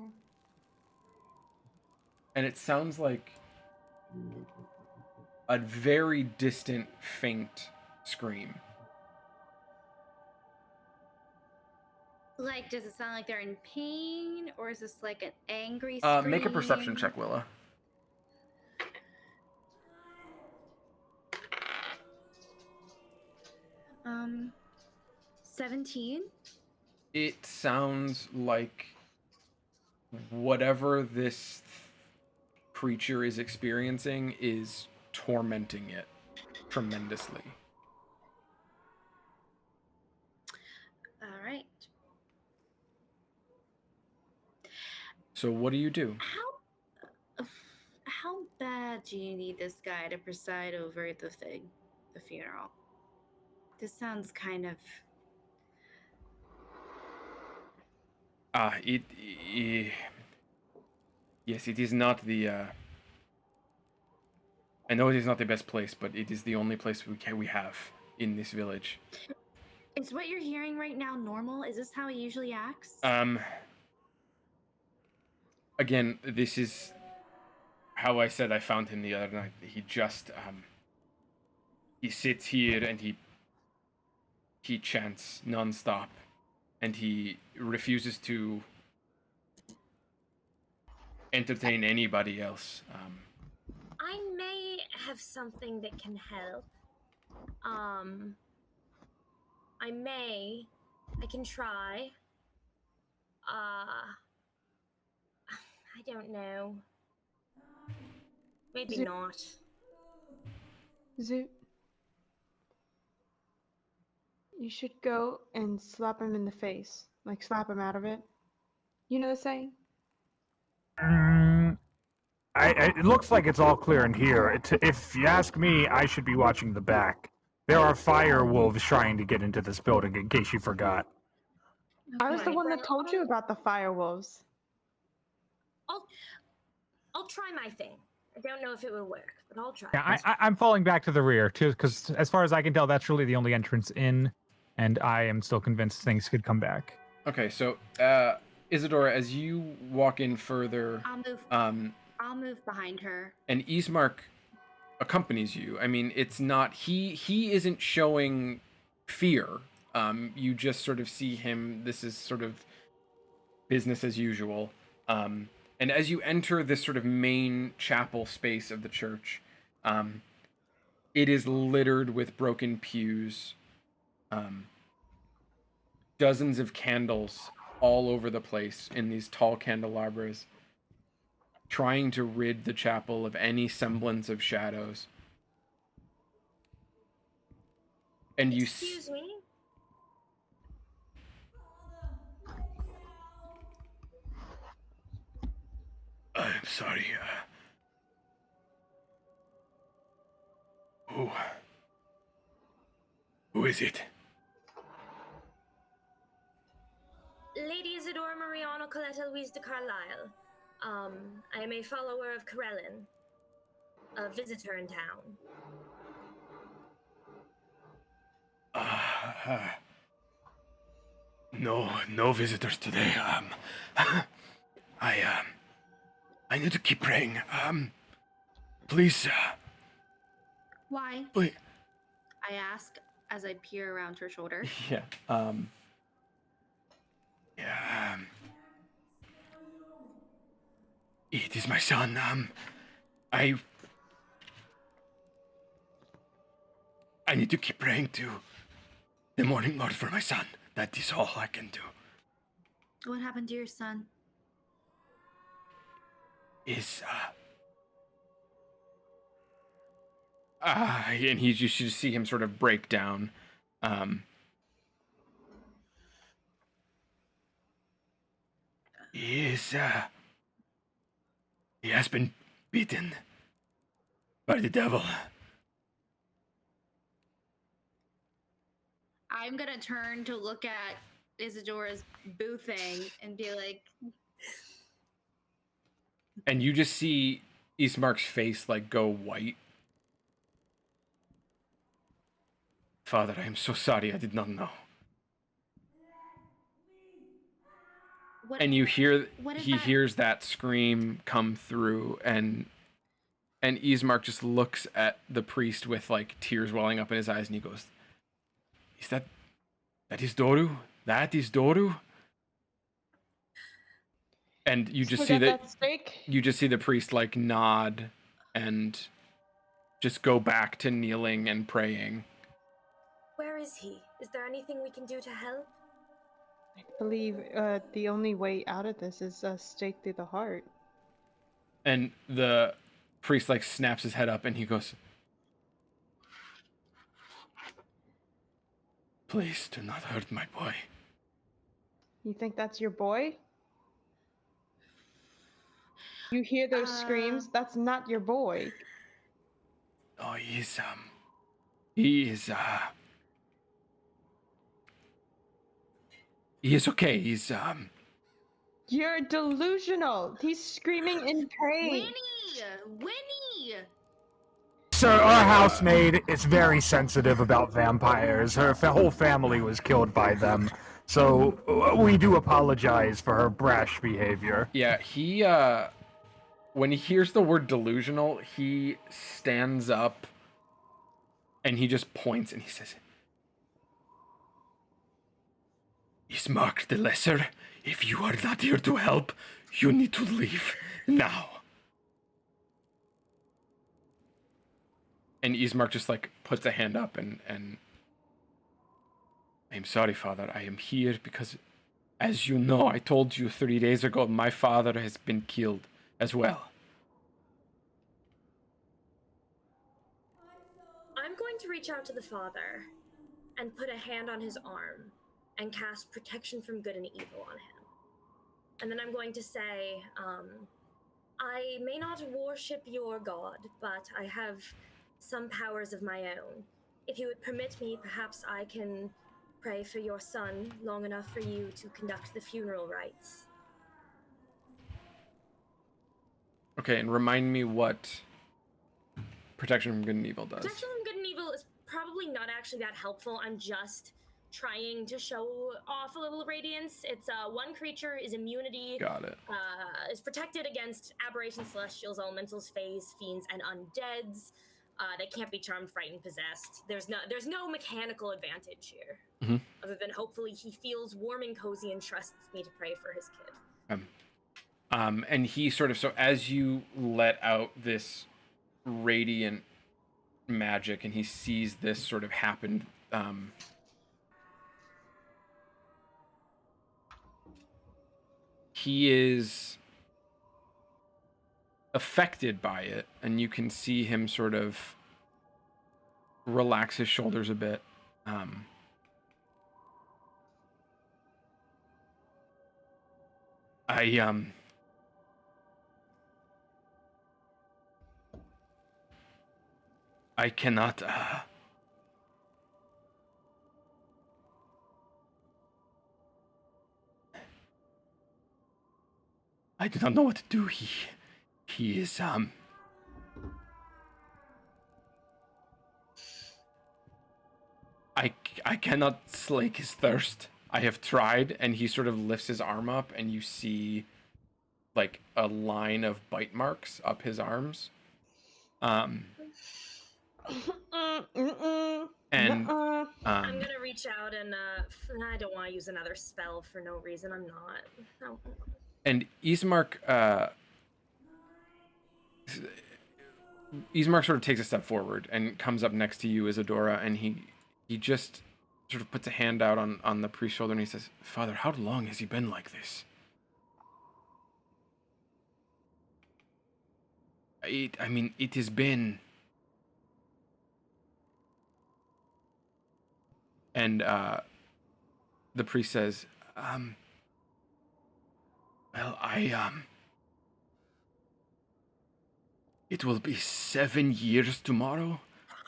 And it sounds like a very distant, faint scream. Like, does it sound like they're in pain, or is this like an angry scream? Make a perception check, Willa. Um, 17. It sounds like whatever this creature is experiencing is tormenting it tremendously. All right. So what do you do? How bad do you need this guy to preside over the funeral? This sounds kind of. Yes, it is not the. I know it is not the best place, but it is the only place we have in this village. Is what you're hearing right now normal? Is this how he usually acts? Again, this is how I said I found him the other night. He just he sits here and he chants nonstop, and he refuses to entertain anybody else. I may have something that can help. I can try. I don't know. Maybe not. Zoot. You should go and slap him in the face. Like, slap him out of it. You know the saying? It looks like it's all clear in here. If you ask me, I should be watching the back. There are fire wolves trying to get into this building, in case you forgot. I was the Okay. one that told you about the fire wolves. I'll try my thing. I don't know if it will work, but I'll try. Yeah, I'm falling back to the rear too, because as far as I can tell, that's really the only entrance in, and I am still convinced things could come back. Okay, so Isadora, as you walk in further, I'll move behind her. and Ismark accompanies you. I mean, it's not he isn't showing fear. You just sort of see him. This is sort of business as usual. And as you enter this sort of main chapel space of the church, it is littered with broken pews, dozens of candles all over the place in these tall candelabras, trying to rid the chapel of any semblance of shadows. And you Excuse me? I'm sorry. Who is it? Lady Isadora Mariano Coletta Louise de Carlisle. I am a follower of Corellin, a visitor in town. No visitors today. I need to keep praying. Please. Why? Wait. I ask as I peer around her shoulder. Yeah. It is my son. I need to keep praying to the Morning Lord for my son. That is all I can do. What happened to your son? And you should see him sort of break down. He has been beaten by the devil. I'm gonna turn to look at Isadora's boo thing and be like, And you just see Ismark's face like go white. Father, I am so sorry. I did not know. what? And you hear What is he that? hears that scream come through, and Ismark just looks at the priest with like tears welling up in his eyes, and he goes, "Is that is Doru? That is Doru?" And you just see that steak. you just see the priest like nod and just go back to kneeling and praying. Where is he? Is there anything we can do to help? I believe the only way out of this is a stake through the heart. And the priest like snaps his head up and he goes, "Please do not hurt my boy." You think that's your boy? You hear those screams? That's not your boy. Oh, he is okay. He's You're delusional. He's screaming in pain. Winnie! Sir, our housemaid is very sensitive about vampires. Her whole family was killed by them. So we do apologize for her brash behavior. Yeah, he when he hears the word delusional, he stands up and he just points and he says, "Ismark the Lesser, if you are not here to help, you need to leave now." And Ismark just like puts a hand up and "I'm sorry, Father. I am here because, as you know, I told you 3 days ago, my father has been killed as well." I'm going to reach out to the father and put a hand on his arm and cast protection from good and evil on him. And then I'm going to say, I may not worship your god, but I have some powers of my own. If you would permit me, perhaps I can pray for your son long enough for you to conduct the funeral rites. Okay, and remind me what protection from good and evil does. Protection from good and evil is probably not actually that helpful. I'm just trying to show off a little radiance. It's one creature is immunity. Got it. Is protected against aberrations, celestials, elementals, fays, fiends, and undeads. They can't be charmed, frightened, possessed. There's no mechanical advantage here, other than hopefully he feels warm and cozy and trusts me to pray for his kid. And he sort of, so as you let out this radiant magic and he sees this sort of happen, he is affected by it, and you can see him sort of relax his shoulders a bit. I cannot I do not know what to do. He is I cannot slake his thirst. I have tried, and he sort of lifts his arm up, and you see like a line of bite marks up his arms. And I'm gonna reach out and I don't want to use another spell for no reason. I'm not. No. And Ismark sort of takes a step forward and comes up next to you, Isadora, and he just sort of puts a hand out on the priest's shoulder and he says, "Father, how long has he been like this?" I mean, it has been... And the priest says, well, it will be 7 years tomorrow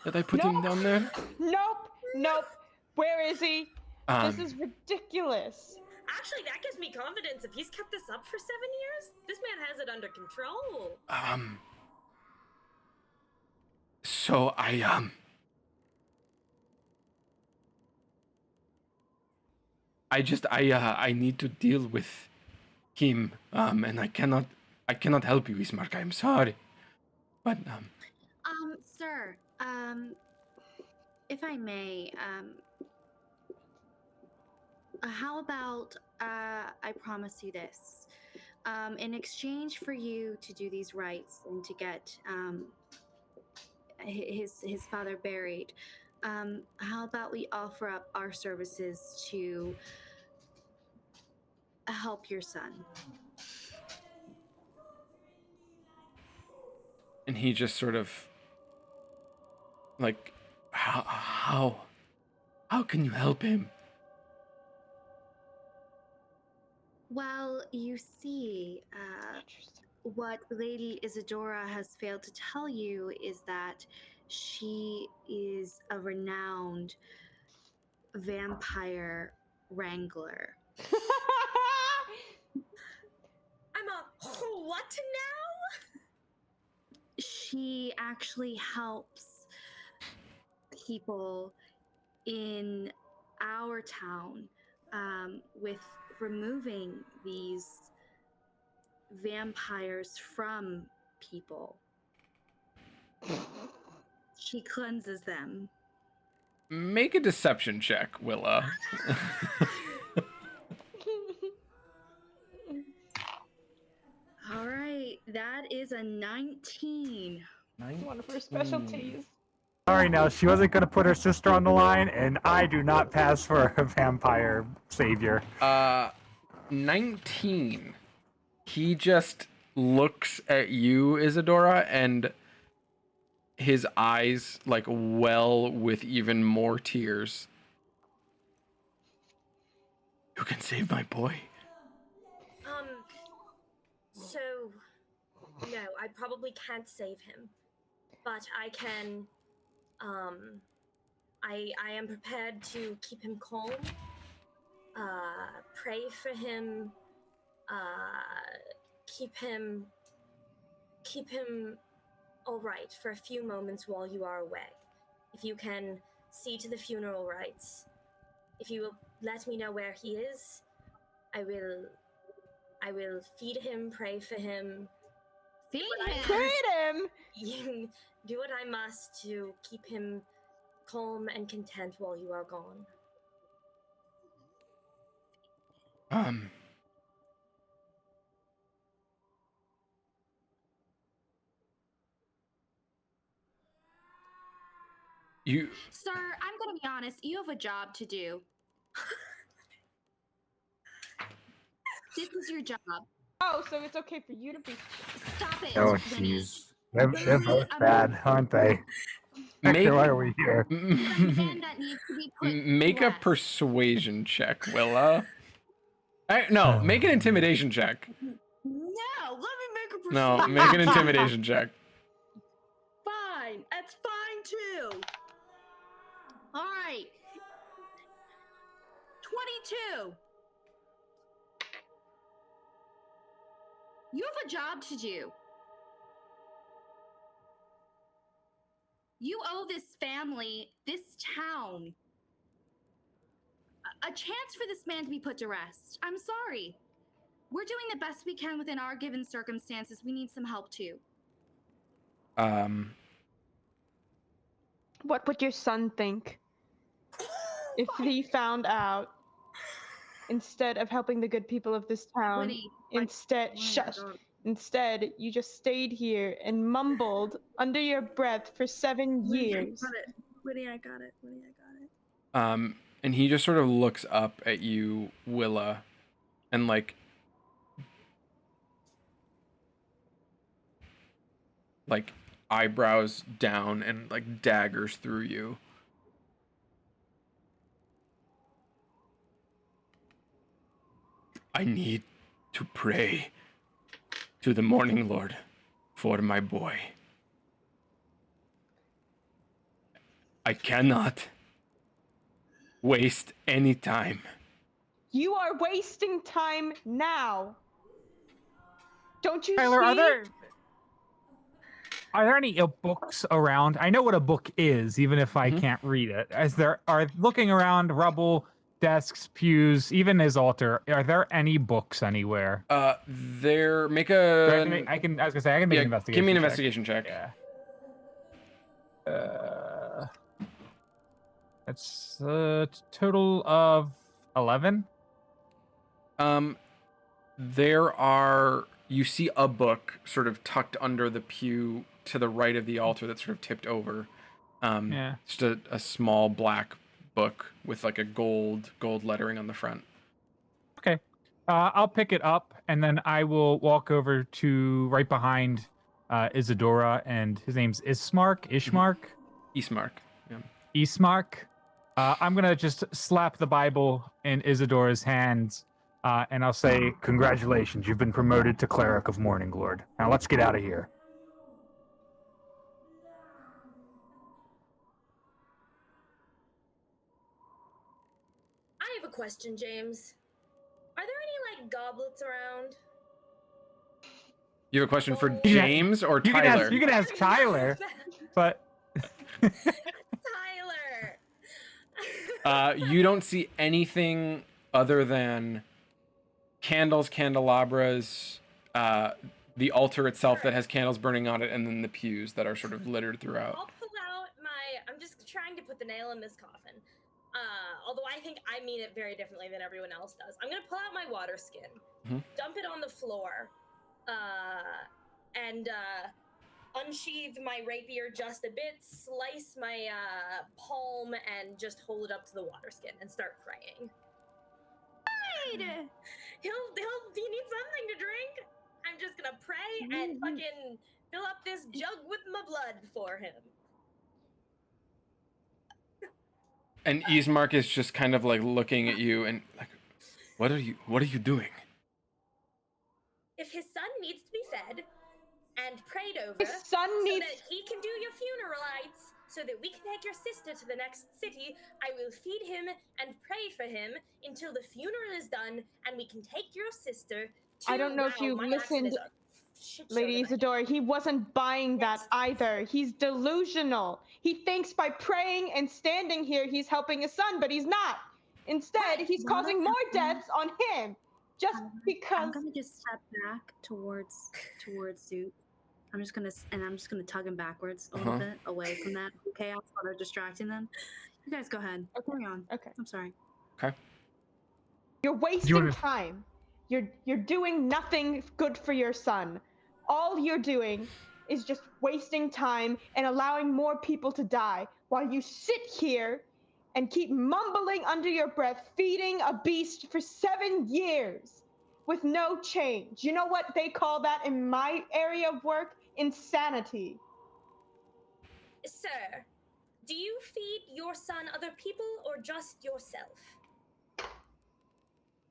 that I put him down there. Nope. Where is he? This Um, is ridiculous. Actually, that gives me confidence. If he's kept this up for 7 years, this man has it under control. So I need to deal with him, and I cannot help you, Ismark. I'm sorry, but Sir, if I may, how about I promise you this? In exchange for you to do these rites and to get his father buried, how about we offer up our services to help your son? and he just sort of like, how can you help him? Well, you see, what Lady Isadora has failed to tell you is that she is a renowned vampire wrangler. I'm a what now? She actually helps people in our town with removing these vampires from people. She cleanses them. Make a deception check, Willa. All right, that is a 19. One of her specialties. Sorry, now she wasn't gonna put her sister on the line, and I do not pass for a vampire savior. 19. He just looks at you, Isadora, and his eyes like well with even more tears. You can save my boy. So, no, I probably can't save him, but I can, I am prepared to keep him calm, pray for him, keep him all right for a few moments while you are away. If you can see to the funeral rites, if you will let me know where he is, I will feed him, pray for him. Feed him? Feed him! Do what I must to keep him calm and content while you are gone. You... Sir, I'm gonna be honest, you have a job to do. This is your job. Oh, so it's okay for you to be. Stop it. Oh, Winnie. jeez. They're both bad, aren't they? Hector, why are we here? A man that needs to be put Make to a rest. persuasion check, Willa. No, make an intimidation check. No, let me make a persuasion. No, make an intimidation check. Fine, that's fine too. All right. 22. You have a job to do. You owe this family, this town, a chance for this man to be put to rest. I'm sorry. We're doing the best we can within our given circumstances. We need some help too. What would your son think if he found out? Instead of helping the good people of this town, Winnie, shush. Instead, you just stayed here and mumbled under your breath for 7 years. Winnie, I got it. Winnie, I got it. And he just sort of looks up at you, Willa, and like eyebrows down and like daggers through you. I need to pray to the Morning Lord for my boy. I cannot waste any time. You are wasting time now. Don't you Tyler, see? are there any books around? I know what a book is, even if I Mhm. can't read it. Are looking around rubble, desks, pews, even his altar? Are there any books anywhere? Make Do I, a. I was gonna say I can make an investigation. Give me an check. investigation check. Yeah. That's a total of 11. You see a book sort of tucked under the pew to the right of the altar that's sort of tipped over. Yeah. Just a small black book with like a gold lettering on the front. Okay. I'll pick it up, and then I will walk over to right behind Isadora, and his name's Ismark. Ismark. Yeah. Ismark. I'm gonna just slap the Bible in Isadora's hands, and I'll say, Congratulations, you've been promoted to Cleric of Morning Lord. Now let's get out of here. I have a question, James. Are there any, like, goblets around? You have a question for Yeah. James or Tyler? You can ask Tyler, but Tyler! You don't see anything other than candles, candelabras, the altar itself that has candles burning on it, and then the pews that are sort of littered throughout. I'll pull out I'm just trying to put the nail in this coffin. Although I think I mean it very differently than everyone else does. I'm gonna pull out my water skin, dump it on the floor, and unsheathe my rapier just a bit, slice my palm, and just hold it up to the water skin and start praying. He needs something to drink. I'm just gonna pray and fucking fill up this jug with my blood for him. And Ismark is just kind of like looking at you and like, what are you doing? If his son needs to be fed and prayed over, His son so needs. that he can do your funeral rites, so that we can take your sister to the next city, I will feed him and pray for him until the funeral is done, and we can take your sister to. I don't know if you've my accent listened, is a shit show Lady tonight. Isadora. He wasn't buying that either. He's delusional. He thinks by praying and standing here, he's helping his son, but he's not. Instead, he's causing more deaths on him. Just I'm because. gonna just step back towards Zoot. I'm just gonna tug him backwards a little bit away from that chaos while they're distracting them. You guys go ahead. Carry on. Okay. I'm sorry. Okay. You're wasting time. You're doing nothing good for your son. All you're doing is just wasting time and allowing more people to die while you sit here and keep mumbling under your breath, feeding a beast for 7 years with no change. You know what they call that in my area of work? Insanity. Sir, do you feed your son other people or just yourself?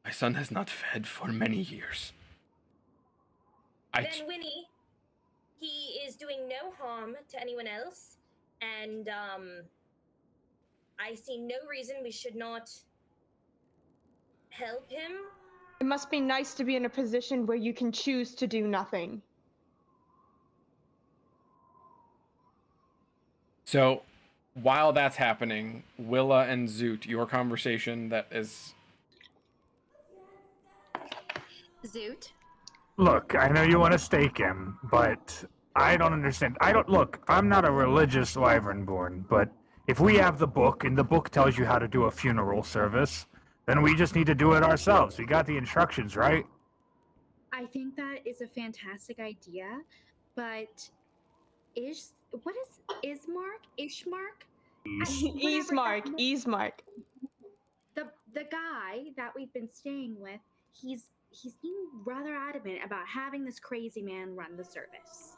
My son has not fed for many years. Then Winnie, he is doing no harm to anyone else, and I see no reason we should not help him. It must be nice to be in a position where you can choose to do nothing. So, while that's happening, Willa and Zoot, your conversation that is... Zoot. Look, I know you want to stake him, but I don't understand. I'm not a religious wyvernborn, but if we have the book, and the book tells you how to do a funeral service, then we just need to do it ourselves. We got the instructions, right? I think that is a fantastic idea, but what is Ishmark? Ismark. The guy that we've been staying with, he's being rather adamant about having this crazy man run the service.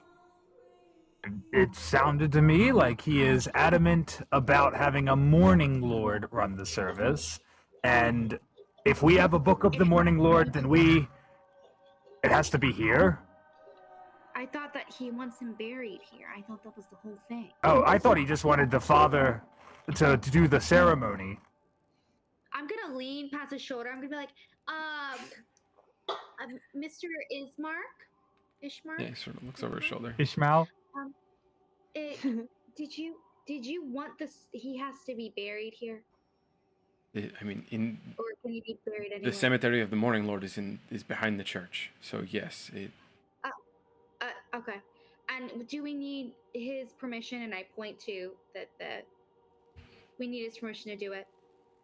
It sounded to me like he is adamant about having a Morning Lord run the service, and if we have a book of the Morning Lord, then it has to be here. I thought that he wants him buried here. I thought that was the whole thing. Oh, I thought he just wanted the father to do the ceremony. I'm gonna lean past his shoulder. I'm gonna be like, Mr. Ishmark? Yeah, he sort of looks over his shoulder. Ishmael? Did you want this? He has to be buried here, I mean, in or can he be buried anywhere? the cemetery of the Morning Lord is behind the church. So yes, Okay. And do we need his permission? And I point to that we need his permission to do it.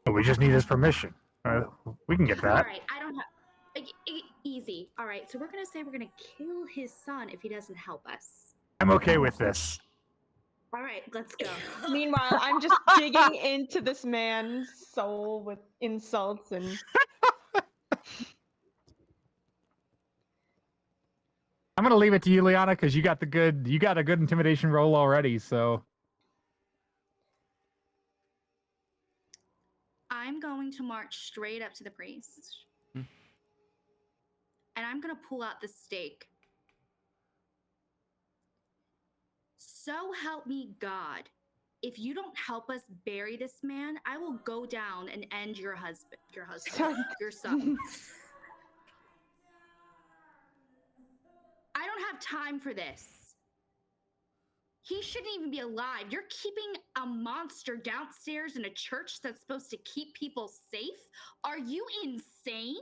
We just need his permission. We can get that. All right. I don't have easy. All right. So we're gonna say we're gonna kill his son if he doesn't help us. I'm okay with this. All right. Let's go. Meanwhile, I'm just digging into this man's soul with insults and. I'm gonna leave it to you, Liana, because you got a good intimidation roll already, so. I'm going to march straight up to the priest. And I'm gonna pull out the stake. So help me God. If you don't help us bury this man, I will go down and end your son. I don't have time for this. He shouldn't even be alive. You're keeping a monster downstairs in a church that's supposed to keep people safe? Are you insane?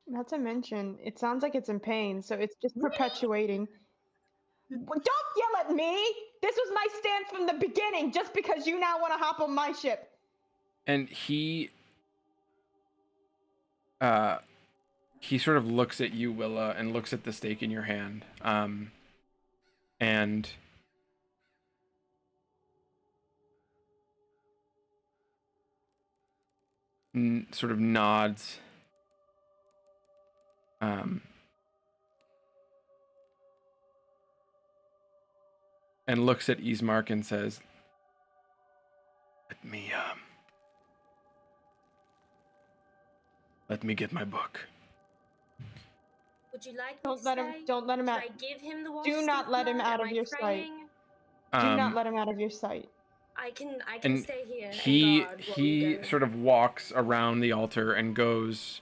Not to mention, it sounds like it's in pain, so it's just perpetuating. Don't yell at me! This was my stance from the beginning, just because you now want to hop on my ship. and he sort of looks at you, Willa, and looks at the stake in your hand, and sort of nods, and looks at Ismark and says, let me get my book. Would you like me Don't to let him. stay? Don't let him Should out. I give him the water? Do not let him out of your sight. Do not let him out of your sight. I can And stay here. he and guard while he you go. sort of walks around the altar and goes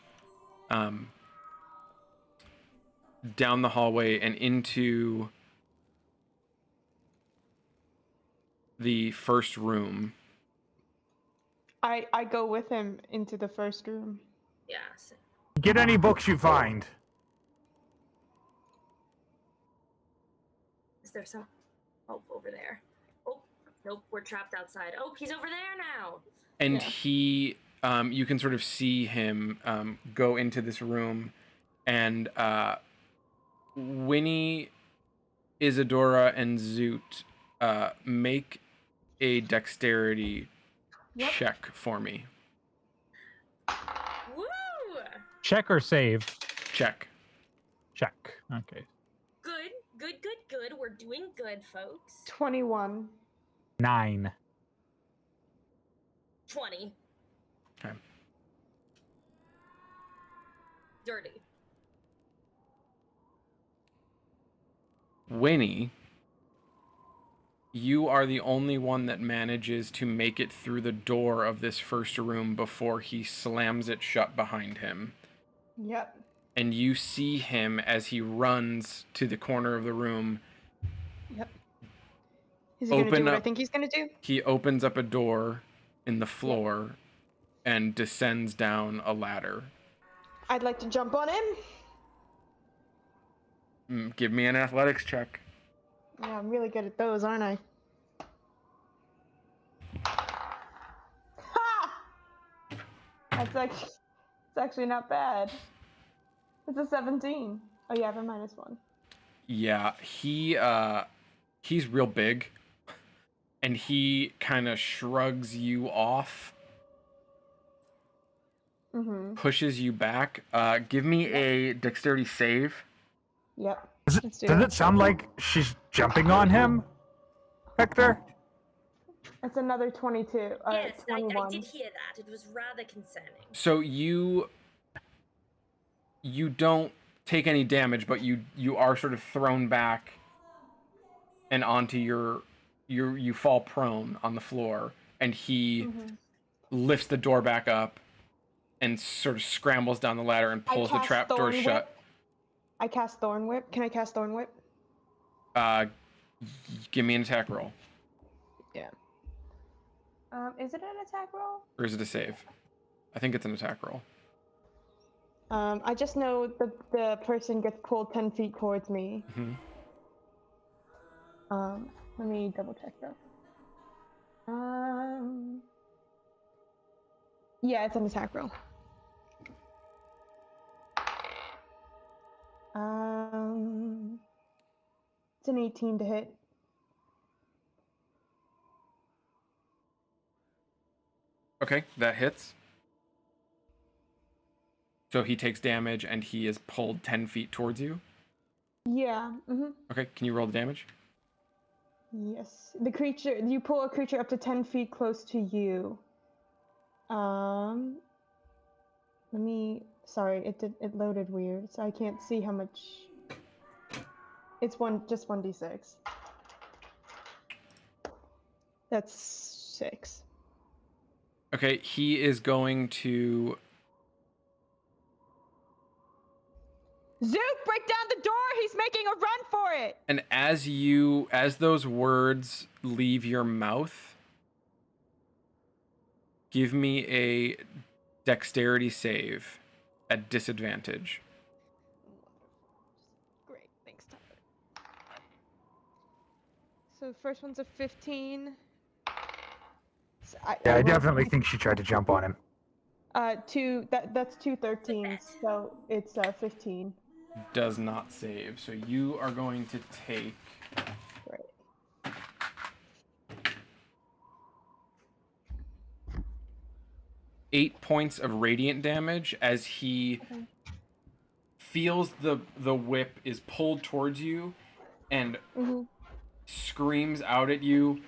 down the hallway and into the first room. I go with him into the first room. Yeah. So Get any books you find. is there some? Oh, over there. Oh, nope. We're trapped outside. Oh, he's over there now. And Yeah. he, you can sort of see him go into this room, and Winnie, Isadora, and Zoot make a dexterity check for me. Woo! Check or save? Check. Check. Okay. Good. We're doing good, folks. 21. 9. 20. Okay. Dirty. Winnie, you are the only one that manages to make it through the door of this first room before he slams it shut behind him. Yep. And you see him as he runs to the corner of the room. Yep. Is he gonna Open do what I up- think he's gonna do? He opens up a door in the floor and descends down a ladder. I'd like to jump on him. Give me an athletics check. Yeah, I'm really good at those, aren't I? Ha! It's actually not bad. It's a 17. Oh yeah, I have a -1. Yeah, he's real big, and he kind of shrugs you off, pushes you back. Give me a dexterity save. Yep. Let's do Does it. it sound like she's jumping on him, Hector? It's another 22. Yes, 21. I did hear that. It was rather concerning. So you don't take any damage, but you are sort of thrown back and onto you fall prone on the floor, and he lifts the door back up and sort of scrambles down the ladder and pulls the cast trapdoor Thorn shut. Whip. I cast Thorn Whip. Can I cast Thorn Whip? Give me an attack roll. Yeah. Is it an attack roll? Or is it a save? I think it's an attack roll. I just know the person gets pulled 10 feet towards me. Mm-hmm. Let me double check though. Yeah, it's an attack roll. It's an 18 to hit. Okay, that hits. So he takes damage and he is pulled 10 feet towards you. Yeah. Okay, can you roll the damage? Yes. The creature, you pull a creature up to 10 feet close to you. Sorry, it loaded weird, so I can't see how much. It's just 1d6. That's 6. Okay, he is going to... Zoot, break down the door! He's making a run for it! And as those words leave your mouth, give me a dexterity save at disadvantage. Great, thanks, Tyler. So the first one's a 15. So I rolled definitely think she tried to jump on him. that's 2 13s, so it's 15. Does not save. So you are going to take... Right. 8 points of radiant damage as he feels the whip is pulled towards you and screams out at you,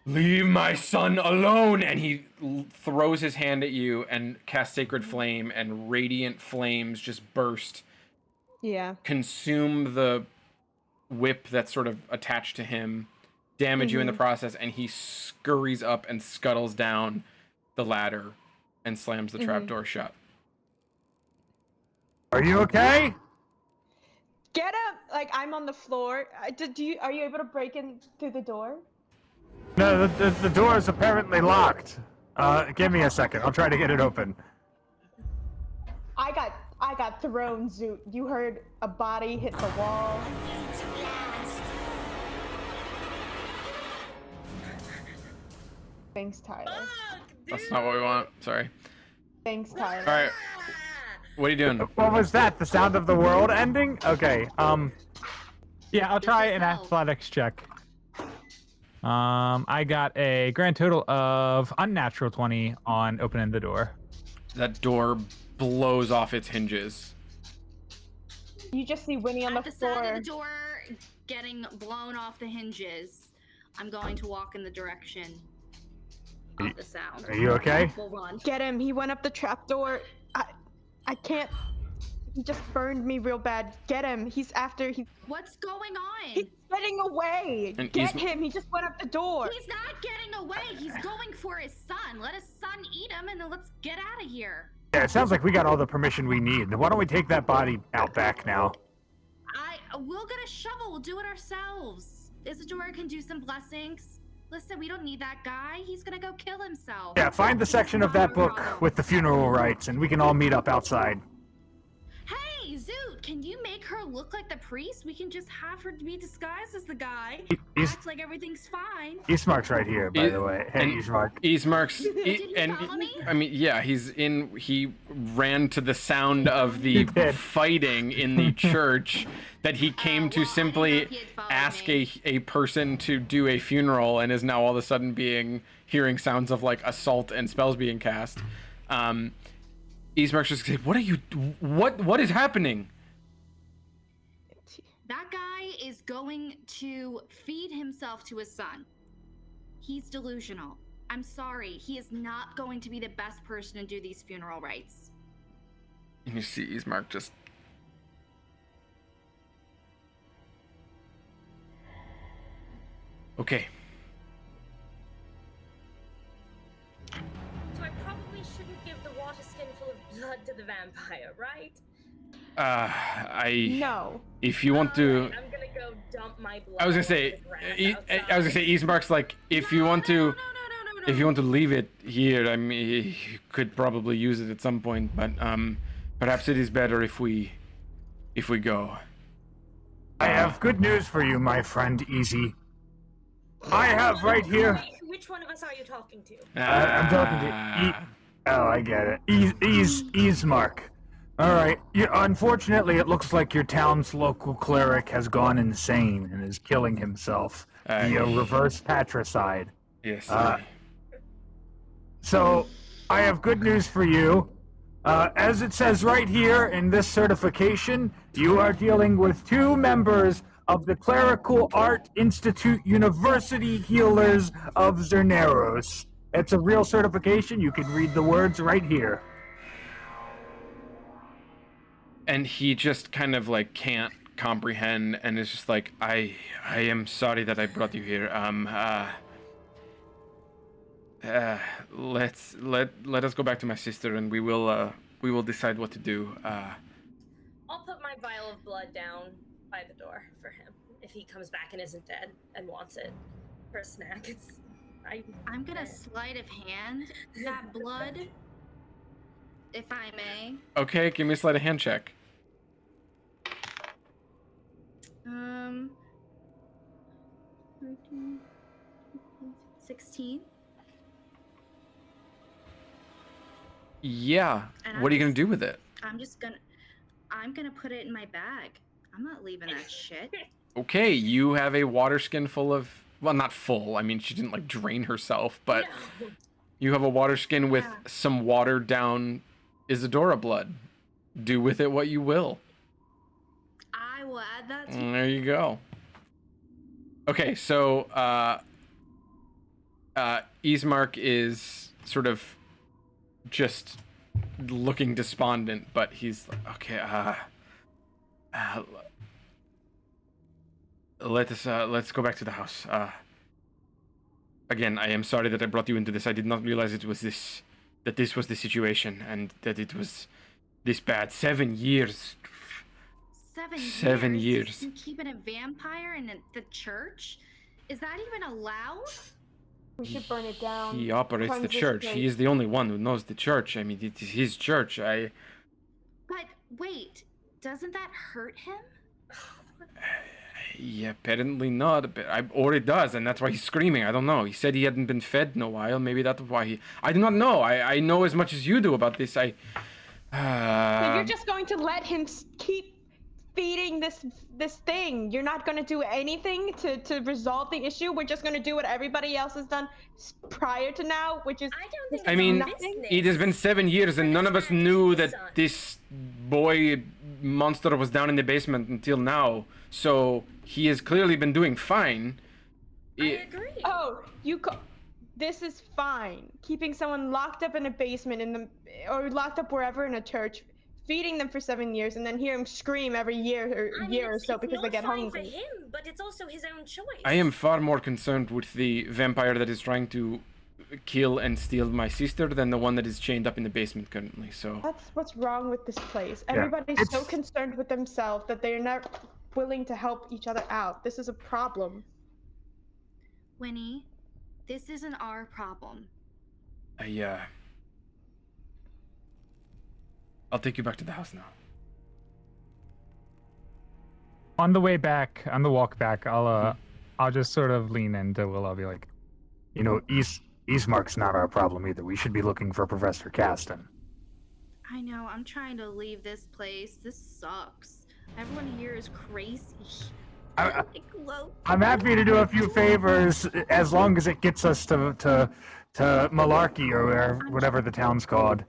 "Leave my son alone!" And he throws his hand at you and casts Sacred Flame, and radiant flames just burst. Yeah. Consume the whip that's sort of attached to him, damage you in the process, and he scurries up and scuttles down the ladder and slams the trapdoor shut. Are you okay? Get up! Like, I'm on the floor. Are you able to break in through the door? No, the door is apparently locked. Give me a second. I'll try to get it open. I got thrown, Zoot. You heard a body hit the wall. Thanks, Tyler. That's not what we want. Sorry. Thanks, Tyler. All right. What are you doing? What was that? The sound of the world ending? Okay. Yeah, I'll try an athletics check. I got a grand total of unnatural 20 on opening the door. That door blows off its hinges. You just see Winnie on the floor. At the sound of the door getting blown off the hinges, I'm going to walk in the direction of the sound. Are you okay? We'll run. Get him. He went up the trapdoor. I can't. He just burned me real bad. Get him. He's after. What's going on? He's getting away. And Get him. He just went up the door. He's not getting away. He's going for his son. Let his son eat him, and then let's get out of here. Yeah, it sounds like we got all the permission we need. Why don't we take that body out back now? We'll get a shovel. We'll do it ourselves. Isadora can do some blessings. Listen, we don't need that guy. He's gonna go kill himself. Yeah, find the section of that book with the funeral rites, and we can all meet up outside. Hey, Zoot, can you make her look like the priest? We can just have her be disguised as the guy. Act like everything's fine. Ismark's right here, by the way. Hey, Ismark. Ismark's... Did he follow me? I mean, yeah, he ran to the sound of the fighting in the church that he came to simply ask a person to do a funeral, and is now all of a sudden hearing sounds of like assault and spells being cast. Ismark's just like, what is happening? That guy is going to feed himself to his son. He's delusional. I'm sorry. He is not going to be the best person to do these funeral rites. And you see Ismark just... Okay. So I probably shouldn't give the to the vampire, right? No. If you want to, Alright, I'm gonna go dump my blood. I was gonna all over say, the grass I was gonna say, Ismark's like, if you want to, if you want to leave it here, I mean, you could probably use it at some point, but perhaps it is better if we go. I have good news for you, my friend Easy. I have right here. Wait, which one of us are you talking to? I'm talking to Oh, I get it. Ismark. All right. Unfortunately, it looks like your town's local cleric has gone insane and is killing himself via reverse patricide. Yes. So, I have good news for you. As it says right here in this certification, you are dealing with 2 members of the Clerical Art Institute University Healers of Zerneros. It's a real certification. You can read the words right here. And he just kind of like can't comprehend and is just like, I am sorry that I brought you here. Let us go back to my sister and we will decide what to do. I'll put my vial of blood down by the door for him if he comes back and isn't dead and wants it for a snack. I'm gonna sleight of hand that blood, if I may. Okay, give me a sleight of hand check. 13, 16. Yeah. And What are you gonna do with it? I'm gonna put it in my bag. I'm not leaving that shit. Okay, you have a water skin full of, well, not full. I mean, she didn't like drain herself, but No. you have a water skin with some watered down Isadora blood. Do with it what you will. I will add that to There you go. Okay, so Ismark is sort of just looking despondent, but he's like, okay, let's go back to the house. Again, I am sorry that I brought you into this. I did not realize that this was the situation and that it was this bad. 7 years. 7 years. You keeping a vampire in the church? Is that even allowed? We should burn it down. He operates Cleanse the this church. place. He is the only one who knows the church. I mean, it is his church. But wait, doesn't that hurt him? Yeah, apparently not. Or it does, and that's why he's screaming. I don't know. He said he hadn't been fed in a while. Maybe that's why he... I do not know. I know as much as you do about this. So you're just going to let him keep feeding this thing? You're not going to do anything to resolve the issue? We're just going to do what everybody else has done prior to now, which is... I don't think I it's mean, business. it has been 7 years, and none of us knew that this boy monster was down in the basement until now. So he has clearly been doing fine. I agree. Oh, this is fine. Keeping someone locked up in a basement or locked up wherever in a church, feeding them for 7 years, and then hear him scream every year or so because they get hungry. It's not fine for him, but it's also his own choice. I am far more concerned with the vampire that is trying to kill and steal my sister than the one that is chained up in the basement currently. So That's what's wrong with this place. Everybody's so concerned with themselves that they're not willing to help each other out. This is a problem. Winnie, this isn't our problem. I'll take you back to the house now. On the way back, on the walk back, I'll just sort of lean into Will. I'll be like, You know, Ismark's not our problem either. We should be looking for Professor Caston. I know, I'm trying to leave this place. This sucks. Everyone here is crazy. I'm happy to do a few favors as long as it gets us to Malarkey or whatever the town's called.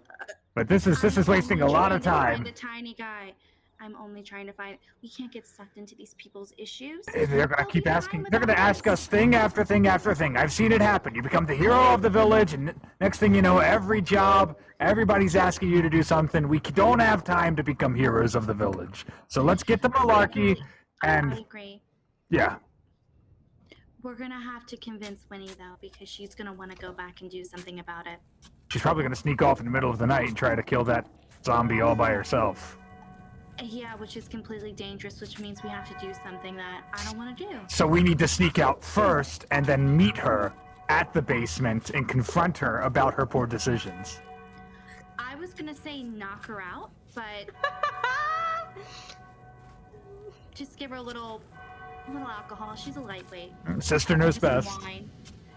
But this is wasting a lot of time. The tiny guy. I'm only trying to find. We can't get sucked into these people's issues. They're gonna keep asking. They're gonna ask us thing after thing after thing. I've seen it happen. You become the hero of the village, and next thing you know, every job, everybody's asking you to do something. We don't have time to become heroes of the village. So let's get the Malarkey, and I agree. yeah. We're gonna have to convince Winnie though, because she's gonna want to go back and do something about it. She's probably gonna sneak off in the middle of the night and try to kill that zombie all by herself. Yeah, which is completely dangerous, which means we have to do something that I don't want to do. So we need to sneak out first and then meet her at the basement and confront her about her poor decisions. I was gonna say knock her out, but just give her a little alcohol. She's a lightweight. Sister knows Some best. wine.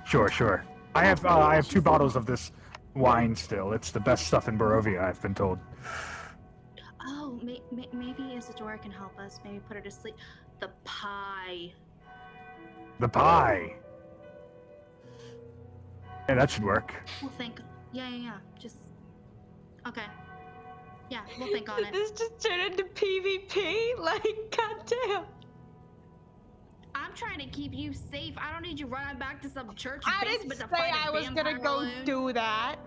Sure. I have 2 bottles of this wine still. It's the best stuff in Barovia, I've been told. Oh, maybe Isadora can help us. Maybe put her to sleep. The pie. The pie. Yeah, that should work. We'll think. Yeah. Just. Okay. Yeah, we'll think on it. This just turned into PvP? Like, goddamn. I'm trying to keep you safe. I don't need you running back to some church I basement didn't to say fight a I was gonna vampire go alone. do that.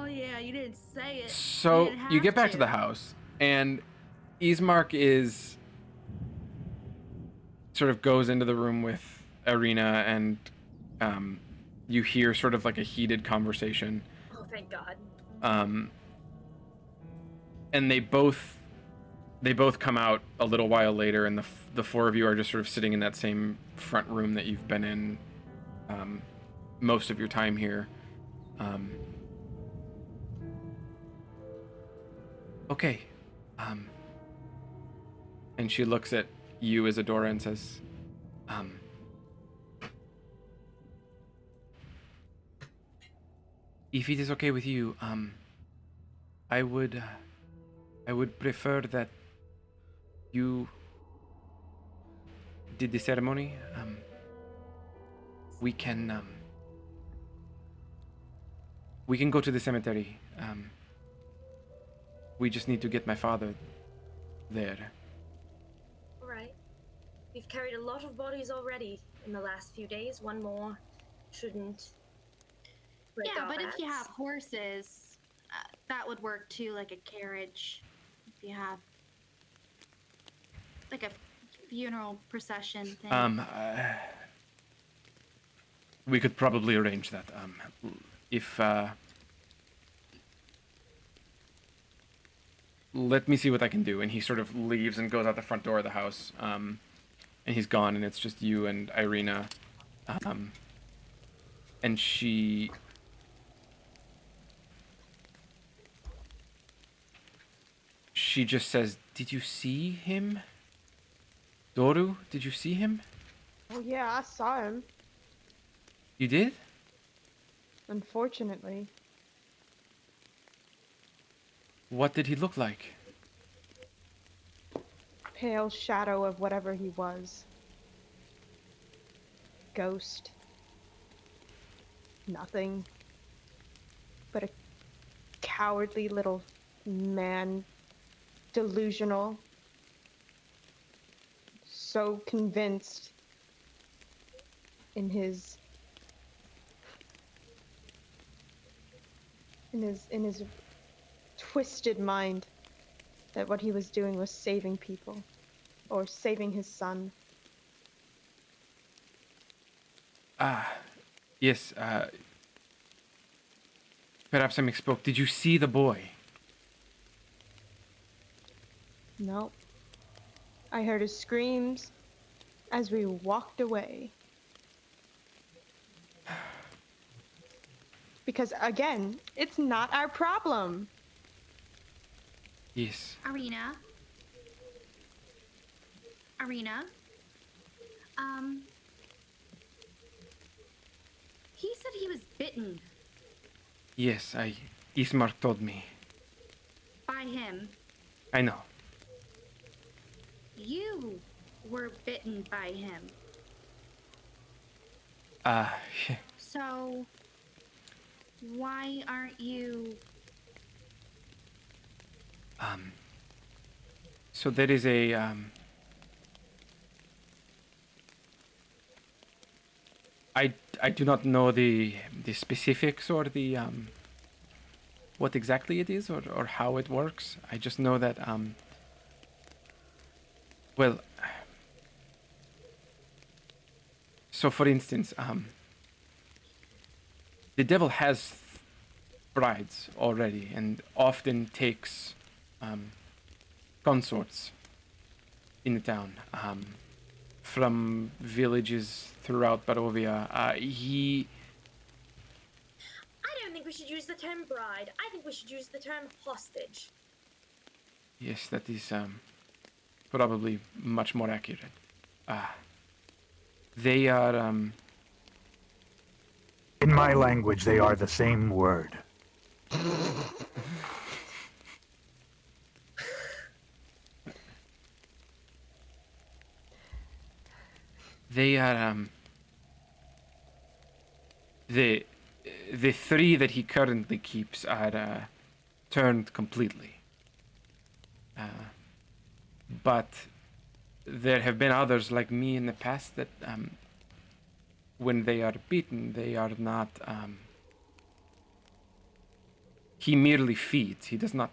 Yeah, you didn't say it. So didn't you have get back to the house, and Ismark is sort of goes into the room with Ireena, and you hear sort of like a heated conversation. Oh, thank God. And they both come out a little while later, and the 4 of you are just sort of sitting in that same front room that you've been in most of your time here. Okay. And she looks at you, Isadora, and says, if it is okay with you, I would prefer that you did the ceremony. We can go to the cemetery. We just need to get my father there. All right. We've carried a lot of bodies already in the last few days. One more shouldn't break Yeah, our but if you backs. have horses, that would work too, like a carriage. If you have like a funeral procession thing. We could probably arrange that. If let me see what I can do. And he sort of leaves and goes out the front door of the house. And he's gone, and it's just you and Ireena. And she just says, "Did you see him? Doru, did you see him? Oh yeah, I saw him. You did? Unfortunately. What did he look like?" Pale shadow of whatever he was. Ghost. Nothing. But a cowardly little man. Delusional. So convinced in his twisted mind that what he was doing was saving people, or saving his son. Yes, perhaps I misspoke. Did you see the boy? No. I heard his screams as we walked away. Because again, it's not our problem. Yes. Ireena, he said he was bitten Yes, Ismark told me. by him. I know. You were bitten by him. So, why aren't you... So there is a, I do not know the specifics or the, what exactly it is or how it works. I just know that, well, so for instance, the devil has brides already, and often takes consorts in the town from villages throughout Barovia. I don't think we should use the term bride. I think we should use the term hostage. Yes, that is probably much more accurate. They are In my language, they are the same word. They are the three that he currently keeps are turned completely. But there have been others like me in the past that when they are beaten, they are not he merely feeds. He does not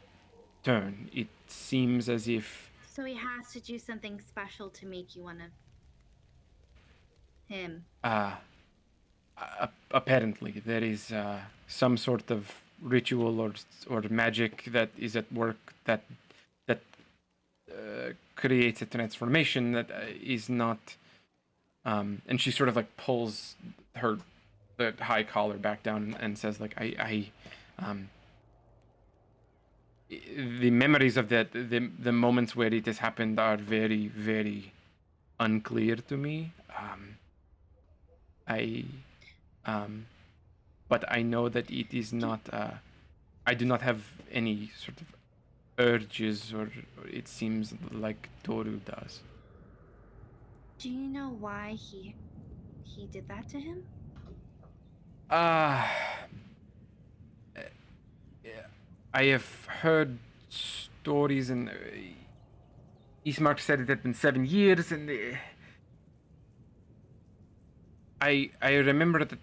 turn. It seems as if So he has to do something special to make you one of him. apparently there is some sort of ritual or magic that is at work that creates a transformation that is not and she sort of like pulls the high collar back down and says like I the memories of the moments where it has happened are very, very unclear to me. But I know that it is not. I do not have any sort of urges, or it seems like Toru does. Do you know why he did that to him? I have heard stories, and Ismark said it had been 7 years, and I remember that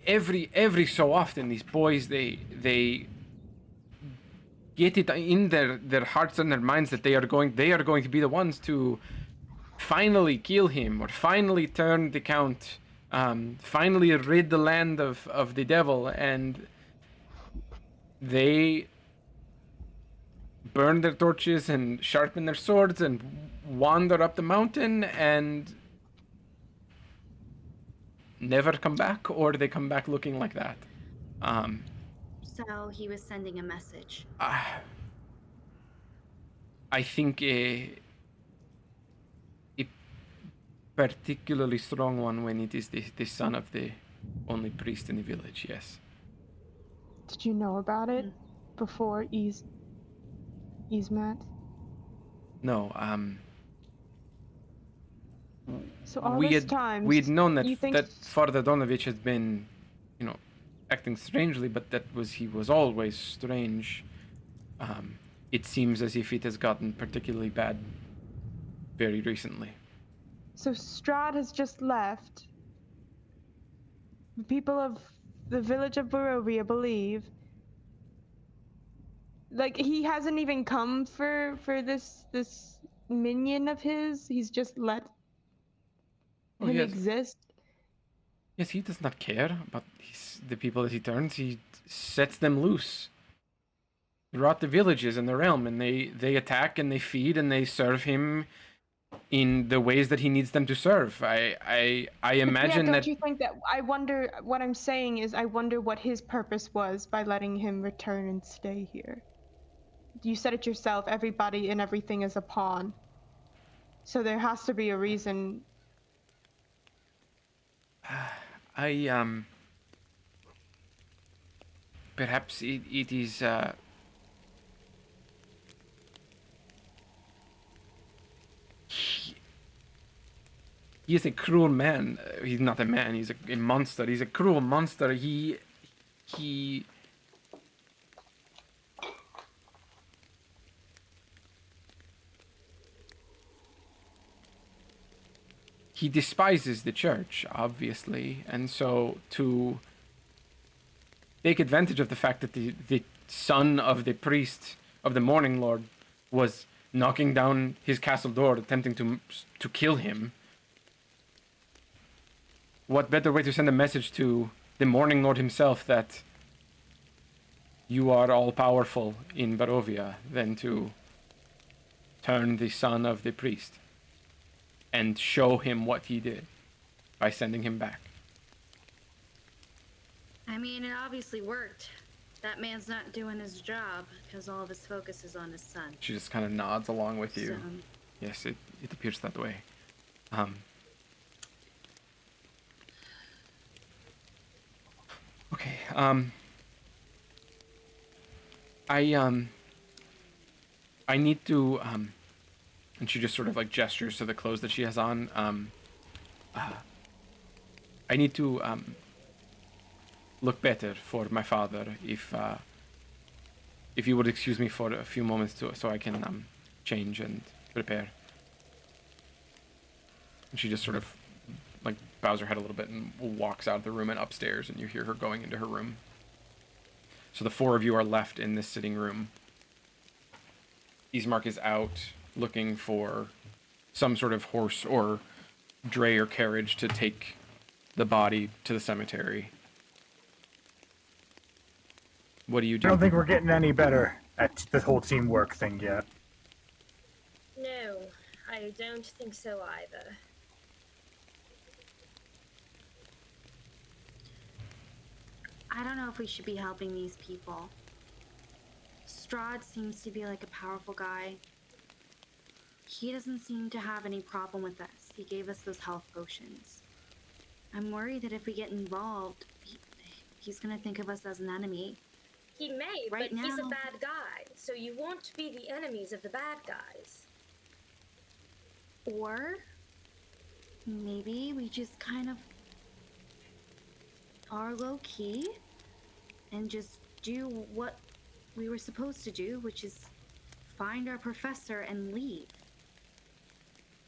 every so often these boys they get it in their hearts and their minds that they are going to be the ones to finally kill him or finally turn the count, finally rid the land of the devil, and they burn their torches and sharpen their swords and wander up the mountain and never come back, or they come back looking like that. So he was sending a message. I think a particularly strong one when it is the son of the only priest in the village, yes. Did you know about it before Ismat? No, So all this time, we had known that you think that Father Donovich had been, acting strangely, but he was always strange. It seems as if it has gotten particularly bad very recently. So Strahd has just left. The people of the village of Barovia believe. Like, he hasn't even come for this minion of his. He's just let him exist. Yes, he does not care about the people that he turns. He sets them loose throughout the villages in the realm, and they attack and they feed and they serve him in the ways that he needs them to serve. I imagine don't that. you think that? I wonder. What I'm saying is, I wonder what his purpose was by letting him return and stay here. You said it yourself. Everybody and everything is a pawn. So there has to be a reason. Perhaps it is. He is a cruel man. He's not a man. He's a monster. He's a cruel monster. He despises the church, obviously, and so to take advantage of the fact that the son of the priest of the Morning Lord was knocking down his castle door, attempting to kill him. What better way to send a message to the Morning Lord himself that you are all-powerful in Barovia than to turn the son of the priest and show him what he did by sending him back. I mean, it obviously worked. That man's not doing his job because all of his focus is on his son. She just kind of nods along with you. So, Yes, it appears that way. Okay, I need to, and she just sort of like gestures to the clothes that she has on. I need to, look better for my father if you would excuse me for a few moments so I can, change and prepare. And she just sort of like bows her head a little bit and walks out of the room and upstairs, and you hear her going into her room. So the four of you are left in this sitting room. Ismark is out looking for some sort of horse or dray or carriage to take the body to the cemetery. What do you do? I don't think we're getting any better at the whole teamwork thing yet. No, I don't think so either. I don't know if we should be helping these people. Strahd seems to be like a powerful guy. He doesn't seem to have any problem with us. He gave us those health potions. I'm worried that if we get involved, he's gonna think of us as an enemy. He may, Right but he's a now- bad guy, so you won't be the enemies of the bad guys. Or maybe we just kind of are low key and just do what we were supposed to do, which is find our professor and leave.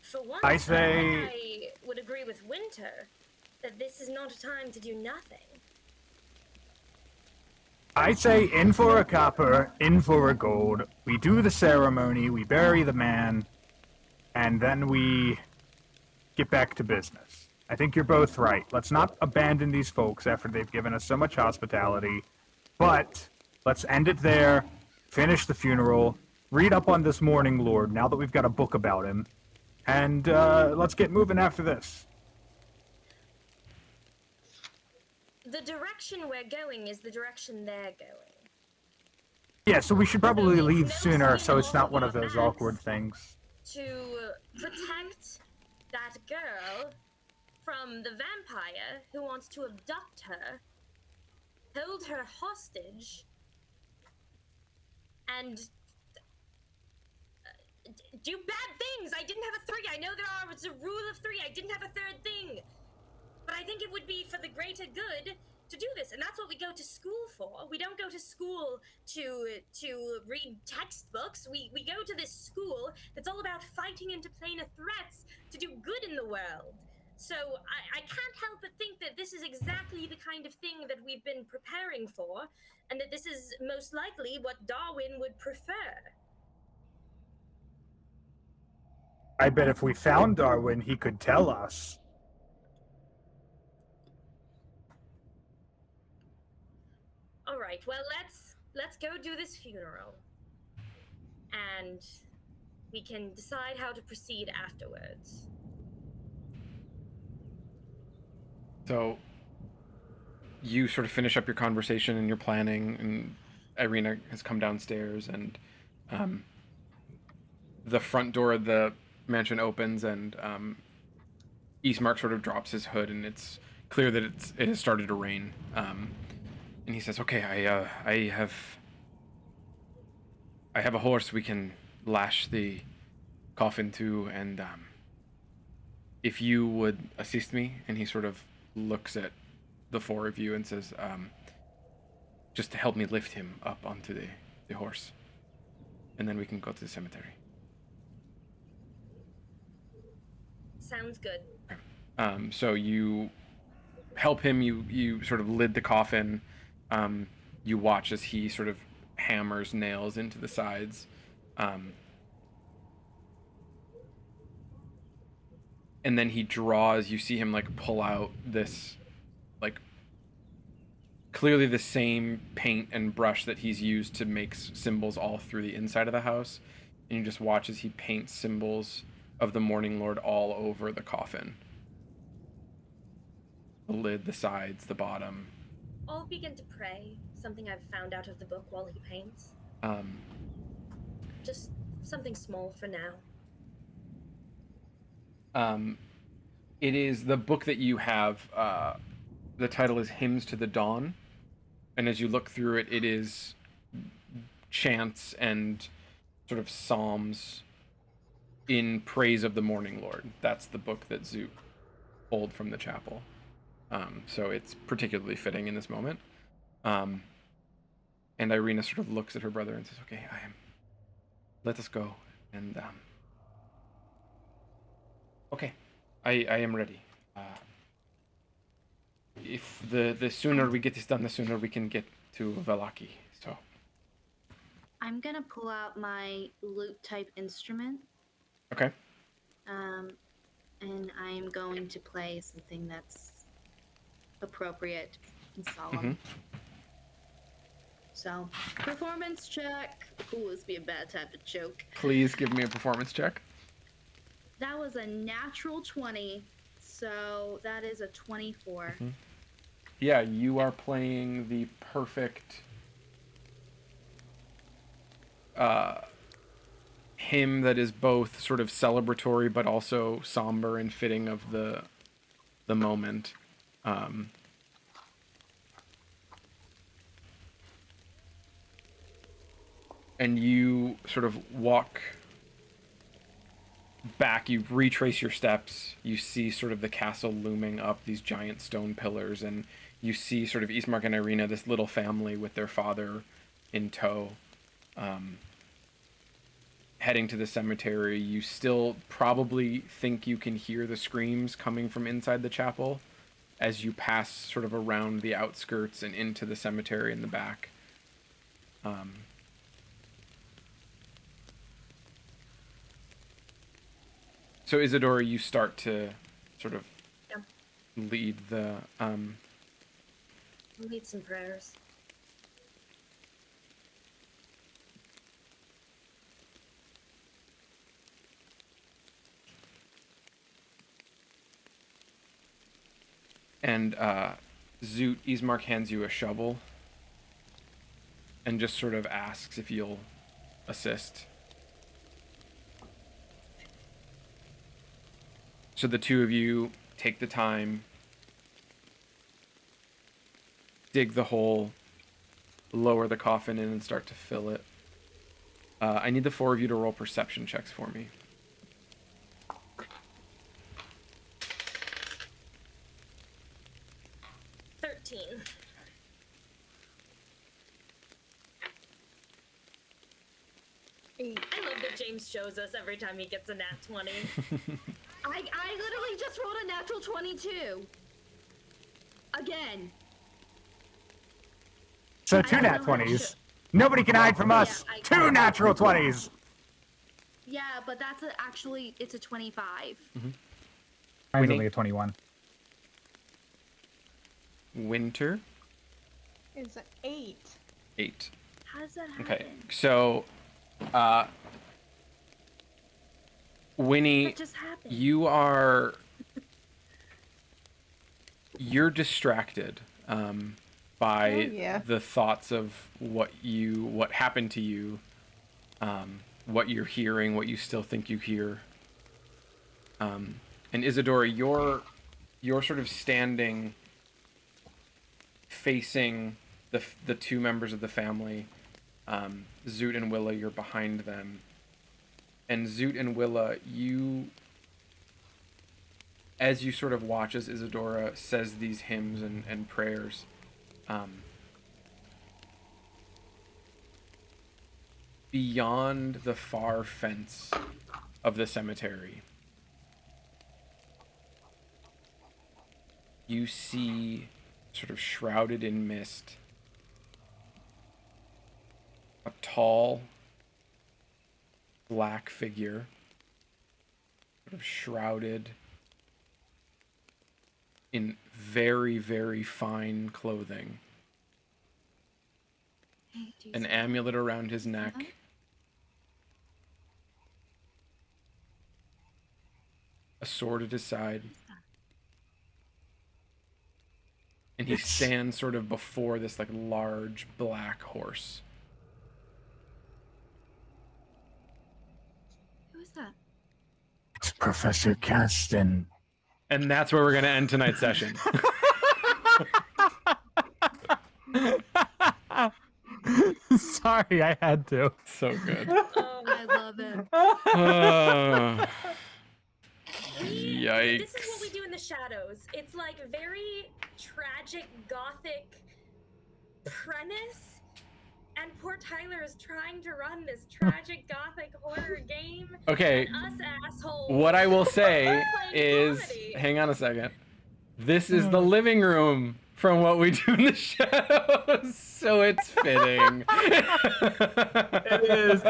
For once, I say- I would agree with Winter that this is not a time to do nothing. I say in for a copper, in for a gold. We do the ceremony, we bury the man, and then we get back to business. I think you're both right. Let's not abandon these folks after they've given us so much hospitality, but let's end it there, finish the funeral, read up on this Morning Lord now that we've got a book about him, and let's get moving after this. The direction we're going is the direction they're going. Yeah, so we should probably Although it's leave no sooner sin so it's off not one our of those backs awkward things. to protect that girl from the vampire who wants to abduct her, hold her hostage, and do bad things. I didn't have a 3. I know it's a rule of 3. I didn't have a third thing. But I think it would be for the greater good to do this, and that's what we go to school for. We don't go to school to read textbooks. We go to this school that's all about fighting into planar threats to do good in the world. So I can't help but think that this is exactly the kind of thing that we've been preparing for, and that this is most likely what Darwin would prefer. I bet if we found Darwin, he could tell us. All right, well, let's go do this funeral, and we can decide how to proceed afterwards. So you sort of finish up your conversation and your planning, and Ireena has come downstairs, and the front door of the mansion opens, and Ismark sort of drops his hood, and it's clear that it has started to rain. And he says, "Okay, I have a horse we can lash the coffin to, and if you would assist me." And he sort of looks at the four of you and says, "Just to help me lift him up onto the horse, and then we can go to the cemetery." Sounds good. So you help him. You sort of lid the coffin. You watch as he sort of hammers nails into the sides. And then he draws, you see him like pull out this like clearly the same paint and brush that he's used to make symbols all through the inside of the house. And you just watch as he paints symbols of the Morning Lord all over the coffin. The lid, the sides, the bottom. I'll begin to pray, something I've found out of the book while he paints. Just something small for now. It is the book that you have, the title is Hymns to the Dawn. And as you look through it, it is chants and sort of psalms in praise of the Morning Lord. That's the book that Zoot pulled from the chapel. So it's particularly fitting in this moment. And Ireena sort of looks at her brother and says, okay, let us go. And, okay, I am ready. If the sooner we get this done, the sooner we can get to Vallaki. So I'm gonna pull out my lute type instrument. Okay. And I'm going to play something that's appropriate and solemn. Mm-hmm. So, performance check. Ooh, this would be a bad time to choke. Please give me a performance check. That was a natural 20, so that is a 24. Mm-hmm. Yeah, you are playing the perfect hymn that is both sort of celebratory but also somber and fitting of the moment. And you sort of walk back, you retrace your steps, you see sort of the castle looming up, these giant stone pillars, and you see sort of Ismark and Ireena, this little family with their father in tow, heading to the cemetery. You still probably think you can hear the screams coming from inside the chapel as you pass sort of around the outskirts and into the cemetery in the back. So Isadora, you start to sort of lead the Lead some prayers. and Zoot, Ismark hands you a shovel and just sort of asks if you'll assist. So the two of you take the time, dig the hole, lower the coffin in, and start to fill it. I need the four of you to roll perception checks for me. Eight. I love that James shows us every time he gets a nat 20. I literally just rolled a natural 22. Again. So two nat 20s. Nobody can hide from us. Two natural 20s. Yeah, but that's actually, it's a 25. Mine's Winnie? only a 21. Winter? Is an 8. 8. How does that happen? Okay, so Winnie, What just happened? you're distracted by yeah. the thoughts of what happened to you, what you're hearing, what you still think you hear. And Isadora, you're sort of standing facing the two members of the family. Zoot and Willa, you're behind them. And Zoot and Willa, as you sort of watch as Isadora says these hymns and prayers, beyond the far fence of the cemetery, you see, sort of shrouded in mist, a tall black figure, sort of shrouded in very, very fine clothing, an amulet around his neck. Uh-huh. A sword at his side. What is that? And he stands sort of before this like large black horse. Who is that? It's Professor Caston. And that's where we're going to end tonight's session. Sorry, I had to. So good. I love it. Yikes. This is what we do in the shadows. It's like very tragic gothic premise, and poor Tyler is trying to run this tragic gothic horror game. Okay. And us assholes. What I will say playing is, comedy. hang on a second. This is the living room from what we do in the shadows, so it's fitting. It is.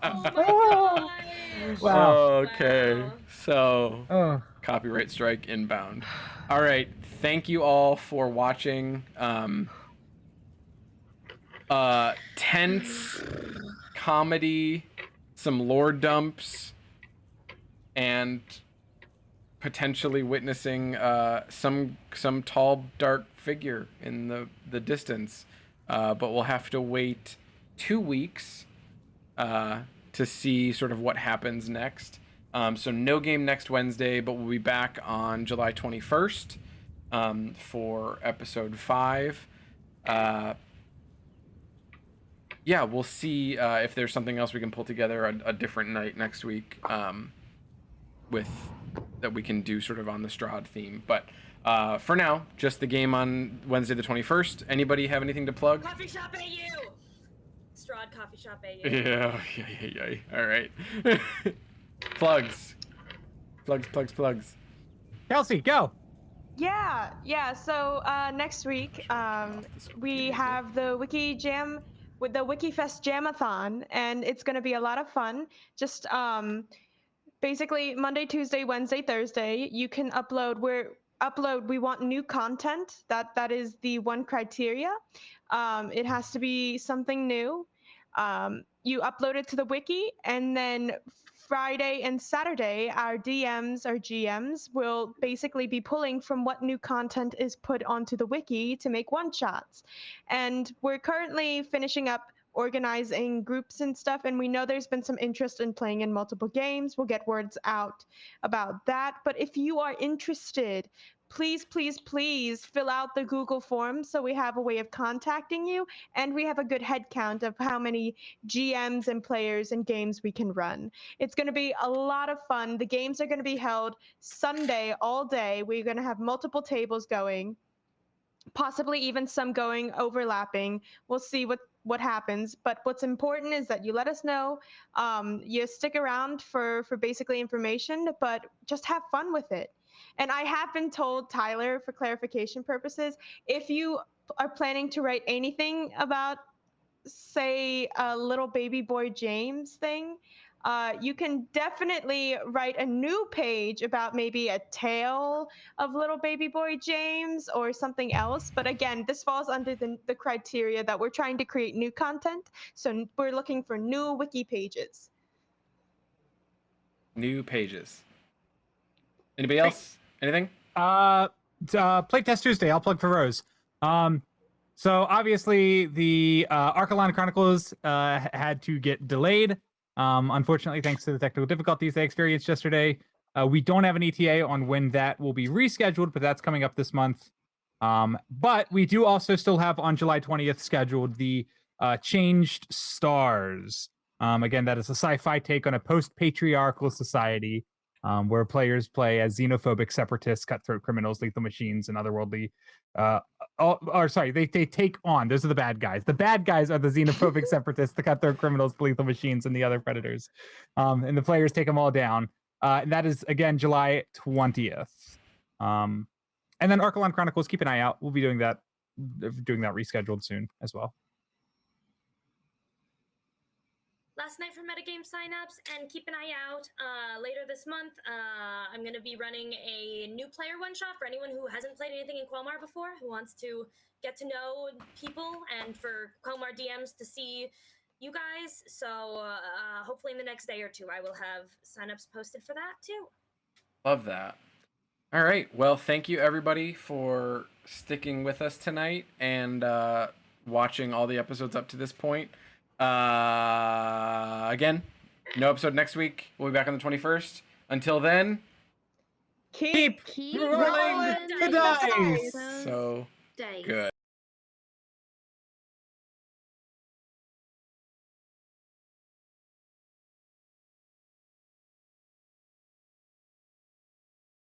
Oh my god. Wow. Okay. Wow. So, Oh. copyright strike inbound. All right. Thank you all for watching. Tense comedy, some lore dumps, and potentially witnessing some tall dark figure in the distance, but we'll have to wait 2 weeks to see sort of what happens next. So no game next Wednesday, but we'll be back on July 21st for episode 5. Yeah, we'll see if there's something else we can pull together a different night next week with that we can do sort of on the Strahd theme. But for now, just the game on Wednesday the 21st. Anybody have anything to plug? Coffee shop AU. Strahd Coffee Shop AU. Yeah. All right. Plugs. Kelsey, go. Yeah. So next week, we have the Wiki Jam with the WikiFest Jamathon, and it's going to be a lot of fun. Just basically Monday, Tuesday, Wednesday, Thursday, you can upload. We want new content. That is the one criteria. It has to be something new. You upload it to the wiki, and then Friday and Saturday, our DMs, our GMs, will basically be pulling from what new content is put onto the wiki to make one-shots. And we're currently finishing up organizing groups and stuff, and we know there's been some interest in playing in multiple games. We'll get words out about that. But if you are interested, please fill out the Google form so we have a way of contacting you, and we have a good head count of how many GMs and players and games we can run. It's going to be a lot of fun. The games are going to be held Sunday all day. We're going to have multiple tables going, possibly even some going overlapping. We'll see what happens, but what's important is that you let us know. You stick around for basically information, but just have fun with it. And I have been told, Tyler, for clarification purposes, if you are planning to write anything about, say, a little baby boy James thing, you can definitely write a new page about maybe a tale of little baby boy James or something else. But again, this falls under the criteria that we're trying to create new content. So we're looking for new wiki pages. New pages. Anybody else? Anything? Playtest Tuesday. I'll plug for Rose. So obviously the Archelon Chronicles had to get delayed. Unfortunately, thanks to the technical difficulties they experienced yesterday. We don't have an ETA on when that will be rescheduled, but that's coming up this month. But we do also still have on July 20th scheduled the Changed Stars. Again, that is a sci-fi take on a post-patriarchal society where players play as xenophobic separatists, cutthroat criminals, lethal machines, and otherworldly. They take on. Those are the bad guys. The bad guys are the xenophobic separatists, the cutthroat criminals, the lethal machines, and the other predators. And the players take them all down. And that is, again, July 20th. And then Archelon Chronicles, keep an eye out. We'll be doing that rescheduled soon as well. last night for metagame signups, and keep an eye out later this month. I'm going to be running a new player one-shot for anyone who hasn't played anything in Quelmar before, who wants to get to know people, and for Quelmar DMs to see you guys. So hopefully in the next day or two, I will have signups posted for that too. Love that. All right. Well, thank you everybody for sticking with us tonight and watching all the episodes up to this point. Again, no episode next week. We'll be back on the 21st. Until then, Keep rolling the dice. so Dice. good.